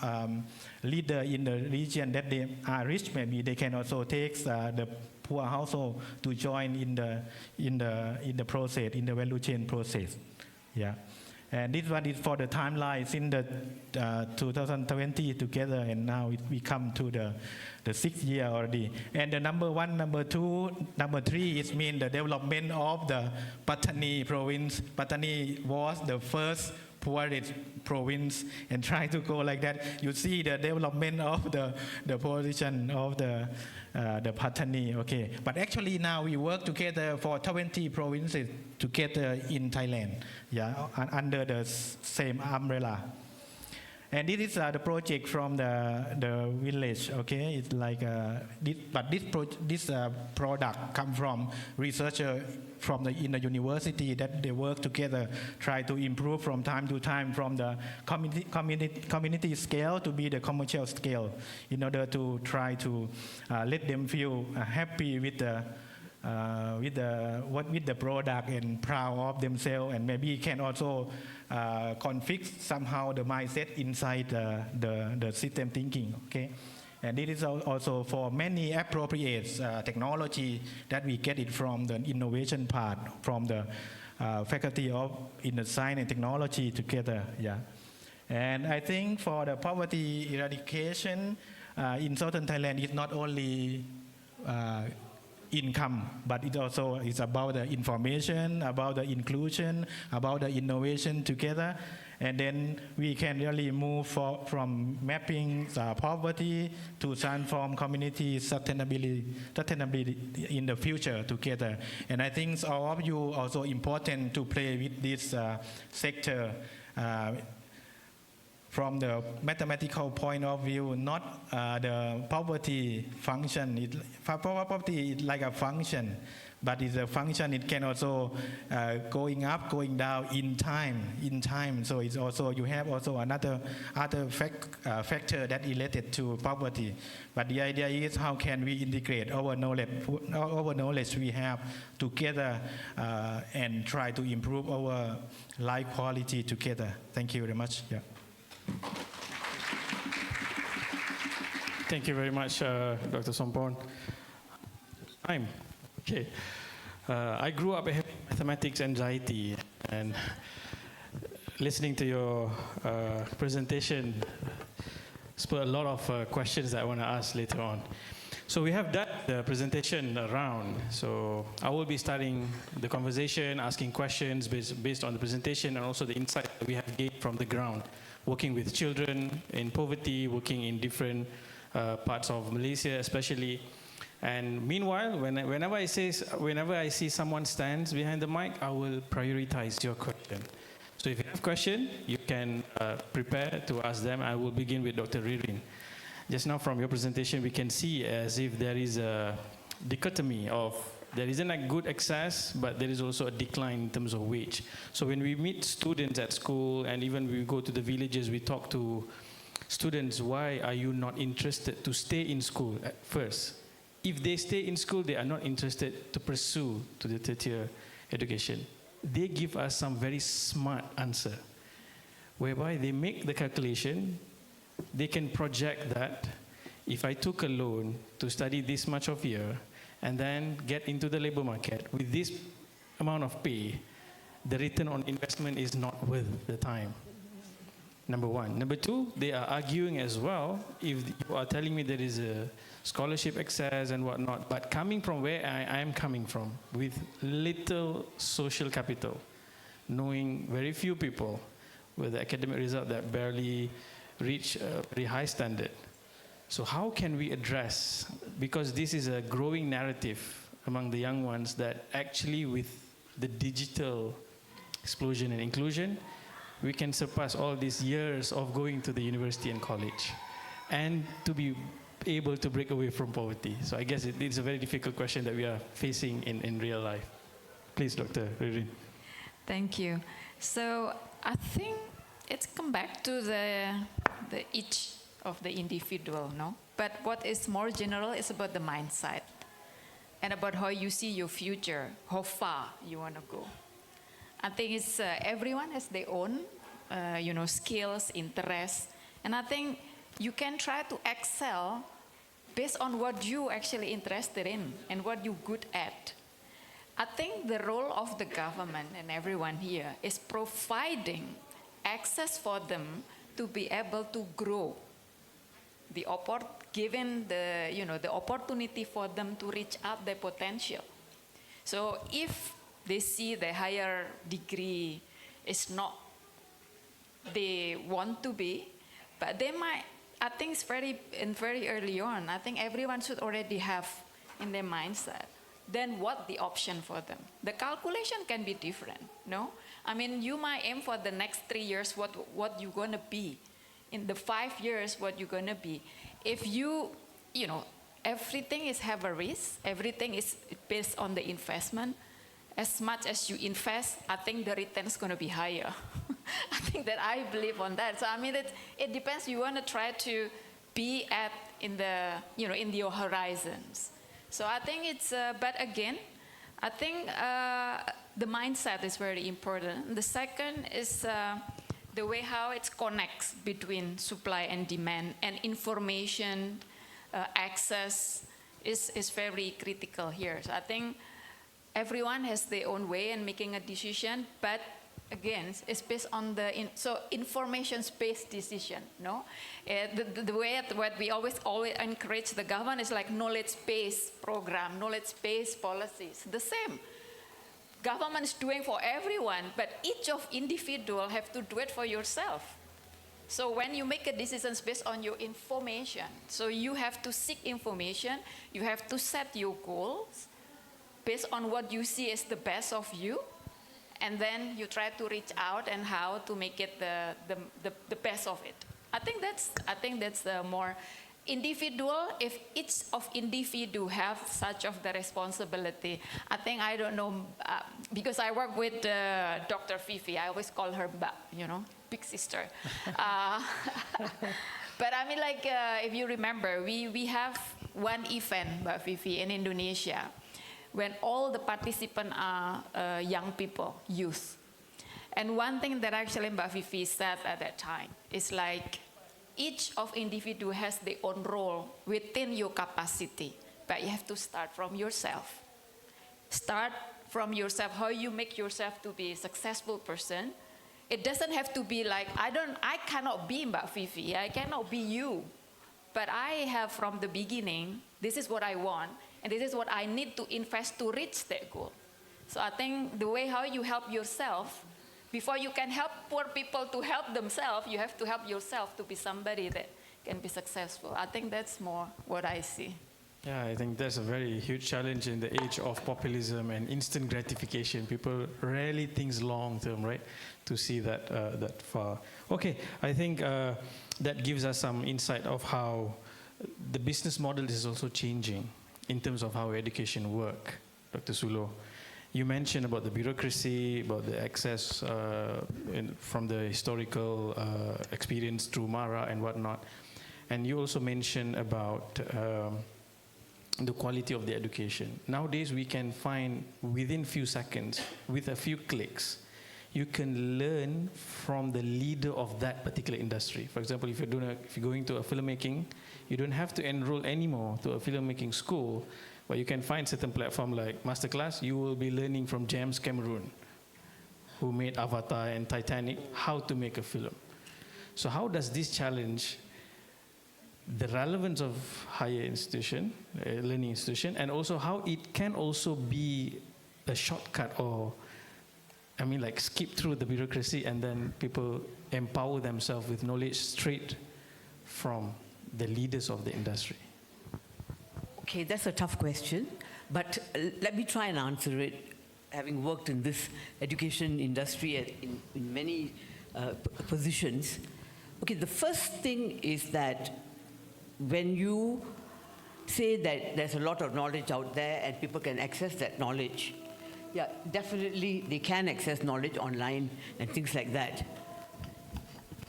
leader in the region that they are rich, maybe they can also take the poor household to join in the process, in the value chain process. Yeah. And this one is for the timeline in the 2020 together, and now we come to the 6th year already. And the number 1, number 2, number 3 is mean the development of the Pattani province. Pattani was the first poorest province, and try to go like that. You see the development of the position of the Pattani, okay. But actually now we work together for 20 provinces together in Thailand, yeah, under the same umbrella. And this is the project from the village, okay. It's like, this product come from researcher in the university that they work together, try to improve from time to time from the community scale to be the commercial scale, in order to try to let them feel happy with the product and proud of themselves, and maybe can also conflict somehow the mindset inside the system thinking, okay. And it is also for many appropriate technology that we get it from the innovation part, from the faculty in the science and technology together. Yeah. And I think for the poverty eradication in southern Thailand, it's not only income, but it also is about the information, about the inclusion, about the innovation together. And then we can really move from mapping poverty to transform community sustainability in the future together. And I think all of you also important to play with this sector from the mathematical point of view, not the poverty function. Poverty is like a function, but it's a function. It can also going up, going down in time. So it's also you have also other factor that related to poverty. But the idea is how can we integrate our knowledge we have together and try to improve our life quality together. Thank you very much. Yeah. Thank you very much, Dr. Somporn. Okay. I grew up having mathematics anxiety, and listening to your presentation spurred a lot of questions that I want to ask later on. So we have done the presentation round. So I will be starting the conversation, asking questions based on the presentation and also the insight that we have gained from the ground, working with children in poverty, working in different parts of Malaysia especially. And meanwhile, whenever I see someone stands behind the mic, I will prioritize your question. So if you have a question, you can prepare to ask them. I will begin with Dr. Ririn. Just now from your presentation, we can see as if there is a dichotomy of there isn't a good access, but there is also a decline in terms of wage. So when we meet students at school, and even when we go to the villages, we talk to students, why are you not interested to stay in school at first? If they stay in school, they are not interested to pursue to the third-tier education. They give us some very smart answer, whereby they make the calculation, they can project that if I took a loan to study this much of year and then get into the labor market with this amount of pay, the return on investment is not worth the time. Number one. Number two, they are arguing as well, if you are telling me there is a scholarship access and whatnot, but coming from where I am coming from, with little social capital, knowing very few people with academic result that barely reach a very high standard. So how can we address, because this is a growing narrative among the young ones, that actually with the digital explosion and inclusion, we can surpass all these years of going to the university and college and to be able to break away from poverty. So I guess it's a very difficult question that we are facing in real life. Please, Dr. Ririn. Thank you. So I think it's come back to the each of the individual, no? But what is more general is about the mindset and about how you see your future, how far you want to go. I think it's everyone has their own, skills, interests, and I think you can try to excel based on what you actually interested in and what you're good at. I think the role of the government and everyone here is providing access for them to be able to grow, given the opportunity for them to reach out their potential. So if they see the higher degree is not they want to be, but they might, I think it's very early on, I think everyone should already have in their mindset, then what the option for them. The calculation can be different, no? I mean, you might aim for the next 3 years what you're gonna be. In the 5 years, what you're gonna be. If everything is have a risk, everything is based on the investment. As much as you invest, I think the return is going to be higher. I think that I believe on that. So I mean, it depends. You want to try to be in your horizons. So I think it's. But again, I think the mindset is very important. The second is the way how it connects between supply and demand, and information access is very critical here. So I think everyone has their own way in making a decision, but again, it's based on the information-based decision. No, the way what we always encourage the government is like knowledge-based program, knowledge-based policies. The same. Government is doing for everyone, but each of individual have to do it for yourself. So when you make a decision based on your information, so you have to seek information, you have to set your goals based on what you see as the best of you, and then you try to reach out and how to make it the best of it. I think that's the more individual. If each of individual have such of the responsibility, I think, I don't know, because I work with Dr. Fifi, I always call her big sister. But I mean, like, if you remember, we have one event, Mbak Fifi, in Indonesia, when all the participants are young people, youth. And one thing that actually Mbak Fifi said at that time is like, each of individual has their own role within your capacity, but you have to start from yourself. Start from yourself, how you make yourself to be a successful person. It doesn't have to be like, I cannot be Mbak Fifi, I cannot be you. But I have from the beginning, this is what I want, and this is what I need to invest to reach that goal. So I think the way how you help yourself, before you can help poor people to help themselves, you have to help yourself to be somebody that can be successful. I think that's more what I see. Yeah, I think that's a very huge challenge in the age of populism and instant gratification. People rarely think long term, right? To see that that far. Okay, I think that gives us some insight of how the business model is also changing in terms of how education work, Dr. Sulo. You mentioned about the bureaucracy, about the access from the historical experience through Mara and whatnot. And you also mentioned about the quality of the education. Nowadays, we can find within few seconds, with a few clicks, you can learn from the leader of that particular industry. For example, if you're going to a filmmaking, you don't have to enroll anymore to a filmmaking school, but you can find certain platform like Masterclass. You will be learning from James Cameron, who made Avatar and Titanic, how to make a film. So how does this challenge the relevance of higher institution, learning institution, and also how it can also be a shortcut, or I mean, like, skip through the bureaucracy and then people empower themselves with knowledge straight from the leaders of the industry? Okay, that's a tough question, but let me try and answer it, having worked in this education industry in many positions. Okay, the first thing is that when you say that there's a lot of knowledge out there and people can access that knowledge, yeah, definitely they can access knowledge online and things like that.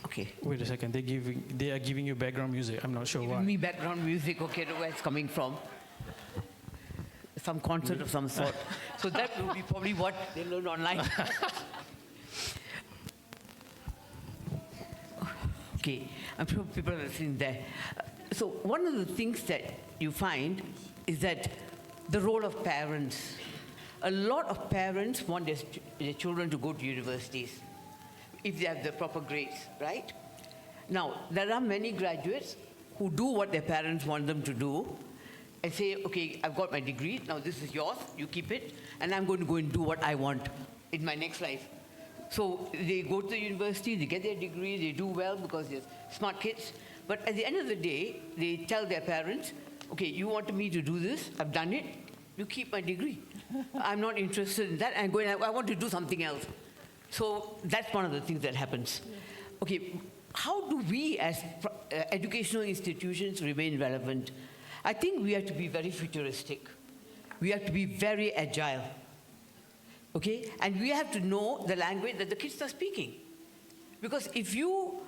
Okay. Wait a second, they are giving you background music. I'm not sure why. Giving me background music, okay, where it's coming from. Some concert of some sort. So that will be probably what they learn online. Okay, I'm sure people are listening there. So one of the things that you find is that the role of parents. A lot of parents want their children to go to universities if they have the proper grades, right? Now, there are many graduates who do what their parents want them to do and say, okay, I've got my degree, now this is yours, you keep it, and I'm going to go and do what I want in my next life. So they go to the university, they get their degree, they do well because they're smart kids, but at the end of the day, they tell their parents, okay, you wanted me to do this, I've done it, you keep my degree. I'm not interested in that, I want to do something else. So that's one of the things that happens. Okay, how do we as educational institutions remain relevant? I think we have to be very futuristic. We have to be very agile. Okay, and we have to know the language that the kids are speaking. Because if you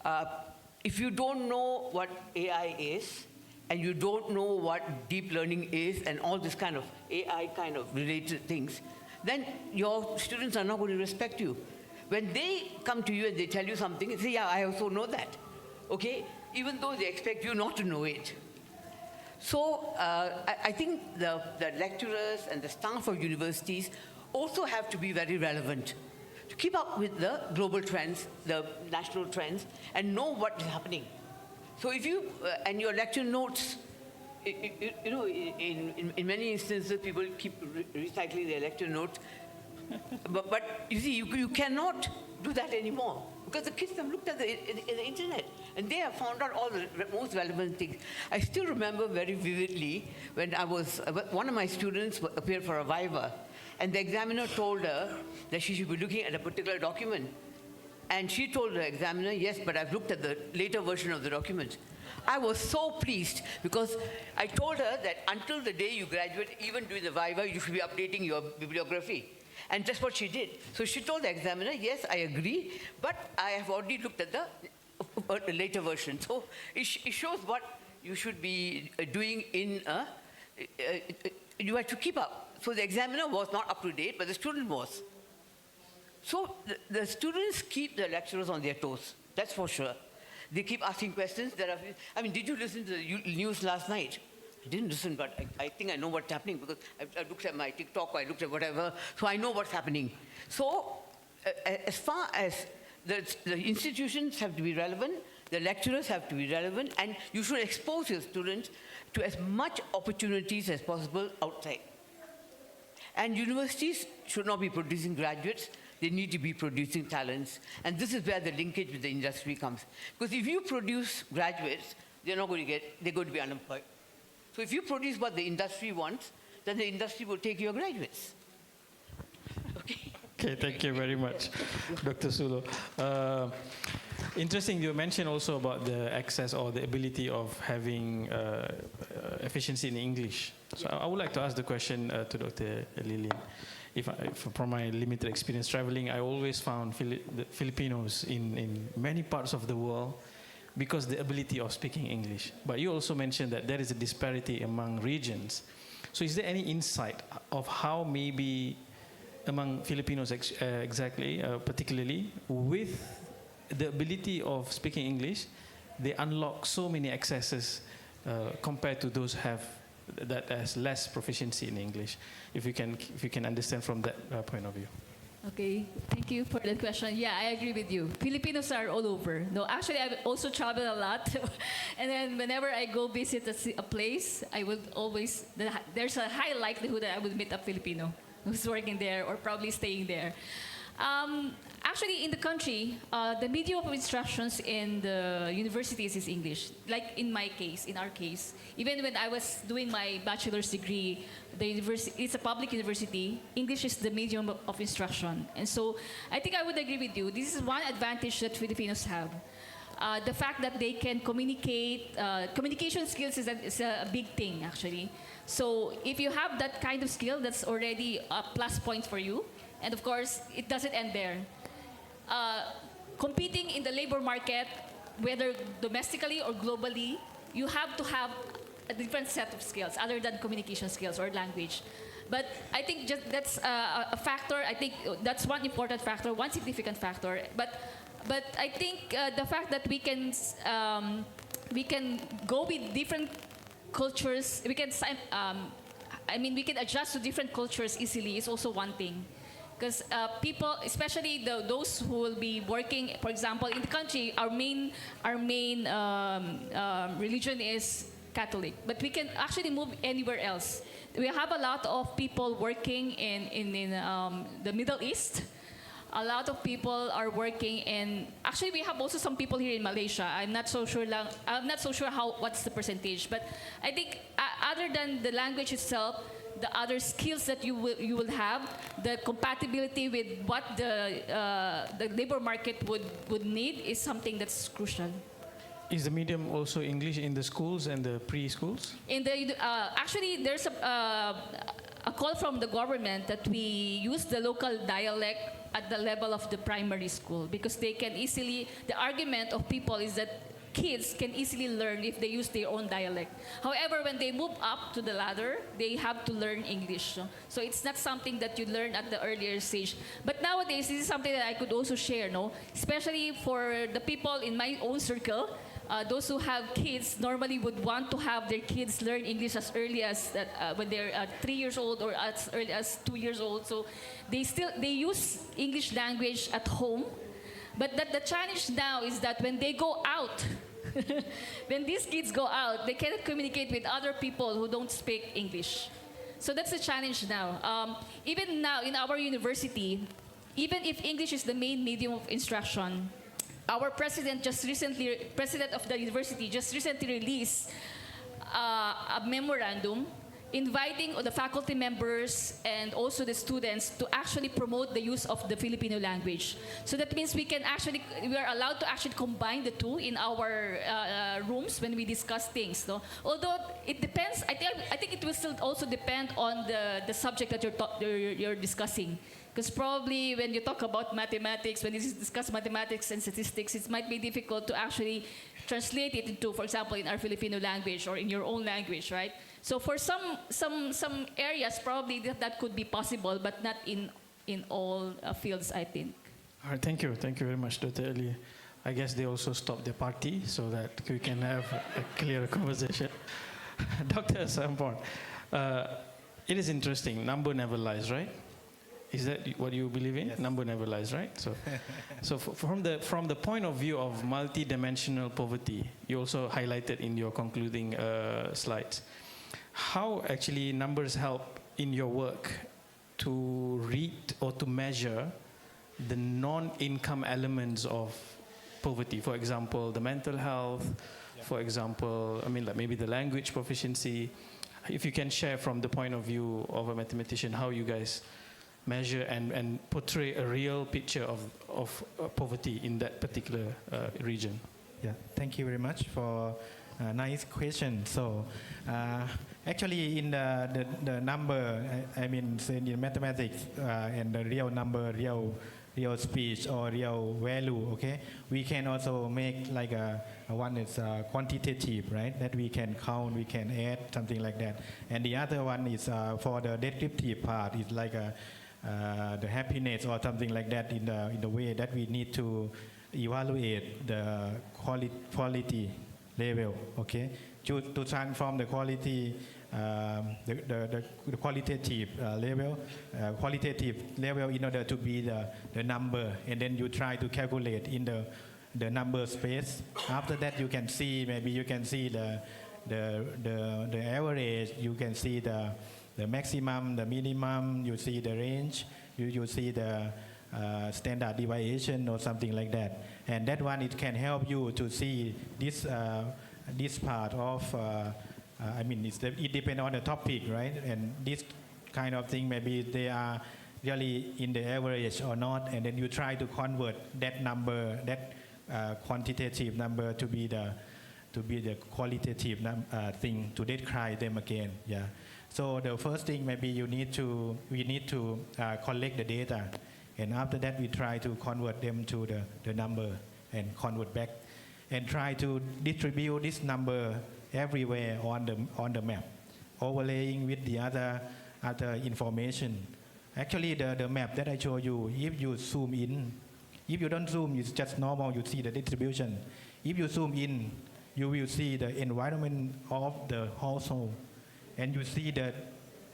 don't know what AI is, and you don't know what deep learning is, and all this kind of AI kind of related things, then your students are not going to respect you. When they come to you and they tell you something, you say, yeah, I also know that, okay? Even though they expect you not to know it. So I think the lecturers and the staff of universities also have to be very relevant to keep up with the global trends, the national trends, and know what is happening. So if you, and your lecture notes, you know, in many instances, people keep recycling their lecture notes. But you see, you cannot do that anymore because the kids have looked at the internet and they have found out all the most relevant things. I still remember very vividly when one of my students appeared for a viva and the examiner told her that she should be looking at a particular document. And she told the examiner, yes, but I've looked at the later version of the document. I was so pleased because I told her that until the day you graduate, even during the viva, you should be updating your bibliography. And that's what she did. So she told the examiner, yes, I agree, but I have already looked at the later version. So it shows what you should be doing you have to keep up. So the examiner was not up to date, but the student was. So the students keep the lecturers on their toes, that's for sure. They keep asking questions. I mean, did you listen to the news last night? I didn't listen, but I think I know what's happening because I looked at my TikTok, I looked at whatever, so I know what's happening. So as far as the institutions have to be relevant, the lecturers have to be relevant, and you should expose your students to as much opportunities as possible outside. And universities should not be producing graduates, they need to be producing talents. And this is where the linkage with the industry comes. Because if you produce graduates, they're going to be unemployed. So if you produce what the industry wants, then the industry will take your graduates. Okay. Okay, thank you very much, Dr. Sulo. Interesting, you mentioned also about the access or the ability of having efficiency in English. So I would like to ask the question to Dr. Lilian. From my limited experience traveling, I always found the Filipinos in many parts of the world because the ability of speaking English. But you also mentioned that there is a disparity among regions. So is there any insight of how maybe among Filipinos particularly with the ability of speaking English, they unlock so many accesses compared to those that has less proficiency in English? If you can understand from that point of view. Okay, thank you for that question. Yeah, I agree with you. Filipinos are all over. No, actually, I also travel a lot. And then whenever I go visit a place, I would always, there's a high likelihood that I would meet a Filipino who's working there or probably staying there. Actually, in the country, the medium of instructions in the universities is English. Like in my case, in our case, even when I was doing my bachelor's degree, it's a public university, English is the medium of instruction. And so I think I would agree with you. This is one advantage that Filipinos have. The fact that they can communicate, communication skills is a big thing, actually. So if you have that kind of skill, that's already a plus point for you. And of course, it doesn't end there. Competing in the labor market, whether domestically or globally, you have to have a different set of skills other than communication skills or language. But I think that's a factor. I think that's one important factor, one significant factor. But I think the fact that we can go with different cultures, we can adjust to different cultures easily is also one thing. Because people, especially those who will be working, for example, in the country, our main religion is Catholic, but we can actually move anywhere else. We have a lot of people working in the Middle East. A lot of people are working in. Actually, we have also some people here in Malaysia. I'm not so sure what's the percentage, but I think other than the language itself, the other skills that you will have, the compatibility with what the labor market would need is something that's crucial. Is the medium also English in the schools and the preschools? Actually, there's a call from the government that we use the local dialect at the level of the primary school because they can easily. The argument of people is that kids can easily learn if they use their own dialect. However, when they move up to the ladder, they have to learn English. So it's not something that you learn at the earlier stage. But nowadays, this is something that I could also share, especially for the people in my own circle. those who have kids normally would want to have their kids learn English as early as when they're 3 years old or as early as 2 years old. So they use English language at home. But the challenge now is that when they go out, when these kids go out, they cannot communicate with other people who don't speak English. So that's the challenge now. Even now in our university, even if English is the main medium of instruction, our president of the university just recently released a memorandum inviting the faculty members and also the students to actually promote the use of the Filipino language. So that means we are allowed to actually combine the two in our rooms when we discuss things. No? Although it depends, I think it will still also depend on the subject that you're discussing. Because probably when you talk about mathematics, when you discuss mathematics and statistics, it might be difficult to actually translate it into, for example, in our Filipino language or in your own language, right? So for some areas, probably that could be possible, but not in all fields, I think. All right, thank you very much, Dr. Ali. I guess they also stopped the party so that we can have a clear conversation. Dr. Sampon, it is interesting. Number never lies, right? Is that what you believe in? Yes. Number never lies, right? So from the point of view of multidimensional poverty, you also highlighted in your concluding slides, how actually numbers help in your work to read or to measure the non-income elements of poverty. For example, the mental health, for example, like maybe the language proficiency. If you can share from the point of view of a mathematician, how you guys measure and portray a real picture of poverty in that particular region. Yeah, thank you very much for a nice question. So actually in the number, say in mathematics and the real number, real speech or real value, okay, we can also make like one is quantitative, right, that we can count, we can add, something like that. And the other one is for the descriptive part, is like the happiness or something like that in the way that we need to evaluate the quality level, okay, to transform the quality, the qualitative level in order to be the number, and then you try to calculate in the number space. After that, you can see, maybe you can see the average, you can see the maximum, the minimum, you see the range, you see the standard deviation or something like that. And that one, it can help you to see this part of, it depends on the topic, right? And this kind of thing, maybe they are really in the average or not, and then you try to convert that number, that quantitative number to be the qualitative thing to describe them again. Yeah. So the first thing, maybe we need to collect the data, and after that we try to convert them to the number and convert back, and try to distribute this number everywhere on the map, overlaying with the other information. Actually, the map that I show you, if you zoom in, if you don't zoom, it's just normal, you see the distribution. If you zoom in, you will see the environment of the household, and you see the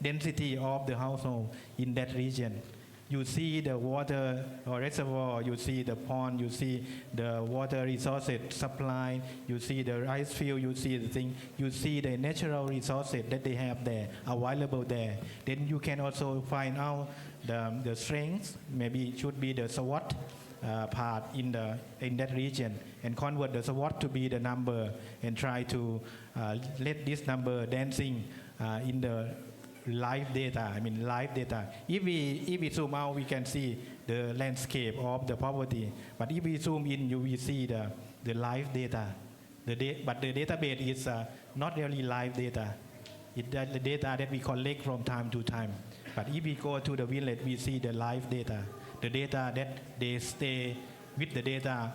density of the household in that region. You see the water or reservoir, you see the pond, you see the water resources supply, you see the rice field, you see the thing, you see the natural resources that they have there, available there. Then you can also find out the strengths, maybe it should be the SWOT part in that region, and convert the SWOT to be the number, and try to let this number dancing in the live data. Live data. If we zoom out, we can see the landscape of the poverty. But if we zoom in, you will see the live data. But the database is not really live data. It's the data that we collect from time to time. But if we go to the village, we see the live data. The data that they stay with the data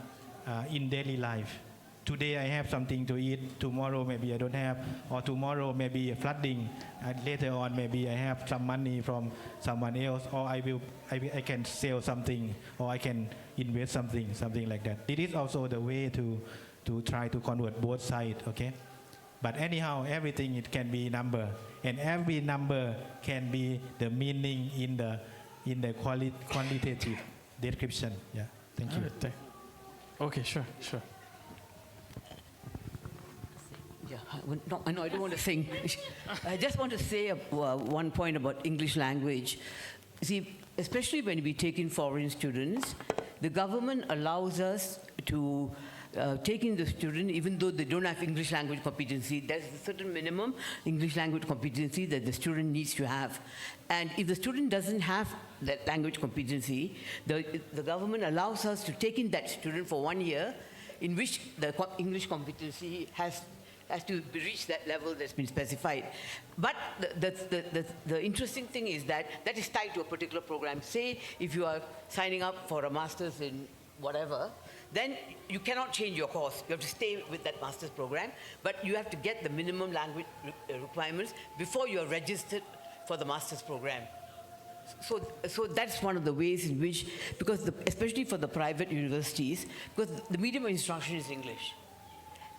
in daily life. Today I have something to eat, tomorrow maybe I don't have, or tomorrow maybe flooding, and later on maybe I have some money from someone else, or I can sell something, or I can invest something like that. It is also the way to to try to convert both sides, okay? But anyhow, everything it can be number, and every number can be the meaning in the quantitative description. Yeah, thank you. Okay, sure. Yeah, no, I don't want to sing. I just want to say one point about English language. See, especially when we take in foreign students, the government allows us to take in the student even though they don't have English language competency. There's a certain minimum English language competency that the student needs to have. And if the student doesn't have that language competency, the government allows us to take in that student for 1 year in which the English competency has to reach that level that's been specified. But the interesting thing is that is tied to a particular program. Say if you are signing up for a master's in whatever, then you cannot change your course. You have to stay with that master's program, but you have to get the minimum language requirements before you are registered for the master's program. So that's one of the ways in which, because especially for the private universities, because the medium of instruction is English.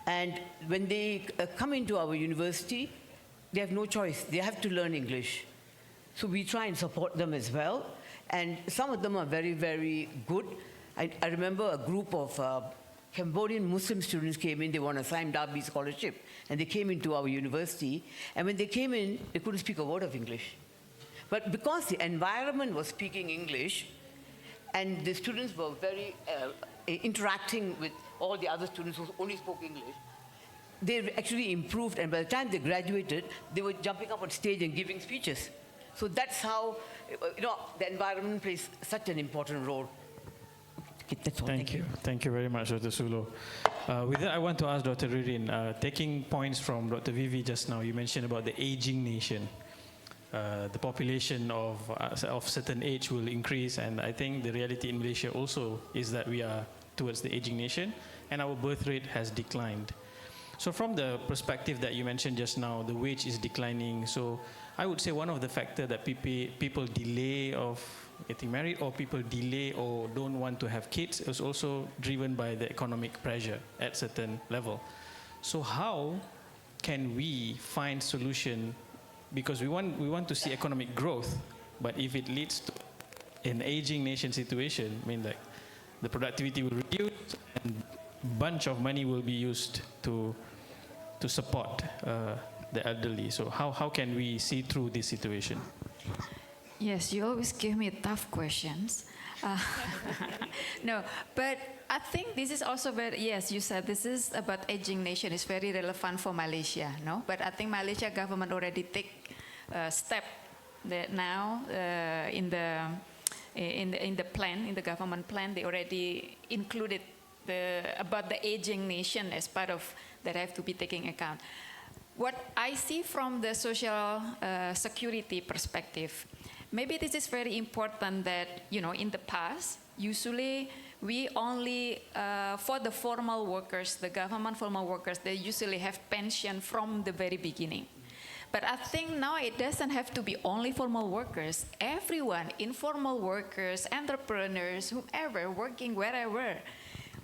And when they come into our university, they have no choice. They have to learn English. So we try and support them as well. And some of them are very, very good. I remember a group of Cambodian Muslim students came in. They won a Saim Darby scholarship. And they came into our university. And when they came in, they couldn't speak a word of English. But because the environment was speaking English, and the students were very interacting with all the other students who only spoke English, they actually improved, and by the time they graduated, they were jumping up on stage and giving speeches. So that's how, the environment plays such an important role. Okay, that's all. Thank you. Thank you very much, Dr. Sulo. With that, I want to ask Dr. Ririn, taking points from Dr. Vivi just now, you mentioned about the aging nation. The population of certain age will increase, and I think the reality in Malaysia also is that we are towards the aging nation, and our birth rate has declined. So from the perspective that you mentioned just now, the wage is declining. So I would say one of the factors that people delay of getting married, or people delay or don't want to have kids, is also driven by the economic pressure at certain level. So how can we find solution? Because we want to see economic growth, but if it leads to an aging nation situation, I mean, like, the productivity will reduce and bunch of money will be used to support the elderly. So how can we see through this situation? Yes, you always give me tough questions. No, but I think this is also very, yes, you said this is about aging nation. It's very relevant for Malaysia, no? But I think Malaysia government already take step that now in the plan, in the government plan, they already included about the aging nation as part of that have to be taken account. What I see from the social security perspective, maybe this is very important that, in the past, usually we only, for the formal workers, the government formal workers, they usually have pension from the very beginning. But I think now it doesn't have to be only formal workers. Everyone, informal workers, entrepreneurs, whomever, working wherever,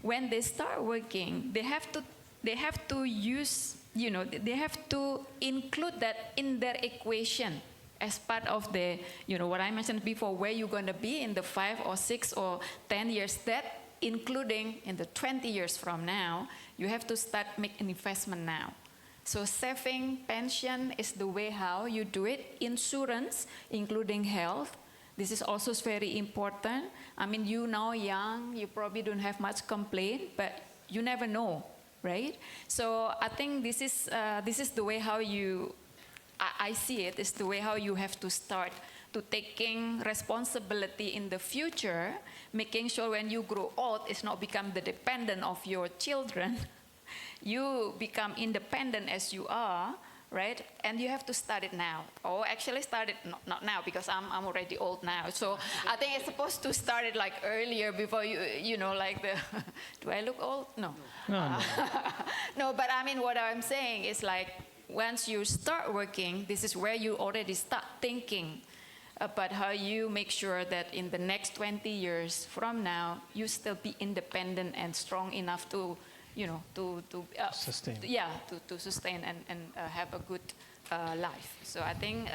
when they start working, they have to use, they have to include that in their equation as part of the, what I mentioned before, where you're going to be in the 5 or 6 or 10 years, that including in the 20 years from now, you have to start making an investment now. So saving, pension is the way how you do it. Insurance, including health, this is also very important. I mean, you now young, you probably don't have much complaint, but you never know, right? So I think this is the way how I see it, is the way how you have to start to taking responsibility in the future, making sure when you grow old, it's not become the dependent of your children. You become independent as you are, right? And you have to start it now. Or actually start it, not now, because I'm already old now. So I think it's supposed to start it like earlier before like the, do I look old? No. No. No, but I mean, what I'm saying is like, once you start working, this is where you already start thinking about how you make sure that in the next 20 years from now, you still be independent and strong enough to Sustain. to sustain and have a good life. So I think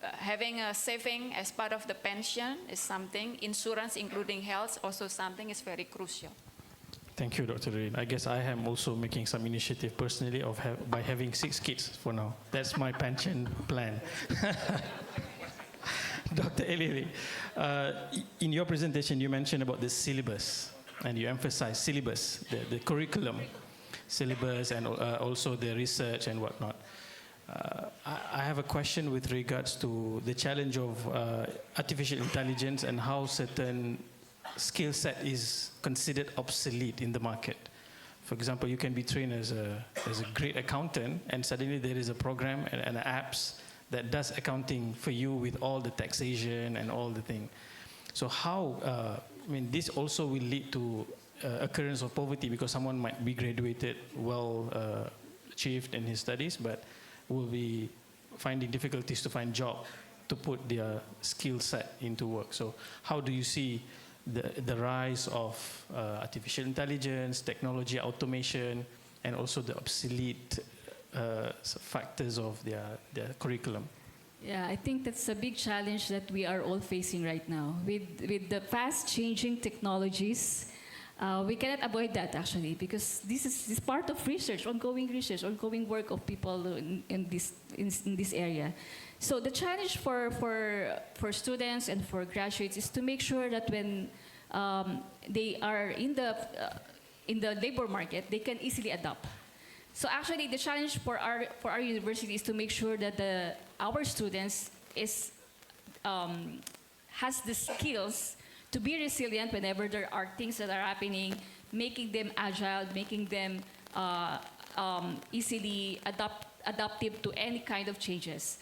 having a saving as part of the pension is something. Insurance, including health, also something is very crucial. Thank you, Dr. Rin. I guess I am also making some initiative personally by having 6 kids for now. That's my pension plan. Dr. Elili, in your presentation, you mentioned about the syllabus, and you emphasized syllabus, the curriculum, syllabus, and also the research and whatnot. I have a question with regards to the challenge of artificial intelligence and how certain skill set is considered obsolete in the market. For example, you can be trained as a great accountant, and suddenly there is a program and apps that does accounting for you with all the taxation and all the thing. So how, this also will lead to occurrence of poverty, because someone might be graduated, well achieved in his studies, but will be finding difficulties to find job to put their skill set into work. So how do you see the rise of artificial intelligence, technology, automation, and also the obsolete factors of their curriculum? Yeah, I think that's a big challenge that we are all facing right now. With the fast-changing technologies, we cannot avoid that, actually, because this is part of research, ongoing work of people in this area. So the challenge for students and for graduates is to make sure that when they are in the labor market, they can easily adapt. So actually, the challenge for our university is to make sure that our students has the skills to be resilient whenever there are things that are happening, making them agile, making them easily adaptive to any kind of changes.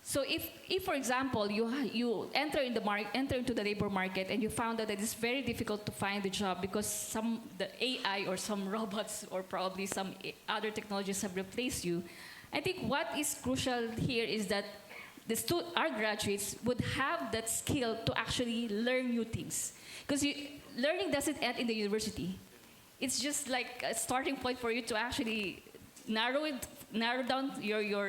So if for example, you enter into the labor market and you found that it is very difficult to find a job because the AI or some robots or probably some other technologies have replaced you, I think what is crucial here is that our graduates would have that skill to actually learn new things. Because learning doesn't end in the university. It's just like a starting point for you to actually narrow down your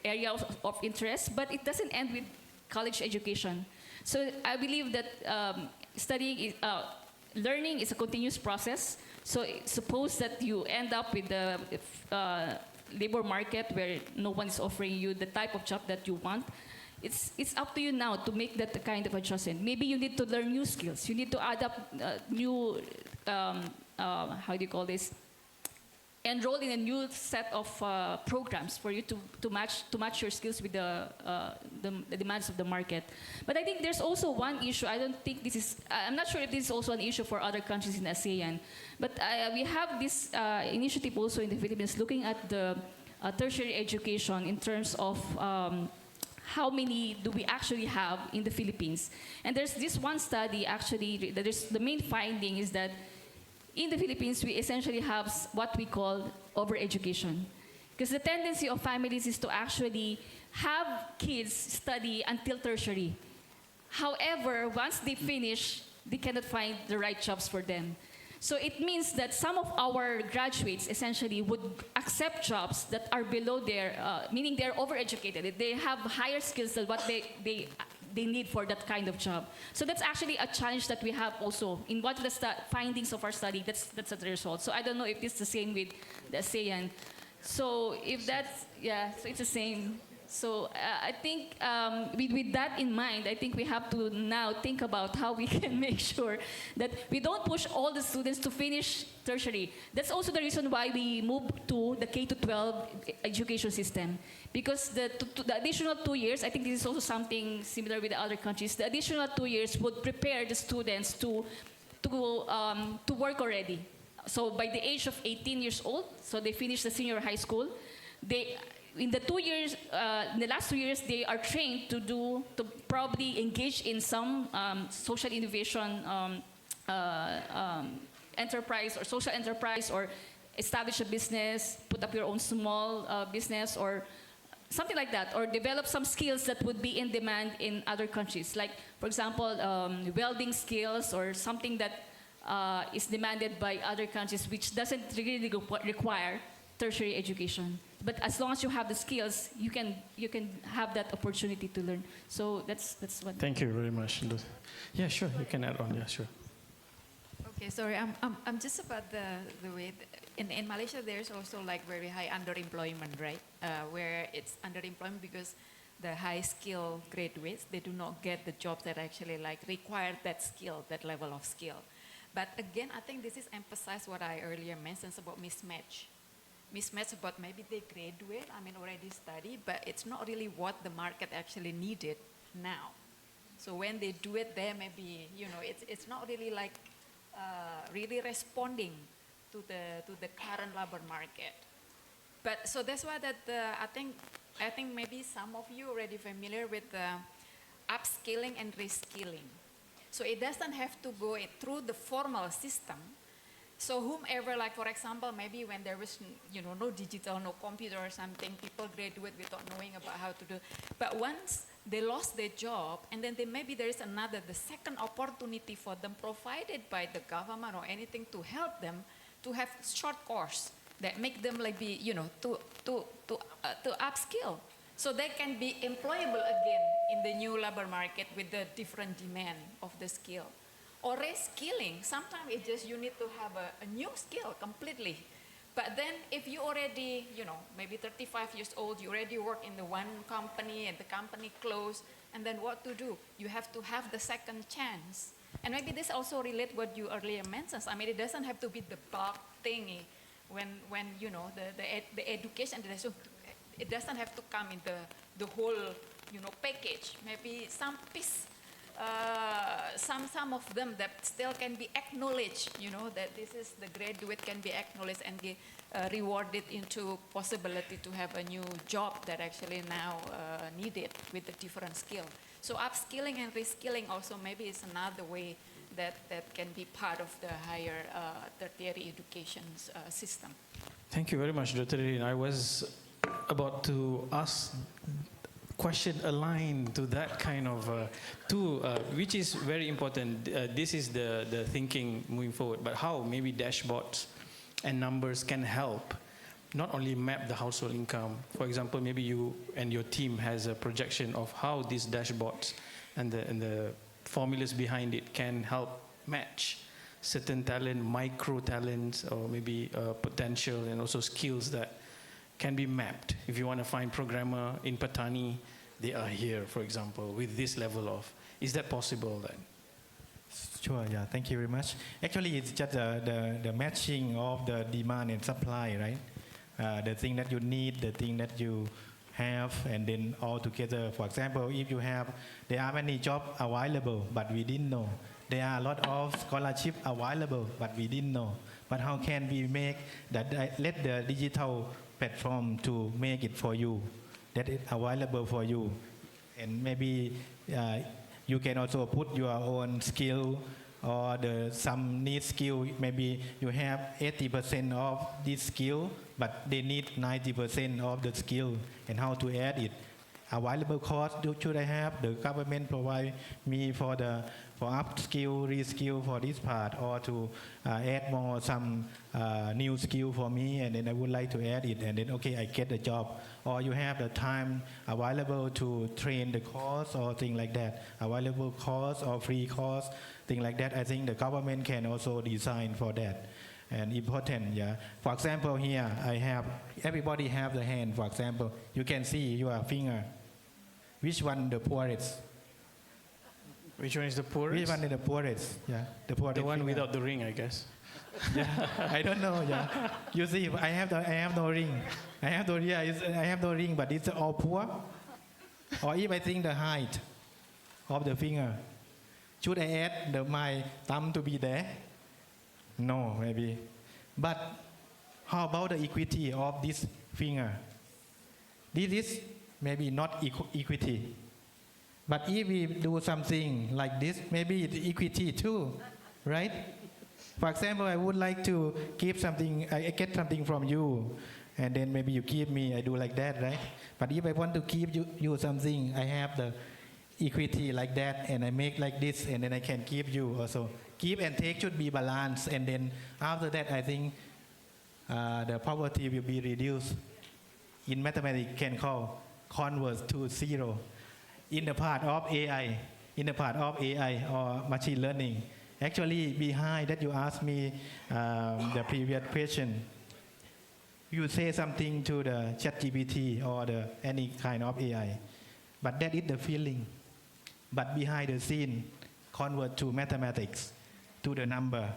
area of interest, but it doesn't end with college education. So I believe that learning is a continuous process. So suppose that you end up with the labor market where no one is offering you the type of job that you want. It's up to you now to make that kind of adjustment. Maybe you need to learn new skills. You need to adapt new, enroll in a new set of programs for you to match your skills with the demands of the market. But I think there's also one issue. I'm not sure if this is also an issue for other countries in ASEAN. But we have this initiative also in the Philippines looking at the tertiary education in terms of how many do we actually have in the Philippines. And there's this one study actually, the main finding is that in the Philippines, we essentially have what we call overeducation. Because the tendency of families is to actually have kids study until tertiary. However, once they finish, they cannot find the right jobs for them. So it means that some of our graduates essentially would accept jobs that are below meaning they're overeducated. They have higher skills than what they need for that kind of job. So that's actually a challenge that we have also. In what the findings of our study, that's the result. So I don't know if it's the same with the ASEAN. So if that's, so it's the same. So I think with that in mind, I think we have to now think about how we can make sure that we don't push all the students to finish tertiary. That's also the reason why we moved to the K-12 education system. Because the additional 2 years, I think this is also something similar with the other countries, the additional 2 years would prepare the students to work already. So by the age of 18 years old, so they finish the senior high school, in the last 2 years, they are trained to probably engage in some social innovation enterprise or social enterprise, or establish a business, put up your own small business, or something like that, or develop some skills that would be in demand in other countries. Like, for example, welding skills or something that is demanded by other countries, which doesn't really require tertiary education. But as long as you have the skills, you can have that opportunity to learn. So that's what. Thank you very much. Yeah, sure. You can add on. Yeah, sure. Okay, sorry, I'm just about the way, in Malaysia there's also like very high underemployment, right? Where it's underemployment because the high skill graduates, they do not get the jobs that actually like require that skill, that level of skill. But again, I think this is emphasized what I earlier mentioned about mismatch. Mismatch about maybe they graduate, already study, but it's not really what the market actually needed now. So when they do it there, maybe, it's not really like really responding to the current labor market. But so that's why that I think maybe some of you already familiar with upskilling and reskilling. So it doesn't have to go through the formal system. So whomever, like for example, maybe when there was no digital, no computer or something, people graduate without knowing about how to do. But once they lost their job, and then maybe there is the second opportunity for them provided by the government or anything to help them to have short course that make them like be, to upskill. So they can be employable again in the new labor market with the different demand of the skill. Or reskilling, sometimes it's just you need to have a new skill completely. But then if you already, maybe 35 years old, you already work in the one company and the company closed, and then what to do? You have to have the second chance. And maybe this also relates what you earlier mentioned. It doesn't have to be the bulk thingy when the education, it doesn't have to come in the whole, package. Maybe some piece, some of them that still can be acknowledged, that this is the graduate can be acknowledged and be rewarded into possibility to have a new job that actually now needed with a different skill. So upskilling and reskilling also maybe is another way that can be part of the higher tertiary education system. Thank you very much, Dr. Rin. I was about to ask question aligned to that kind of, which is very important. This is the thinking moving forward, but how maybe dashboards and numbers can help not only map the household income. For example, maybe you and your team has a projection of how these dashboards and the formulas behind it can help match certain talent, micro talents, or maybe potential and also skills that can be mapped. If you want to find programmer in Patani, they are here, for example, with this level of. Is that possible then? Sure, yeah, thank you very much. Actually, it's just the matching of the demand and supply, right? The thing that you need, the thing that you have, and then all together. For example, if you have, there are many jobs available, but we didn't know. There are a lot of scholarship available, but we didn't know. But how can we make that? Let the digital platform to make it for you, that is available for you, and maybe you can also put your own skill or some need skill. Maybe you have 80% of this skill, but they need 90% of the skill, and how to add it. Available course should I have? The government provide me for upskill, reskill for this part, or to add more some new skill for me, and then I would like to add it, and then okay, I get the job. Or you have the time available to train the course or thing like that. Available course or free course, thing like that. I think the government can also design for that. And important, yeah. For example, here I have, everybody have the hand. For example, you can see your finger. Which one the poorest? Which one is the poorest? Which one is the poorest? Yeah, the poorest. The one finger. without the ring, I guess. Yeah, I don't know. Yeah, you see, I have no ring. I have no ring, but it's all poor. Or if I think the height of the finger, should I add my thumb to be there? No, maybe. But how about the equity of this finger? This is maybe not equity. But if we do something like this, maybe it's equity too, right? For example, I would like to give something, I get something from you, and then maybe you give me, I do like that, right? But if I want to give you something, I have the equity like that, and I make like this, and then I can give you also. Give and take should be balanced, and then after that, I think the poverty will be reduced. In mathematics, can call converse to zero. In the part of AI, or machine learning, actually behind that you asked me the previous question, you say something to the ChatGPT or any kind of AI, but that is the feeling. But behind the scene, convert to mathematics, to the number,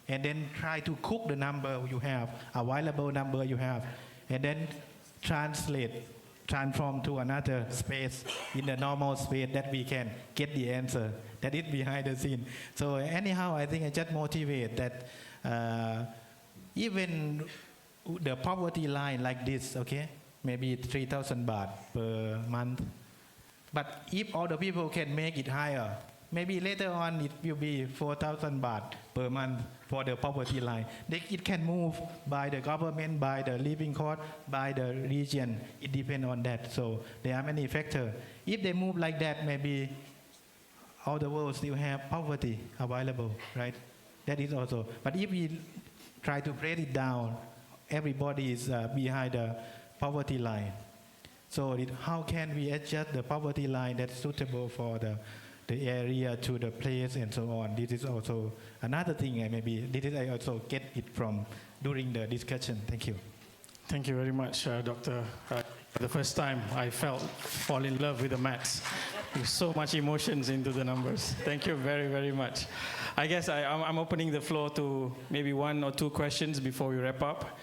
and then try to cook the number you have, available number you have, and then transform to another space in the normal space that we can get the answer. That is behind the scene. So anyhow, I think I just motivate that even the poverty line like this, okay, maybe 3,000 baht per month. But if all the people can make it higher, maybe later on it will be 4,000 baht per month for the poverty line. It can move by the government, by the living cost, by the region. It depends on that. So there are many factors. If they move like that, maybe all the world still have poverty available, right? That is also. But if we try to break it down, everybody is behind the poverty line. So how can we adjust the poverty line that's suitable for the area to the place and so on? This is also another thing. Maybe this is I also get it from during the discussion. Thank you. Thank you very much, Doctor. For the first time, I fall in love with the maths. There's so much emotions into the numbers. Thank you very, very much. I guess I'm opening the floor to maybe 1 or 2 questions before we wrap up.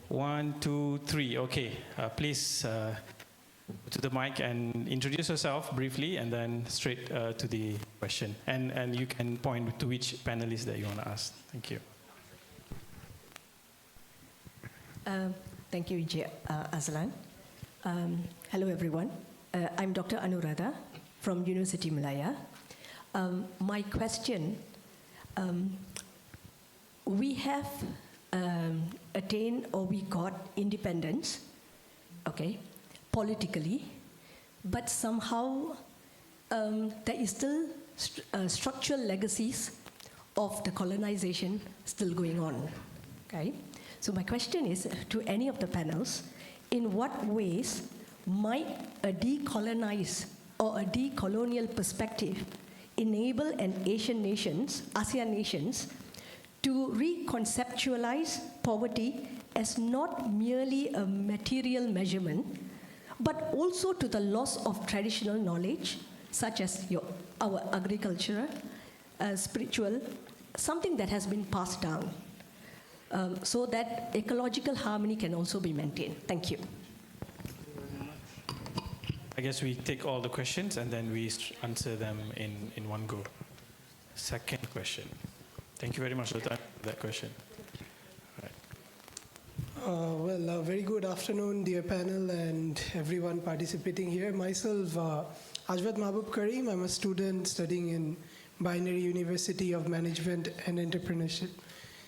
1, 2, 3. Okay, please to the mic and introduce yourself briefly, and then straight to the question. And you can point to which panelist that you want to ask. Thank you. Thank you, Azlan. Hello, everyone. I'm Dr. Anuradha from University Malaya. My question, we have attained or we got independence, okay, politically, but somehow there is still structural legacies of the colonization still going on, okay? So my question is to any of the panels, in what ways might a decolonized or a decolonial perspective enable ASEAN nations to reconceptualize poverty as not merely a material measurement, but also to the loss of traditional knowledge, such as our agriculture, spiritual, something that has been passed down, so that ecological harmony can also be maintained. Thank you. I guess we take all the questions and then we answer them in one go. Second question. Thank you very much for that question. Well, very good afternoon, dear panel and everyone participating here. Myself, Ajwat Mahbub Karim. I'm a student studying in Binary University of Management and Entrepreneurship.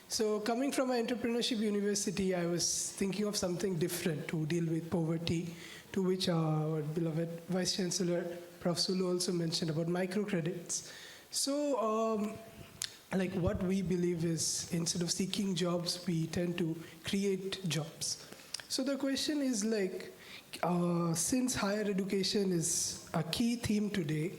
So coming from an entrepreneurship university, I was thinking of something different to deal with poverty, to which our beloved Vice Chancellor, Prof. Sulu, also mentioned about microcredits. So, like what we believe is, instead of seeking jobs, we tend to create jobs. So the question is like, since higher education is a key theme today,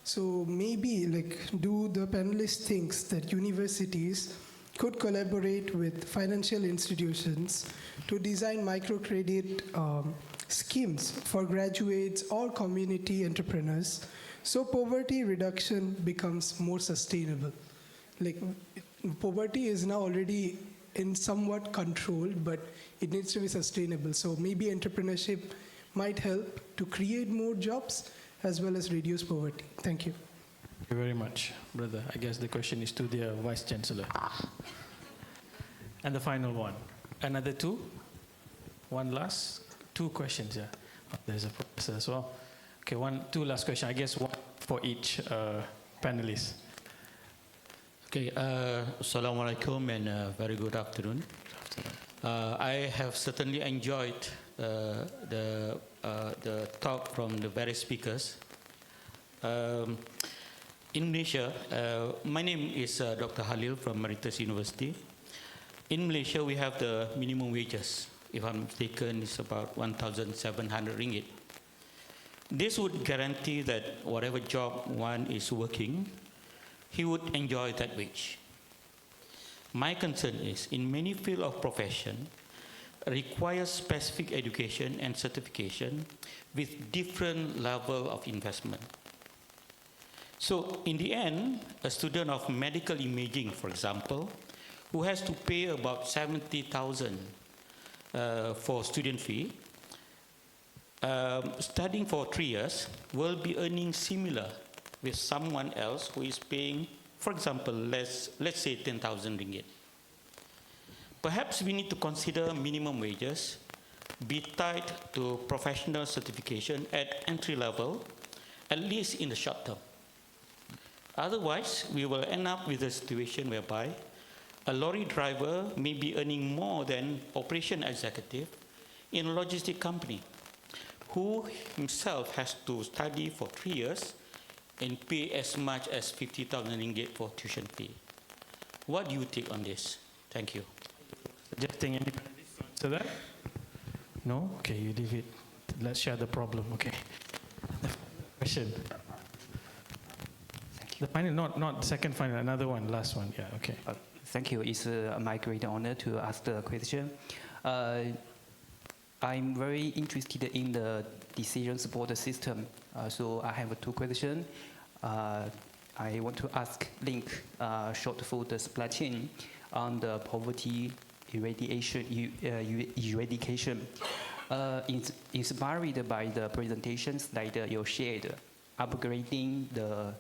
so maybe like, do the panelists think that universities could collaborate with financial institutions to design microcredit schemes for graduates or community entrepreneurs, so poverty reduction becomes more sustainable? Like, poverty is now already in somewhat controlled, but it needs to be sustainable. So maybe entrepreneurship might help to create more jobs as well as reduce poverty. Thank you. Thank you very much, brother. I guess the question is to the Vice Chancellor. And the final one. Another 2? One last? 2 questions, yeah. Oh, there's a professor as well. Okay, 2 last questions. I guess 1 for each panelist. Okay, Assalamualaikum and very good afternoon. I have certainly enjoyed the talk from the various speakers. In Malaysia, my name is Dr. Halil from Maritas University. In Malaysia, we have the minimum wages. If I'm mistaken, it's about 1,700 ringgit. This would guarantee that whatever job one is working, he would enjoy that wage. My concern is, in many fields of profession, requires specific education and certification with different level of investment. So in the end, a student of medical imaging, for example, who has to pay about 70,000 for student fee, studying for 3 years will be earning similar with someone else who is paying, for example, let's say 10,000 ringgit. Perhaps we need to consider minimum wages be tied to professional certification at entry level, at least in the short term. Otherwise, we will end up with a situation whereby a lorry driver may be earning more than operation executive in a logistic company, who himself has to study for 3 years and pay as much as 50,000 ringgit for tuition fee. What do you take on this? Thank you. Suggesting any to that? No? Okay, you leave it. Let's share the problem. Okay. Question. The final, not the second final, another one, last one. Yeah, okay. Thank you. It's my great honor to ask the question. I'm very interested in the decision support system. So I have 2 questions. I want to ask Link, short for the supply chain on the poverty eradication. Inspired by the presentations that you shared, upgrading the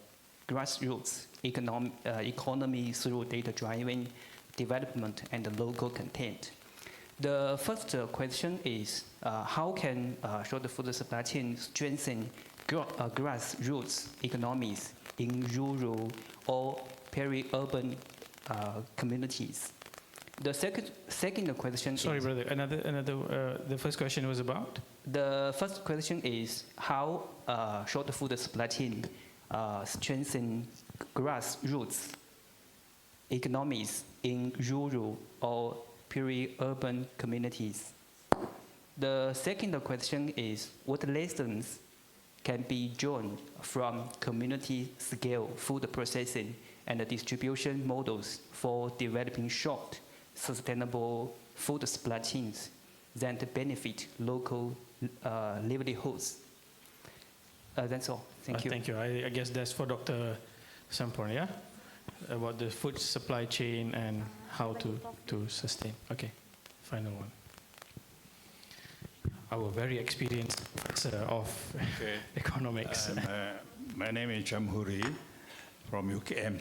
grassroots economy through data-driven development and local content. The first question is, how can short food supply chain strengthen grassroots economies in rural or peri-urban communities? The second question Sorry, is... brother, the first question was about? The first question is, how short food supply chain strengthen grassroots economies in rural or peri-urban communities. The second question is, what lessons can be drawn from community-scale food processing and distribution models for developing short, sustainable food supply chains that benefit local livelihoods? That's all. Thank you. Thank you. I guess that's for Dr. Sampurna, yeah? About the food supply chain and how to sustain. Okay, final one. Our very experienced professor of economics. My name is Jamhuri from UKM.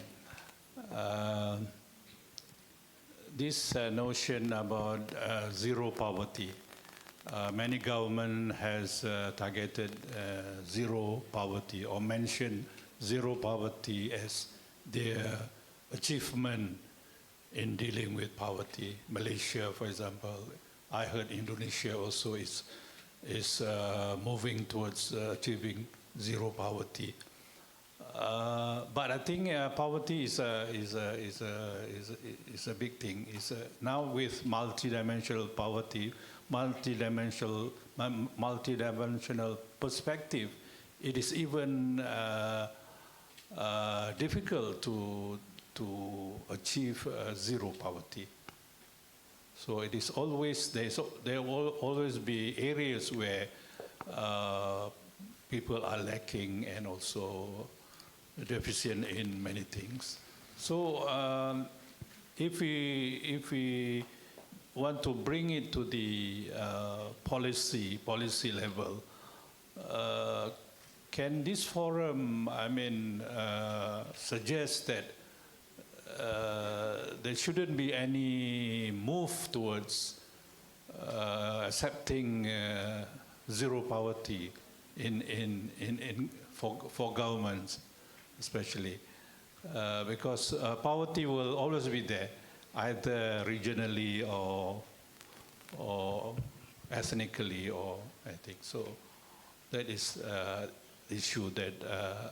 This notion about zero poverty, many government has targeted zero poverty or mentioned zero poverty as their achievement in dealing with poverty. Malaysia, for example, I heard Indonesia also is moving towards achieving zero poverty. But I think poverty is a big thing. Now with multidimensional poverty, multidimensional perspective, it is even difficult to achieve zero poverty. So it is always there will always be areas where people are lacking and also deficient in many things. So if we want to bring it to the policy level, can this forum, suggest that there shouldn't be any move towards accepting zero poverty for governments, especially because poverty will always be there, either regionally or ethnically, or I think so. That is issue that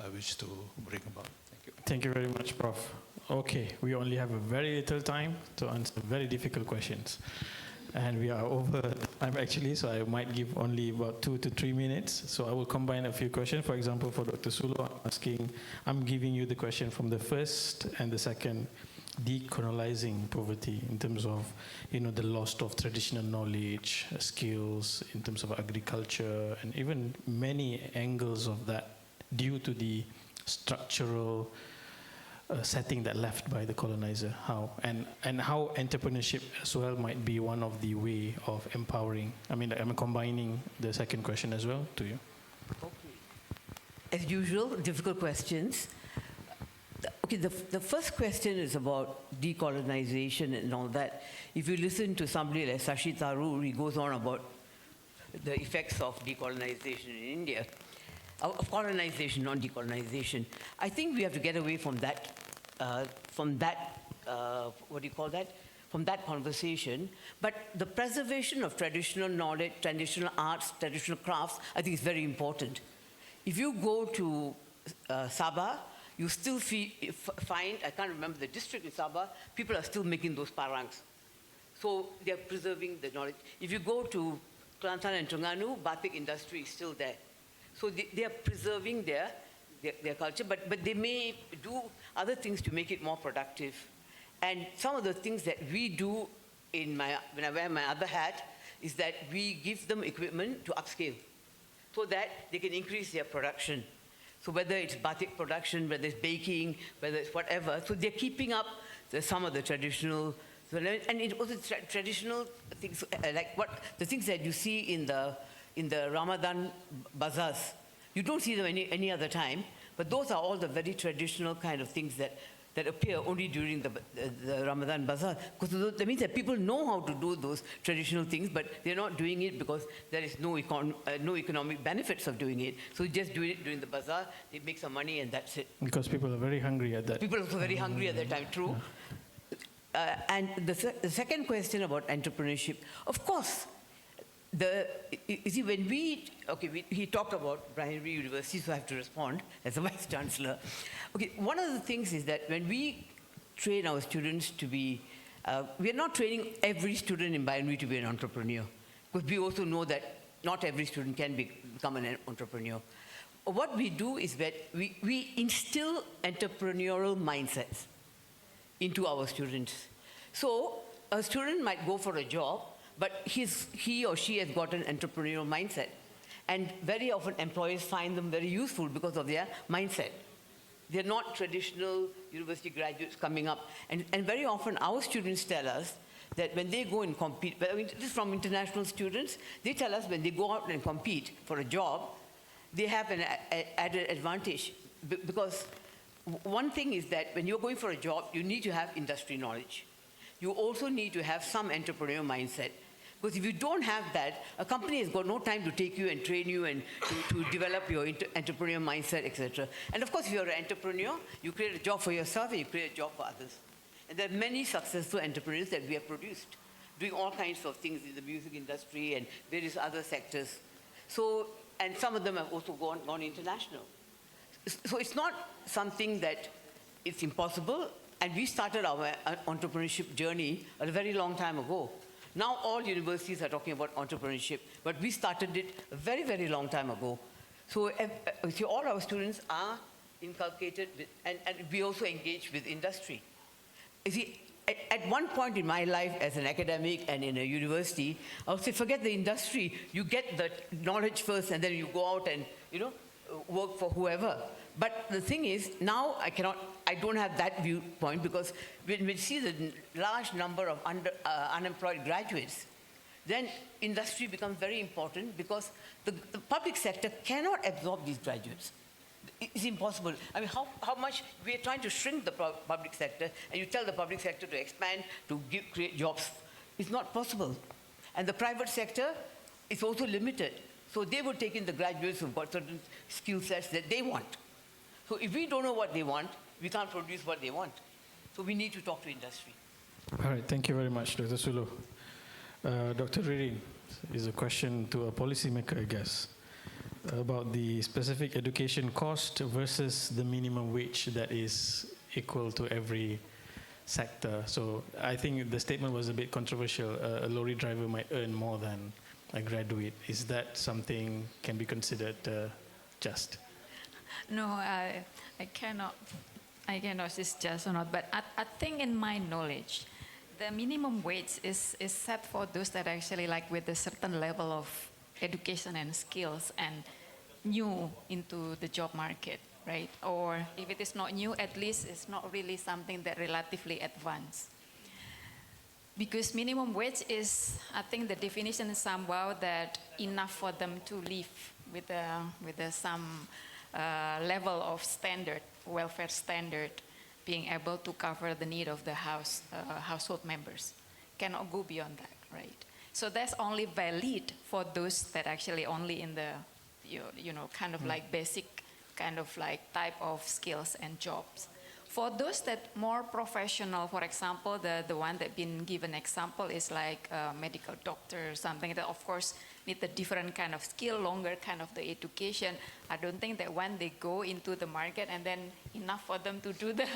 I wish to bring about. Thank you. Thank you very much, Prof. Okay, we only have a very little time to answer very difficult questions. And we are over time actually, so I might give only about 2 to 3 minutes. So I will combine a few questions. For example, for Dr. Sulo, I'm giving you the question from the first and the second, decolonizing poverty in terms of, the loss of traditional knowledge, skills, in terms of agriculture, and even many angles of that due to the structural setting that left by the colonizer, how entrepreneurship as well might be one of the way of empowering. I'm combining the second question as well to you. Okay. As usual, difficult questions. Okay, the first question is about decolonization and all that. If you listen to somebody like Shashi Tharoor, he goes on about the effects of decolonization in India. Of colonization, not decolonization. I think we have to get away from that, from that conversation. But the preservation of traditional knowledge, traditional arts, traditional crafts, I think is very important. If you go to Sabah, you still find, I can't remember the district in Sabah, people are still making those parangs. So they're preserving the knowledge. If you go to Kelantan and Terengganu, batik industry is still there. So they are preserving their culture, but they may do other things to make it more productive. And some of the things that we do when I wear my other hat is that we give them equipment to upscale so that they can increase their production. So whether it's batik production, whether it's baking, whether it's whatever, so they're keeping up some of the traditional, and it was traditional things like the things that you see in the Ramadan bazaars. You don't see them any other time, but those are all the very traditional kind of things that appear only during the Ramadan bazaar. Because that means that people know how to do those traditional things, but they're not doing it because there is no economic benefits of doing it. So they just do it during the bazaar, they make some money, and that's it. Because people are very hungry at that. People are also very hungry at that time, true. Yeah. And the second question about entrepreneurship, of course, you see, when he talked about Brahmanari University, so I have to respond as a Vice Chancellor. Okay, one of the things is that when we train our students to be, we are not training every student in Brahmanari to be an entrepreneur, because we also know that not every student can become an entrepreneur. What we do is that we instill entrepreneurial mindsets into our students. So a student might go for a job, but he or she has got an entrepreneurial mindset. And very often employers find them very useful because of their mindset. They're not traditional university graduates coming up. And very often our students tell us that when they go and compete, this is from international students, they tell us when they go out and compete for a job, they have an added advantage. Because one thing is that when you're going for a job, you need to have industry knowledge. You also need to have some entrepreneurial mindset. Because if you don't have that, a company has got no time to take you and train you and to develop your entrepreneurial mindset, etc. And of course, if you're an entrepreneur, you create a job for yourself and you create a job for others. And there are many successful entrepreneurs that we have produced, doing all kinds of things in the music industry and various other sectors. So, and some of them have also gone international. So it's not something that it's impossible. And we started our entrepreneurship journey a very long time ago. Now all universities are talking about entrepreneurship, but we started it a very, very long time ago. So all our students are inculcated, and we also engage with industry. You see, at one point in my life as an academic and in a university, I would say, forget the industry. You get the knowledge first, and then you go out and, work for whoever. But the thing is, now I don't have that viewpoint, because when we see the large number of unemployed graduates, then industry becomes very important, because the public sector cannot absorb these graduates. It's impossible. I mean, how much we are trying to shrink the public sector, and you tell the public sector to expand, to create jobs. It's not possible. And the private sector is also limited. So they would take in the graduates who've got certain skill sets that they want. So if we don't know what they want, we can't produce what they want. So we need to talk to industry. All right, thank you very much, Dr. Sulu. Dr. Ririn, is a question to a policymaker, I guess. about the specific education cost versus the minimum wage that is equal to every sector. So I think the statement was a bit controversial. A lorry driver might earn more than a graduate. Is that something can be considered just? No, I cannot say it's just or not, but I think in my knowledge, the minimum wage is set for those that actually like with a certain level of education and skills and new into the job market, right? Or if it is not new, at least it's not really something that relatively advanced. Because minimum wage is, I think the definition is somehow that enough for them to live with some level of standard, welfare standard, being able to cover the need of the household members. Cannot go beyond that, right? So that's only valid for those that actually only in the, kind of like basic kind of like type of skills and jobs. For those that more professional, for example, the one that been given example is like a medical doctor or something that of course need a different kind of skill, longer kind of the education. I don't think that when they go into the market and then enough for them to do the,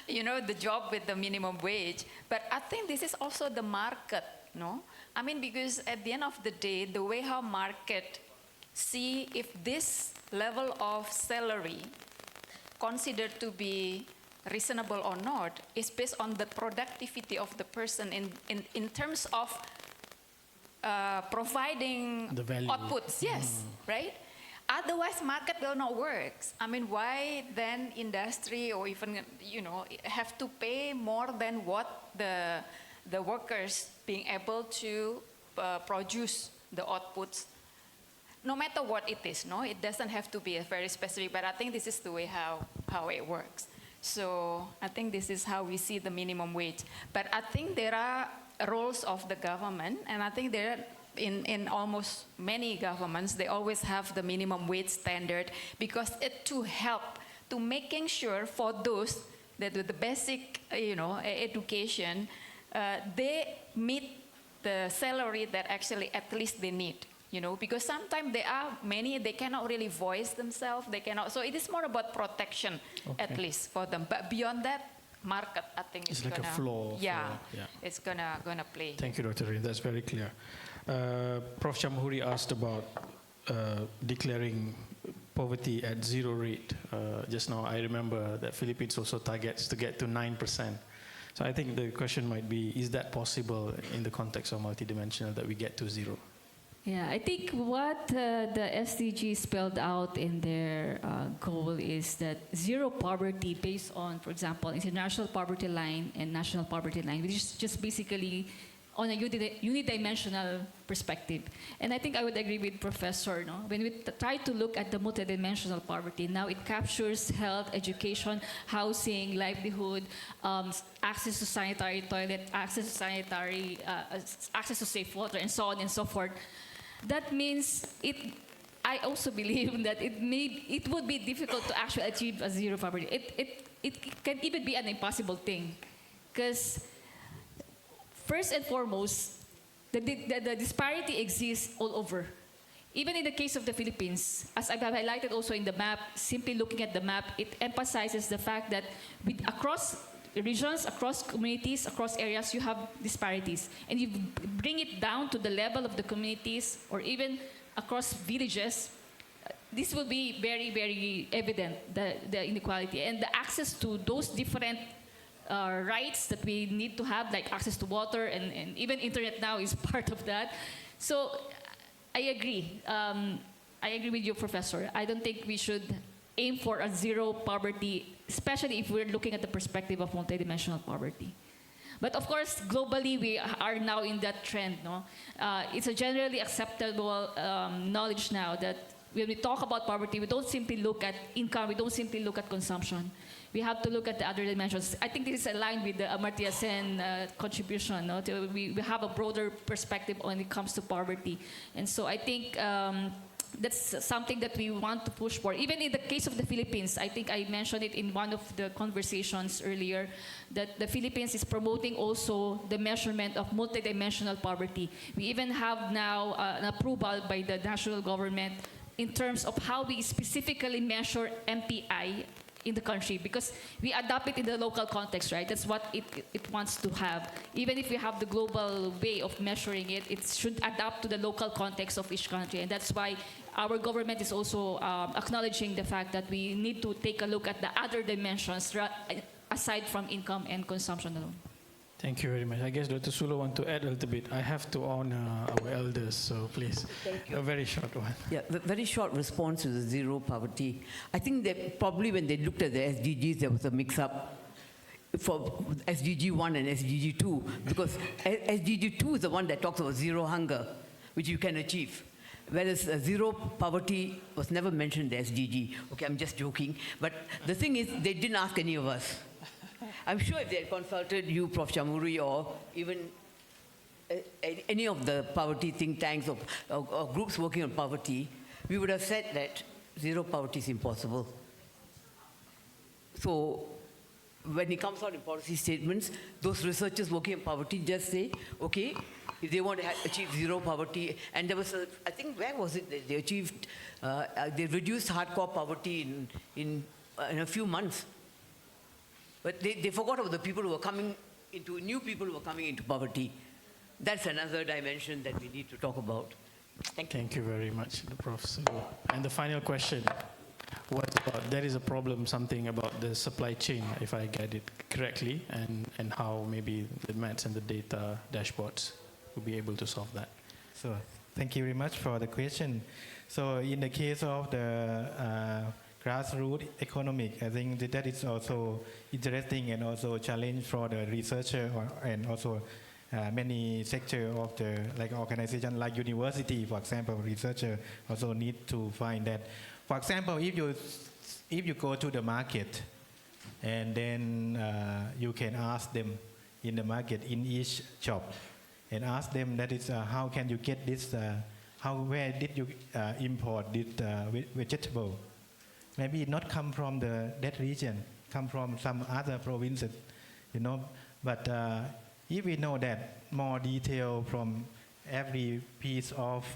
the job with the minimum wage. But I think this is also the market, no? I mean, because at the end of the day, the way how market see if this level of salary considered to be reasonable or not is based on the productivity of the person in terms of providing the value. outputs, yes, right? Otherwise, market will not work. I mean, why then industry or even, have to pay more than what the workers being able to produce the outputs, no matter what it is, no? It doesn't have to be a very specific, but I think this is the way how it works. So I think this is how we see the minimum wage. But I think there are roles of the government, and I think there are in almost many governments, they always have the minimum wage standard because it to help to making sure for those that with the basic, education, they meet the salary that actually at least they need. Because sometimes there are many, they cannot really voice themselves, they cannot. So it is more about protection, at least for them. But beyond that, market, I think it's like a floor. Yeah, it's gonna play. Thank you, Dr. Rin. That's very clear. Prof. Jamhuri asked about declaring poverty at zero rate. Just now, I remember that Philippines also targets to get to 9%. So I think the question might be, is that possible in the context of multidimensional that we get to zero? Yeah, I think what the SDG spelled out in their goal is that zero poverty based on, for example, international poverty line and national poverty line, which is just basically on a unidimensional perspective. And I think I would agree with Professor, no? When we try to look at the multidimensional poverty, now it captures health, education, housing, livelihood, access to sanitary toilet, access to safe water, and so on and so forth. That means I also believe that it would be difficult to actually achieve a zero poverty. It can even be an impossible thing, because first and foremost, the disparity exists all over. Even in the case of the Philippines, as I've highlighted also in the map, simply looking at the map, it emphasizes the fact that across regions, across communities, across areas, you have disparities. And you bring it down to the level of the communities or even across villages, this will be very, very evident, the inequality. And the access to those different rights that we need to have, like access to water and even internet now is part of that. So I agree. I agree with you, Professor. I don't think we should aim for a zero poverty, especially if we're looking at the perspective of multidimensional poverty. But of course, globally, we are now in that trend. No? It's a generally acceptable knowledge now that when we talk about poverty, we don't simply look at income, we don't simply look at consumption. We have to look at the other dimensions. I think this is aligned with the Amartya Sen contribution. No? We have a broader perspective when it comes to poverty. And so I think that's something that we want to push for. Even in the case of the Philippines, I think I mentioned it in one of the conversations earlier, that the Philippines is promoting also the measurement of multidimensional poverty. We even have now an approval by the national government in terms of how we specifically measure MPI in the country, because we adapt it in the local context, right? That's what it wants to have. Even if we have the global way of measuring it, it should adapt to the local context of each country. And that's why our government is also acknowledging the fact that we need to take a look at the other dimensions aside from income and consumption alone. Thank you very much. I guess Dr. Sulo want to add a little bit. I have to honor our elders, so please, a very short one. Yeah, very short response to the zero poverty. I think that probably when they looked at the SDGs, there was a mix-up for SDG 1 and SDG 2, because SDG 2 is the one that talks about zero hunger, which you can achieve. Whereas zero poverty was never mentioned in the SDG. Okay, I'm just joking. But the thing is, they didn't ask any of us. I'm sure if they had consulted you, Prof. Chamuri, or even any of the poverty think tanks or groups working on poverty, we would have said that zero poverty is impossible. So when it comes out in policy statements, those researchers working on poverty just say, okay, if they want to achieve zero poverty, and there was I think, where was it that they achieved, they reduced hardcore poverty in a few months. But they forgot about the people who were coming into, new people who were coming into poverty. That's another dimension that we need to talk about. Thank you very much, Prof. And the final question, what about, there is a problem, something about the supply chain, if I get it correctly, and how maybe the maths and the data dashboards will be able to solve that. So thank you very much for the question. So in the case of the grassroots economic, I think that is also interesting and also a challenge for the researcher and also many sectors of the like organization like university, for example, researcher also need to find that. For example, if you go to the market and then you can ask them in the market in each shop and ask them that is how can you get this, where did you import this vegetable? Maybe it not come from that region, come from some other provinces, you know. But if we know that more detail from every piece of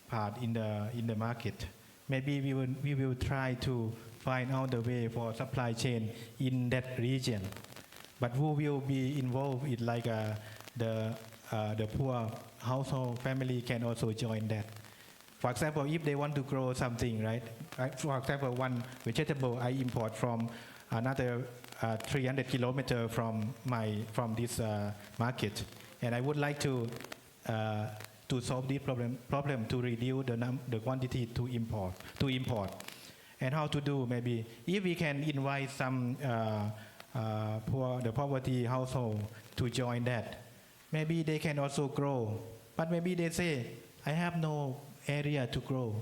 part in the market, maybe we will try to find out the way for supply chain in that region. But who will be involved? It like the poor household family can also join that. For example, if they want to grow something, right? For example, one vegetable I import from another 300 kilometers from this market, and I would like to solve this problem to reduce the quantity to import. And how to do? Maybe if we can invite some the poverty household to join that, maybe they can also grow. But maybe they say, I have no area to grow.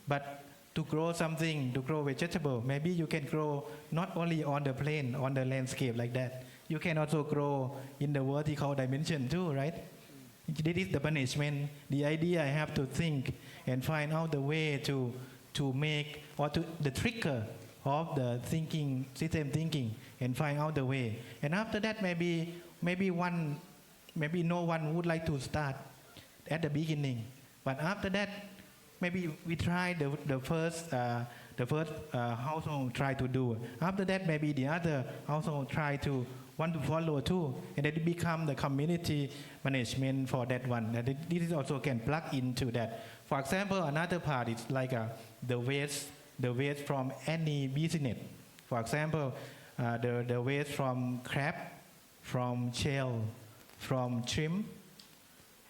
But to grow something, to grow vegetable, maybe you can grow not only on the plain, on the landscape like that. You can also grow in the vertical dimension too, right? This is the management. The idea I have to think and find out the way to make, or the trigger of the thinking, system thinking, and find out the way. And after that, maybe no one would like to start at the beginning. But after that, maybe we try the first household try to do. After that, maybe the other household want to follow too, and then it become the community management for that one. And this also can plug into that. For example, another part is like the waste from any business. For example, the waste from crab, from shell, from shrimp,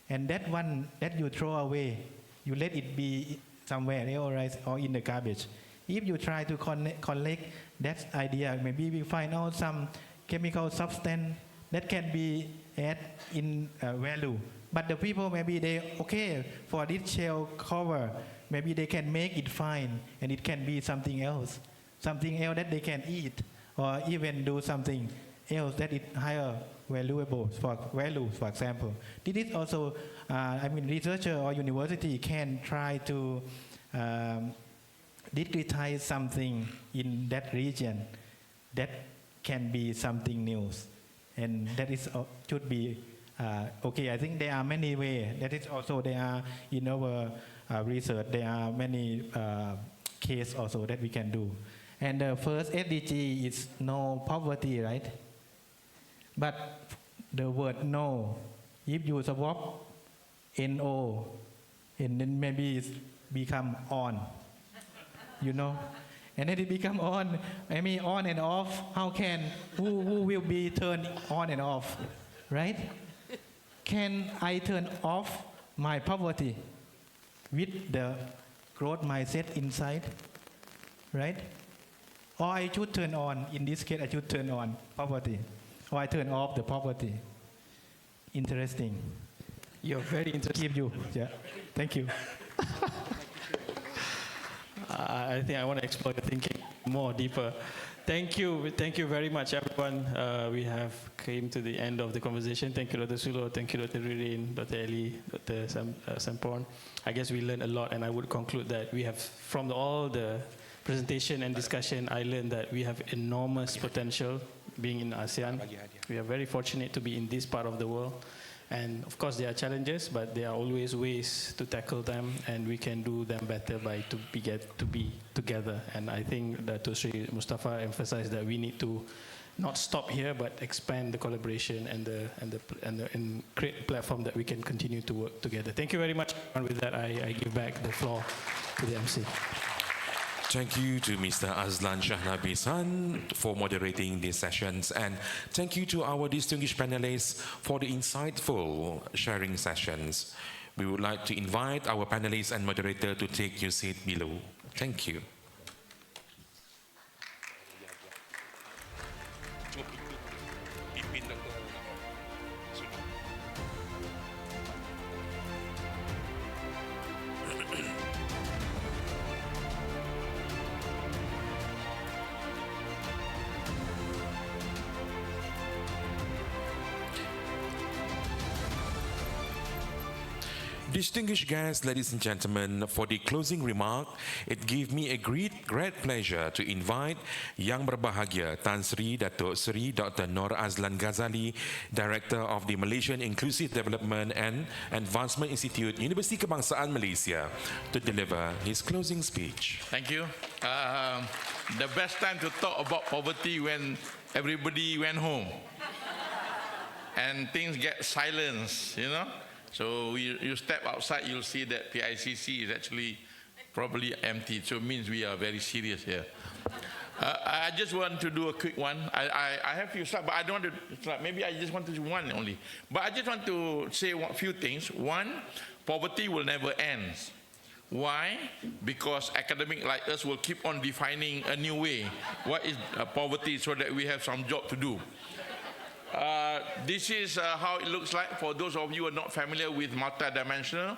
and that one that you throw away, you let it be somewhere else or in the garbage. If you try to collect that idea, maybe we find out some chemical substance that can be added in value. But the people, maybe they, okay, for this shell cover, maybe they can make it fine and it can be something else that they can eat, or even do something else that is higher valuable for example. This is also, researcher or university can try to discretize something in that region that can be something new, and that is should be Okay, I think there are many ways. That is also there are in our research. There are many cases also that we can do. And the first SDG is no poverty, right? But the word no, if you swap NO, and then maybe it's become on, you know? And then it become on, I mean on and off, how can, who will be turned on and off, right? Can I turn off my poverty with the growth mindset inside, right? Or I should turn on, in this case I should turn on poverty, or I turn off the poverty. Interesting. You're very interesting. Give you, yeah, thank you. I think I want to explore your thinking more deeper. Thank you very much, everyone. We have came to the end of the conversation. Thank you, Dr. Sulo. Thank you, Dr. Ririn, Dr. Eli, Dr. Samporn. I guess we learned a lot, and I would conclude that we have, from all the presentation and discussion, I learned that we have enormous potential being in ASEAN. We are very fortunate to be in this part of the world. And of course, there are challenges, but there are always ways to tackle them, and we can do them better by to be together. And I think that Sri Mustafa emphasized that we need to not stop here, but expand the collaboration and create a platform that we can continue to work together. Thank you very much. And with that, I give back the floor to the MC. Thank you to Mr. Azlan Shahnabisan for moderating these sessions, and thank you to our distinguished panelists for the insightful sharing sessions. We would like to invite our panelists and moderator to take your seat below. Thank you. Distinguished guests, ladies and gentlemen, for the closing remark, it gives me a great pleasure to invite Yang Berbahagia Tan Sri Datuk Seri Dr. Nor Azlan Ghazali, Director of the Malaysian Inclusive Development and Advancement Institute, University Kebangsaan Malaysia, to deliver his closing speech. Thank you. The best time to talk about poverty when everybody went home and things get silenced, you know. So you step outside, you'll see that PICC is actually probably empty. So it means we are very serious here. I just want to do a quick one. I have few slides, but I don't want to slide. Maybe I just want to do one only. But I just want to say a few things. One, poverty will never end. Why? Because academics like us will keep on defining a new way. What is poverty, so that we have some job to do. This is how it looks like for those of you who are not familiar with multidimensional.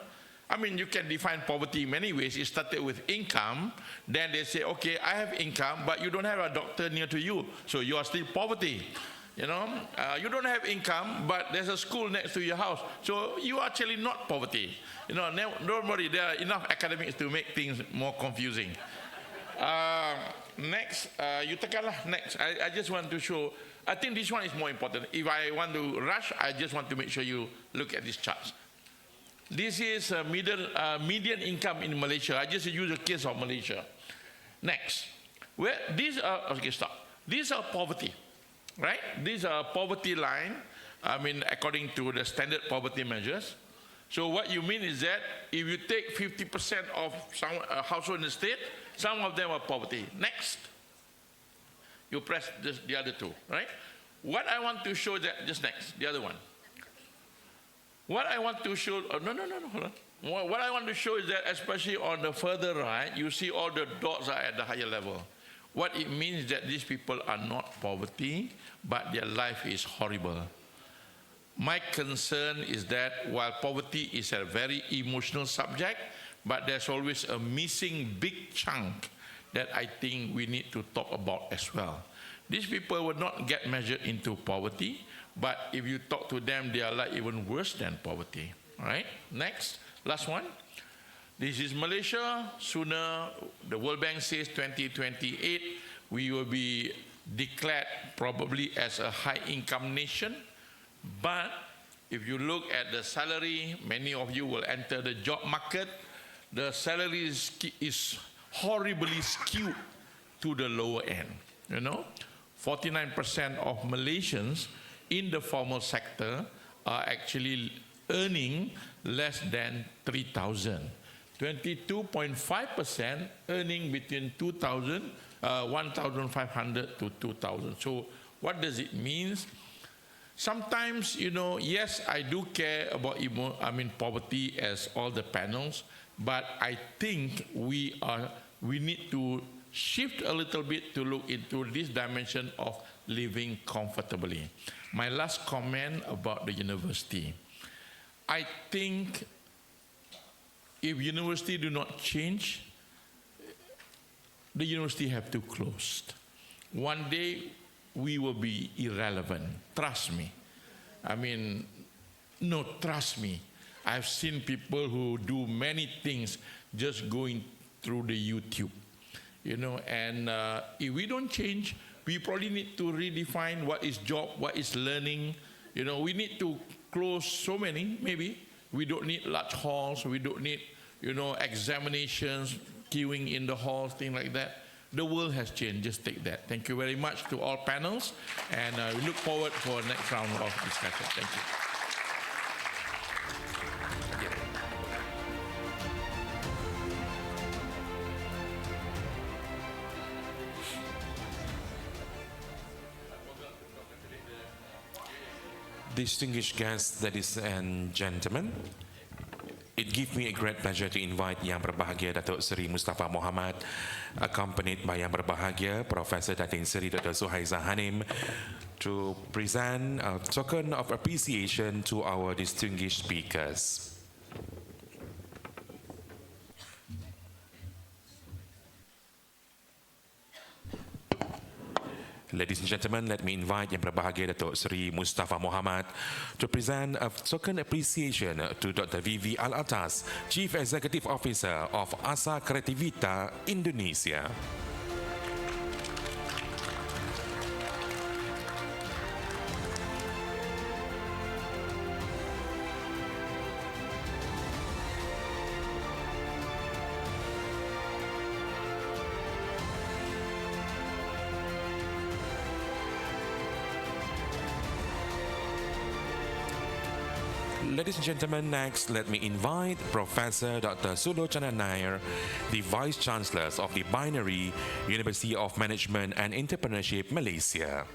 I mean, you can define poverty in many ways. It started with income. Then they say, okay, I have income, but you don't have a doctor near to you, so you are still poverty. You know, you don't have income, but there's a school next to your house, so you are actually not poverty. You know, don't worry, there are enough academics to make things more confusing. Next, you tekanlah next. I just want to show. I think this one is more important. If I want to rush, I just want to make sure you look at these charts. This is median income in Malaysia. I just use a case of Malaysia. Next, where these are, okay, stop. These are poverty, right? These are poverty line. I mean, according to the standard poverty measures. So what you mean is that if you take 50% of some household in the state, some of them are poverty. Next. You press the other two, right? What I want to show that, just next, the other one. What I want to show, hold on. What I want to show is that, especially on the further right, you see all the dots are at the higher level. What it means is that these people are not poverty, but their life is horrible. My concern is that while poverty is a very emotional subject, but there's always a missing big chunk that I think we need to talk about as well. These people will not get measured into poverty, but if you talk to them, they are like even worse than poverty. All right, next, last one. This is Malaysia. Sooner, the World Bank says 2028, we will be declared probably as a high-income nation, but If you look at the salary, many of you will enter the job market. The salary is horribly skewed to the lower end. 49% of Malaysians in the formal sector are actually earning less than 3,000. 22.5% earning between 1,500 to 2,000. So what does it mean? Sometimes, yes, I do care about poverty as all the panels, but I think we need to shift a little bit to look into this dimension of living comfortably. My last comment about the university. I think if university do not change, the university have to close. One day we will be irrelevant. Trust me. Trust me. I've seen people who do many things just going through the YouTube, and if we don't change, we probably need to redefine what is job, what is learning. We need to close so many, maybe. We don't need large halls, we don't need, examinations, queuing in the halls, things like that. The world has changed, just take that. Thank you very much to all panels, and we look forward for the next round of discussion. Thank you. Distinguished guests, ladies and gentlemen, it gives me a great pleasure to invite Yang Berbahagia Datuk Seri Mustafa Mohamad, accompanied by Yang Berbahagia Professor Datin Seri Dr. Suhaiza Hanim, to present a token of appreciation to our distinguished speakers. Ladies and gentlemen, let me invite Yang Berbahagia Datuk Seri Mustafa Mohamad to present a token appreciation to Dr. Vivi Al-Atas, Chief Executive Officer of Asa Kreativita Indonesia. Ladies and gentlemen, next let me invite Professor Dr. Sulochana Nair, the Vice Chancellor of the Binary University of Management and Entrepreneurship, Malaysia.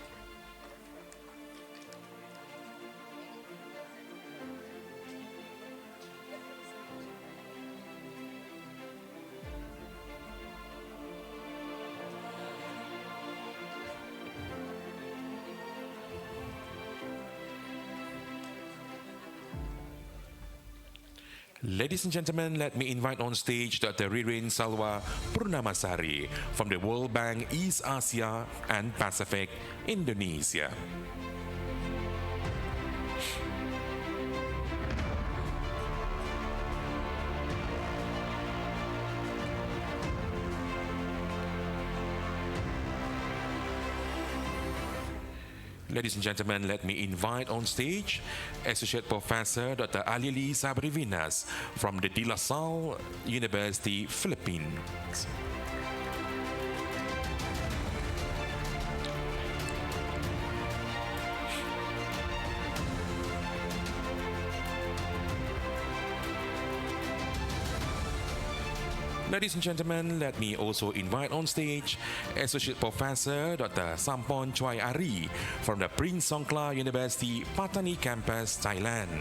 Ladies and gentlemen, let me invite on stage Dr. Ririn Salwa Purnamasari from the World Bank East Asia and Pacific, Indonesia. Ladies and gentlemen, let me invite on stage Associate Professor Dr. Alili Sabrivinas from the De La Salle University, Philippines. Ladies and gentlemen, let me also invite on stage Associate Professor Dr. Sampon Choi Ari from the Prince Songkla University, Pattani Campus, Thailand.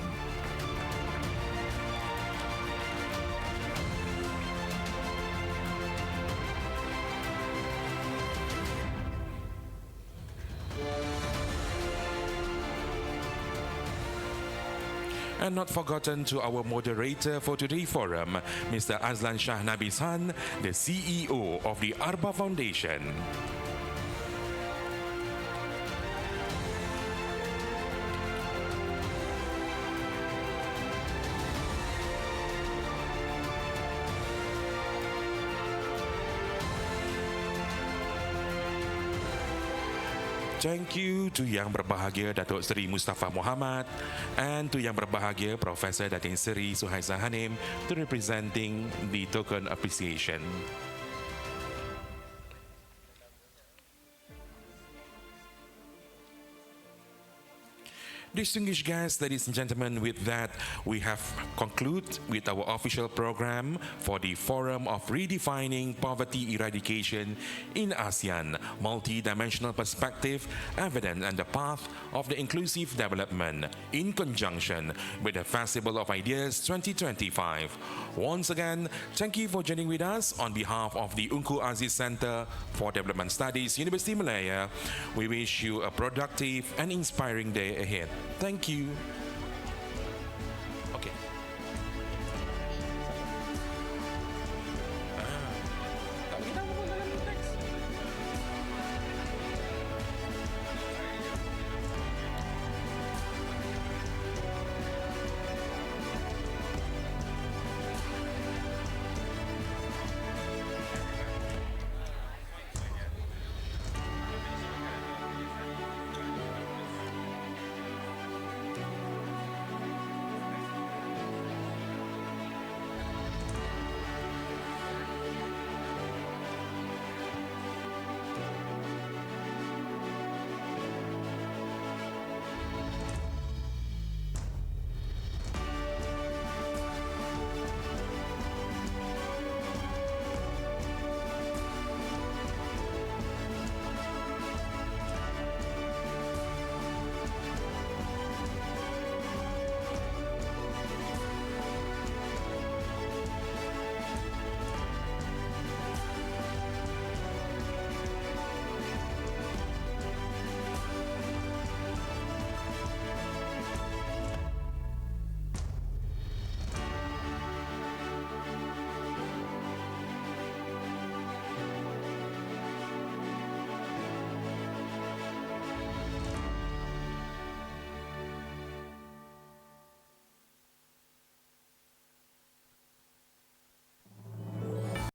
And not forgotten to our moderator for today's forum, Mr. Azlan Shah Nabisan, the CEO of the Arba Foundation. Thank you to Yang Berbahagia Datuk Seri Mustafa Muhammad and to Yang Berbahagia Professor Datin Seri Suhaizah Hanim to representing the token appreciation. Distinguished guests, ladies and gentlemen, with that, we have concluded with our official program for the Forum of Redefining Poverty Eradication in ASEAN, Multidimensional Perspective, Evidence and the Path of the Inclusive Development, in conjunction with the Festival of Ideas 2025. Once again, thank you for joining with us on behalf of the Unku Aziz Center for Development Studies, University Malaya. We wish you a productive and inspiring day ahead. Thank you.